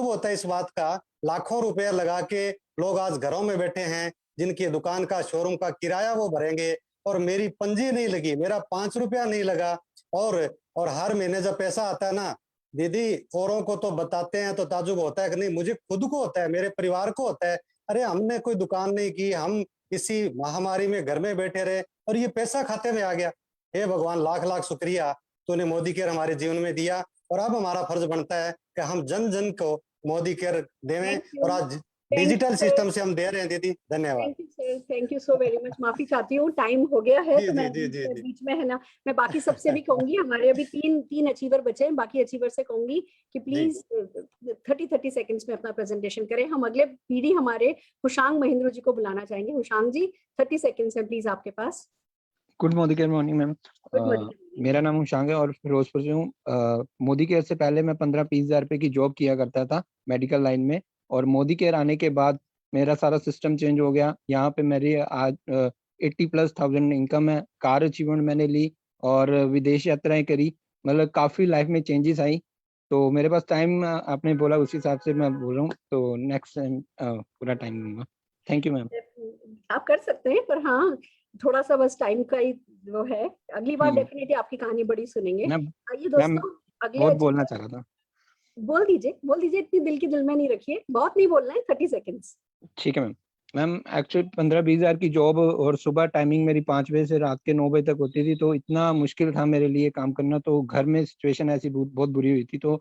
S15: होता है इस बात का, लाखों रुपया लगा के लोग आज घरों में बैठे हैं, जिनकी दुकान का, शोरूम का किराया वो भरेंगे, और मेरी पंजी नहीं लगी, मेरा 5 रुपया नहीं लगा। और हर महीने जब पैसा आता है ना, दीदी औरों को तो बताते हैं तो ताजुब होता है कि नहीं, मुझे खुद को होता है, मेरे परिवार को होता है। अरे हमने कोई दुकान नहीं की, हम इसी महामारी में घर में बैठे रहे और ये पैसा खाते में आ गया। हे भगवान, लाख लाख शुक्रिया, तूने मोदी केयर हमारे जीवन में दिया और अब हमारा फर्ज बनता है कि हम जन जन को मोदी केयर देवें और आज डिजिटल सिस्टम से हम दे रहे हैं। दीदी धन्यवाद।
S2: Thank you sir, thank you so very much. माफी चाहती हूँ, टाइम हो गया है
S15: जी,
S2: तो
S15: जी,
S2: मैं
S15: जी, जी, जी।
S2: बीच में है ना, मैं बाकी सबसे भी कहूंगी, हमारे अभी तीन अचीवर बचे हैं, बाकी अचीवर से कहूंगी कि प्लीज 30 सेकंड्स में अपना प्रेजेंटेशन करें। हम अगले पीढ़ी हमारे हुशांग महेंद्र जी को बुलाना चाहेंगे। हुशांग जी 30 सेकंड्स है प्लीज आपके पास।
S16: Good Modicare morning ma'am. मेरा नाम हुशांग है और फिरोजपुर से हूँ। मोदी केयर से पहले मैं 15-20 हज़ार रुपए की जॉब किया करता था मेडिकल लाइन में, और मोदी केयर आने के बाद मेरा सारा सिस्टम चेंज हो गया। यहाँ पे मेरी आज 80,000+ इनकम है। कार अचीवमेंट मैंने ली और विदेश यात्राएं करी, मतलब काफ़ी लाइफ में चेंजेस आई। तो मेरे पास टाइम आपने बोला उस हिसाब से मैं बोल रहा हूँ, तो नेक्स्ट टाइम पूरा टाइम दूंगा। Thank you ma'am.
S2: आप कर सकते हैं, पर हाँ थोड़ा सा बस टाइम का ही वो है। अगली बार डेफिनेटली आपकी कहानी बड़ी सुनेंगे। आइए दोस्तों, अगले
S16: बहुत बोलना चाह रहा था।
S2: बोल दीजिए, इतनी दिल की दिल में नहीं रखिए, बहुत नहीं बोलना है, 30 सेकंड्स।
S16: ठीक है मैम। मैम एक्चुअली 15-20 हज़ार की जॉब और सुबह टाइमिंग मेरी 5 बजे से रात के 9 बजे तक होती थी, तो इतना मुश्किल था मेरे लिए काम करना। तो घर में सिचुएशन ऐसी बहुत बुरी हुई थी। तो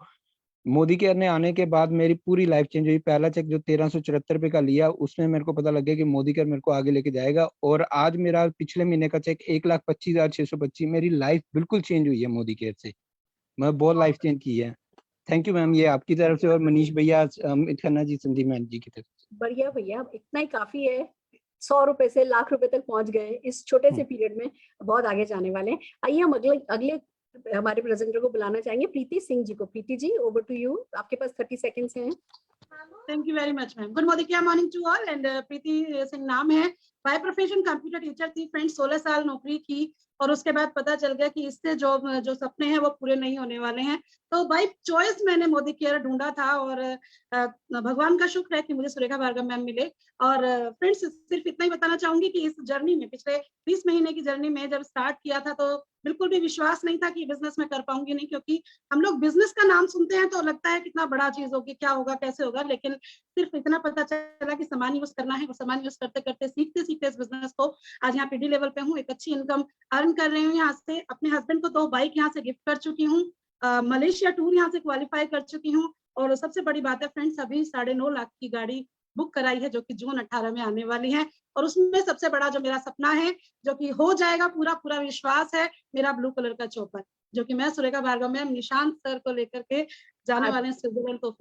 S16: मोदी केयर ने आने के बाद मेरी पूरी लाइफ चेंज हुई। पहला चेक जो 1374 रुपये का लिया, उसमें मेरे को पता लग गया कि मोदी केयर मेरे को आगे लेके जाएगा। और आज मेरा पिछले महीने का चेक 1,25,625, मेरी लाइफ बिल्कुल चेंज हुई है मोदी केयर से। मैं बहुत लाइफ चेंज की है। थैंक यू मैम, ये आपकी तरफ से और मनीष भैया, अमित खन्ना जी, संदीप मैम जी की तरफ से।
S2: बढ़िया भैया, इतना ही काफी है। 100 रुपए से लाख रुपए तक पहुंच गए इस छोटे से पीरियड में, बहुत आगे जाने वाले हैं। आइए हम अगले हमारे प्रेजेंटर को बुलाना चाहेंगे, प्रीति सिंह जी को। Preeti ji, over to you, आपके पास 30 सेकंड्स हैं।
S17: Thank you very much, ma'am. Good morning to all, and प्रीति सिंह नाम है। बाय प्रोफेशन कंप्यूटर टीचर थी फ्रेंड्स, 16 साल नौकरी की और उसके बाद पता चल गया कि इससे जो सपने हैं वो पूरे नहीं होने वाले हैं। तो बाय चॉइस मैंने मोदी केयर ढूंढा था और भगवान का शुक्र है कि मुझे सुरेखा भार्गव मैम मिले। और फ्रेंड्स सिर्फ इतना ही बताना चाहूंगी कि इस जर्नी में, पिछले 20 महीने की जर्नी में जब स्टार्ट किया था तो बिल्कुल भी विश्वास नहीं था कि बिजनेस में कर पाऊंगी नहीं, क्योंकि हम लोग बिजनेस का नाम सुनते हैं तो लगता है कितना बड़ा चीज होगी, क्या होगा, कैसे होगा। लेकिन सिर्फ इतना पता चला कि सामान यूज करना है, और सामान यूज करते करते सीखते सीखते इस बिजनेस को आज यहाँ पीडी लेवल पे हूँ, एक अच्छी इनकम अर्न कर रही हूँ यहाँ से। अपने हस्बैंड को 2 बाइक यहाँ से गिफ्ट कर चुकी हूँ, मलेशिया टूर यहाँ से क्वालिफाई कर चुकी हूँ। और सबसे बड़ी बात है फ्रेंड्स, अभी 9.5 लाख की गाड़ी बुक कराई है जो कि जून 18 में आने वाली है। और उसमें सबसे बड़ा जो मेरा सपना है, जो कि हो जाएगा, पूरा विश्वास है, मेरा ब्लू कलर का चॉपर, जो कि मैं सुरेखा भार्गव मैम, निशांत सर को लेकर के जाने वाले हैं स्विट्जरलैंड को।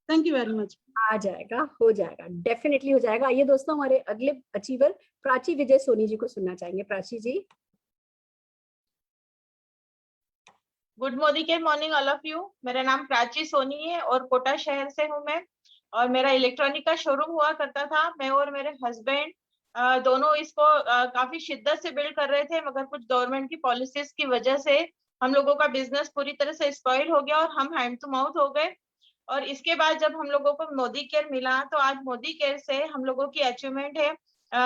S17: Thank you very much.
S2: आ जाएगा, हो जाएगा, डेफिनेटली हो जाएगा। आइए दोस्तों, हमारे अगले अचीवर प्राची विजय सोनी जी को सुनना चाहेंगे। Prachi ji.
S18: Good Modicare morning all of you. मेरा नाम प्राची सोनी है और कोटा शहर से हूँ मैं, और मेरा इलेक्ट्रॉनिक का शोरूम हुआ करता था। मैं और मेरे हस्बैंड दोनों इसको काफी शिद्दत से बिल्ड कर रहे थे, मगर कुछ गवर्नमेंट की पॉलिसीज की वजह से हम लोगों का बिजनेस पूरी तरह से स्पॉइल हो गया और हम हैंड टू माउथ हो गए। और इसके बाद जब हम लोगों को मोदी केयर मिला तो आज मोदी केयर से हम लोगों की अचीवमेंट है,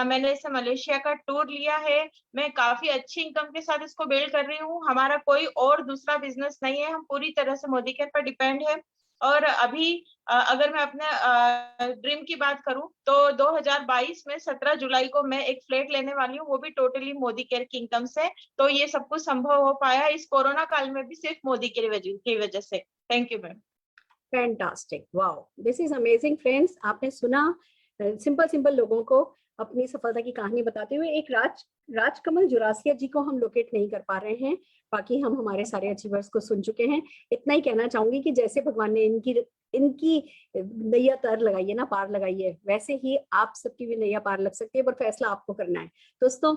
S18: मैंने इसे मलेशिया का टूर लिया है। मैं काफी अच्छी इनकम के साथ इसको बिल्ड कर रही हूँ। हमारा कोई और दूसरा बिजनेस नहीं है, हम पूरी तरह से मोदी केयर पर डिपेंड है। और अभी अगर मैं अपने ड्रीम की बात करूं तो 2022 में 17 जुलाई को मैं एक फ्लैट लेने वाली हूँ, वो भी टोटली मोदी केयर की इनकम से। तो ये सब कुछ संभव हो पाया इस कोरोना काल में भी सिर्फ मोदी केयर की वजह से। Thank you ma'am.
S2: Fantastic, wow, this is amazing friends. आपने सुना सिंपल लोगों को अपनी सफलता की कहानी बताते हुए। एक राजकमल जुरासिया जी को हम लोकेट नहीं कर पा रहे हैं, बाकी हम हमारे सारे अचीवर्स को सुन चुके हैं। इतना ही कहना चाहूंगी कि जैसे भगवान ने इनकी नैया तर लगाई है ना, पार लगाई है, वैसे ही आप सबकी भी नैया पार लग सकती है, पर फैसला आपको करना है। दोस्तों,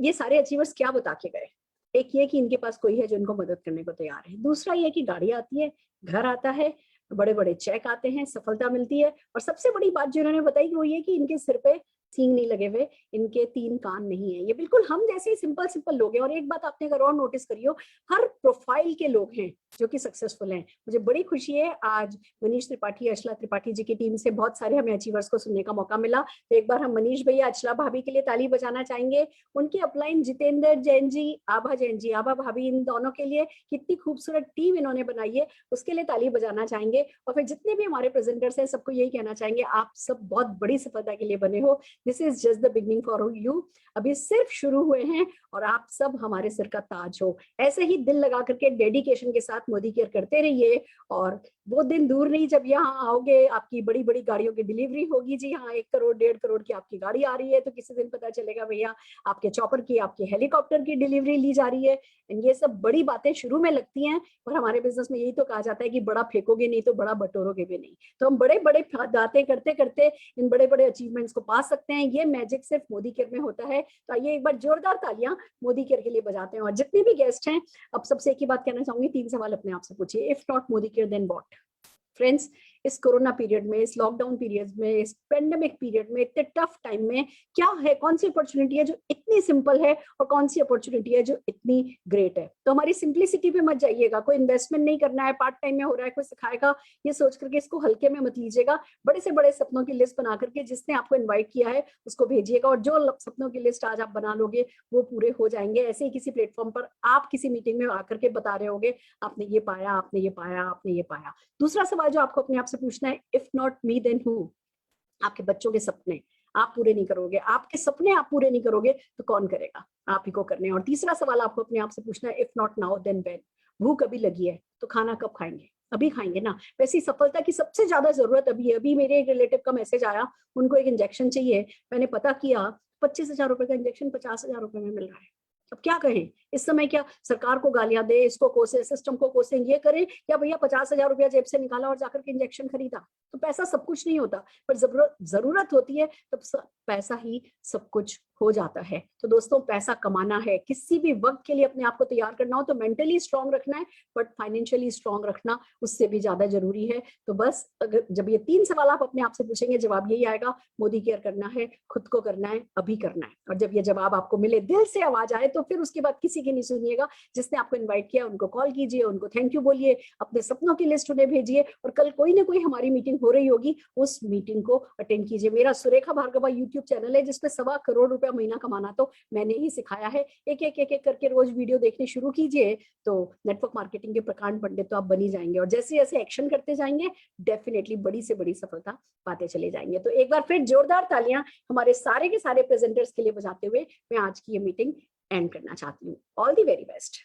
S2: ये सारे अचीवर्स क्या बता के गए? एक ये कि इनके पास कोई है जो इनको मदद करने को तैयार है। दूसरा ये कि गाड़ी आती है, घर आता है, बड़े बड़े चेक आते हैं, सफलता मिलती है। और सबसे बड़ी बात जो इन्होंने बताई वो ये कि इनके सिर पे सींग नहीं लगे हुए, इनके 3 कान नहीं है। ये बिल्कुल हम जैसे ही सिंपल लोग हैं। और एक बात आपने अगर और नोटिस करियो, हर प्रोफाइल के लोग हैं जो कि सक्सेसफुल हैं। मुझे बड़ी खुशी है आज मनीष त्रिपाठी, अचला त्रिपाठी जी की टीम से बहुत सारे हमें अचीवर्स को सुनने का मौका मिला। तो एक बार हम मनीष भैया, अचला भाभी के लिए ताली बजाना चाहेंगे। उनके अपलाइन जितेंद्र जैन जी, आभा जैन जी, आभा भाभी, इन दोनों के लिए कितनी खूबसूरत टीम इन्होंने बनाई है, उसके लिए ताली बजाना चाहेंगे। और फिर जितने भी हमारे प्रेजेंटर्स हैं सबको यही कहना चाहेंगे, आप सब बहुत बड़ी सफलता के लिए बने हो। This is just the beginning for you. अभी सिर्फ शुरू हुए हैं और आप सब हमारे सिर का ताज हो। ऐसे ही दिल लगा करके डेडिकेशन के साथ मोदी केयर करते रहिए। और वो दिन दूर नहीं जब यहाँ आओगे, आपकी बड़ी बड़ी गाड़ियों की डिलीवरी होगी। जी हाँ, 1 करोड़ 1.5 करोड़ की आपकी गाड़ी आ रही है, तो किसी दिन पता चलेगा भैया आपके चॉपर की, आपके हेलीकॉप्टर की डिलीवरी ली जा रही है। ये सब बड़ी बातें शुरू में लगती हैं, और हमारे बिजनेस में यही तो कहा जाता है कि बड़ा फेंकोगे नहीं तो बड़ा बटोरोगे भी नहीं। तो हम बड़े बड़े बातें करते करते इन बड़े बड़े अचीवमेंट्स को पा सकते हैं। ये मैजिक सिर्फ मोदी केयर में होता है। तो आइए एक बार जोरदार तालियां मोदी केयर के लिए बजाते हैं। और जितने भी गेस्ट हैं, अब सबसे एक ही बात कहना चाहूंगी, 3 सवाल अपने आप से पूछिए। If not Modi care then what? Friends, इस कोरोना पीरियड में, इस लॉकडाउन पीरियड में, इस पेंडेमिक पीरियड में, इतने टफ टाइम में क्या है, कौन सी अपॉर्चुनिटी है जो इतनी सिंपल है और कौन सी अपॉर्चुनिटी है जो इतनी ग्रेट है? तो हमारी सिंप्लिसिटी पे मत जाइएगा। कोई इन्वेस्टमेंट नहीं करना है, पार्ट टाइम में हो रहा है, कोई सिखाएगा ये सोच करके इसको हल्के में मत लीजिएगा। बड़े से बड़े सपनों की लिस्ट बना करके जिसने आपको इन्वाइट किया है उसको भेजिएगा, और जो सपनों की लिस्ट आज आप बना लोगे वो पूरे हो जाएंगे। ऐसे ही किसी प्लेटफॉर्म पर आप किसी मीटिंग में आकर के बता रहे होगे, आपने ये पाया, आपने ये पाया, आपने ये पाया। दूसरा सवाल जो आपको अपने आप से पूछना है, if not me then who? आपके बच्चों के सपने आप पूरे नहीं करोगे, आपके सपने आप पूरे नहीं करोगे तो कौन करेगा? आप ही को करने हैं। और तीसरा सवाल आपको अपने आप से पूछना है, if not now then when? भूख अभी लगी है तो खाना कब खाएंगे? अभी खाएंगे ना। वैसे सफलता की सबसे ज्यादा जरूरत अभी है। अभी मेरे एक रिलेटिव का मैसेज आया, उनको एक इंजेक्शन चाहिए। मैंने पता किया, 25,000 रुपए का इंजेक्शन 50,000 रुपए में मिल रहा है। अब क्या कहें इस समय? क्या सरकार को गालियां दे, इसको कोसे, सिस्टम को कोसे, ये करें, या भैया 50,000 रुपया जेब से निकाला और जाकर के इंजेक्शन खरीदा? तो पैसा सब कुछ नहीं होता, पर जरूरत होती है तब पैसा ही सब कुछ हो जाता है। तो दोस्तों, पैसा कमाना है, किसी भी वक्त के लिए अपने आप को तैयार करना हो तो मेंटली स्ट्रांग रखना है, बट फाइनेंशियली स्ट्रांग रखना उससे भी ज्यादा जरूरी है। तो बस अगर जब ये 3 सवाल आप अपने आप से पूछेंगे, जवाब यही आएगा, मोदी केयर करना है, खुद को करना है, अभी करना है। और जब ये जवाब आपको मिले, दिल से आवाज आए, तो फिर उसके बाद किसी की नहीं सुनिएगा। जिसने आपको इन्वाइट किया उनको कॉल कीजिए, उनको थैंक यू बोलिए, अपने सपनों की लिस्ट उन्हें भेजिए, और कल कोई ना कोई हमारी मीटिंग हो रही होगी, उस मीटिंग को अटेंड कीजिए। मेरा सुरेखा भार्गवा यूट्यूब चैनल है जिसमें 1.25 करोड़ रुपया महीना कमाना तो मैंने ही सिखाया है। एक एक करके रोज वीडियो देखने शुरू कीजिए, तो नेटवर्क मार्केटिंग के प्रकांड पंडित तो आप बनी जाएंगे। और जैसे जैसे एक्शन करते जाएंगे, डेफिनेटली बड़ी से बड़ी सफलता पाते चले जाएंगे। तो एक बार फिर जोरदार तालियां हमारे सारे के सारे प्रेजेंटर्स के लिए बजाते हुए मैं आज की ये मीटिंग एंड करना चाहती हूँ। All the very best.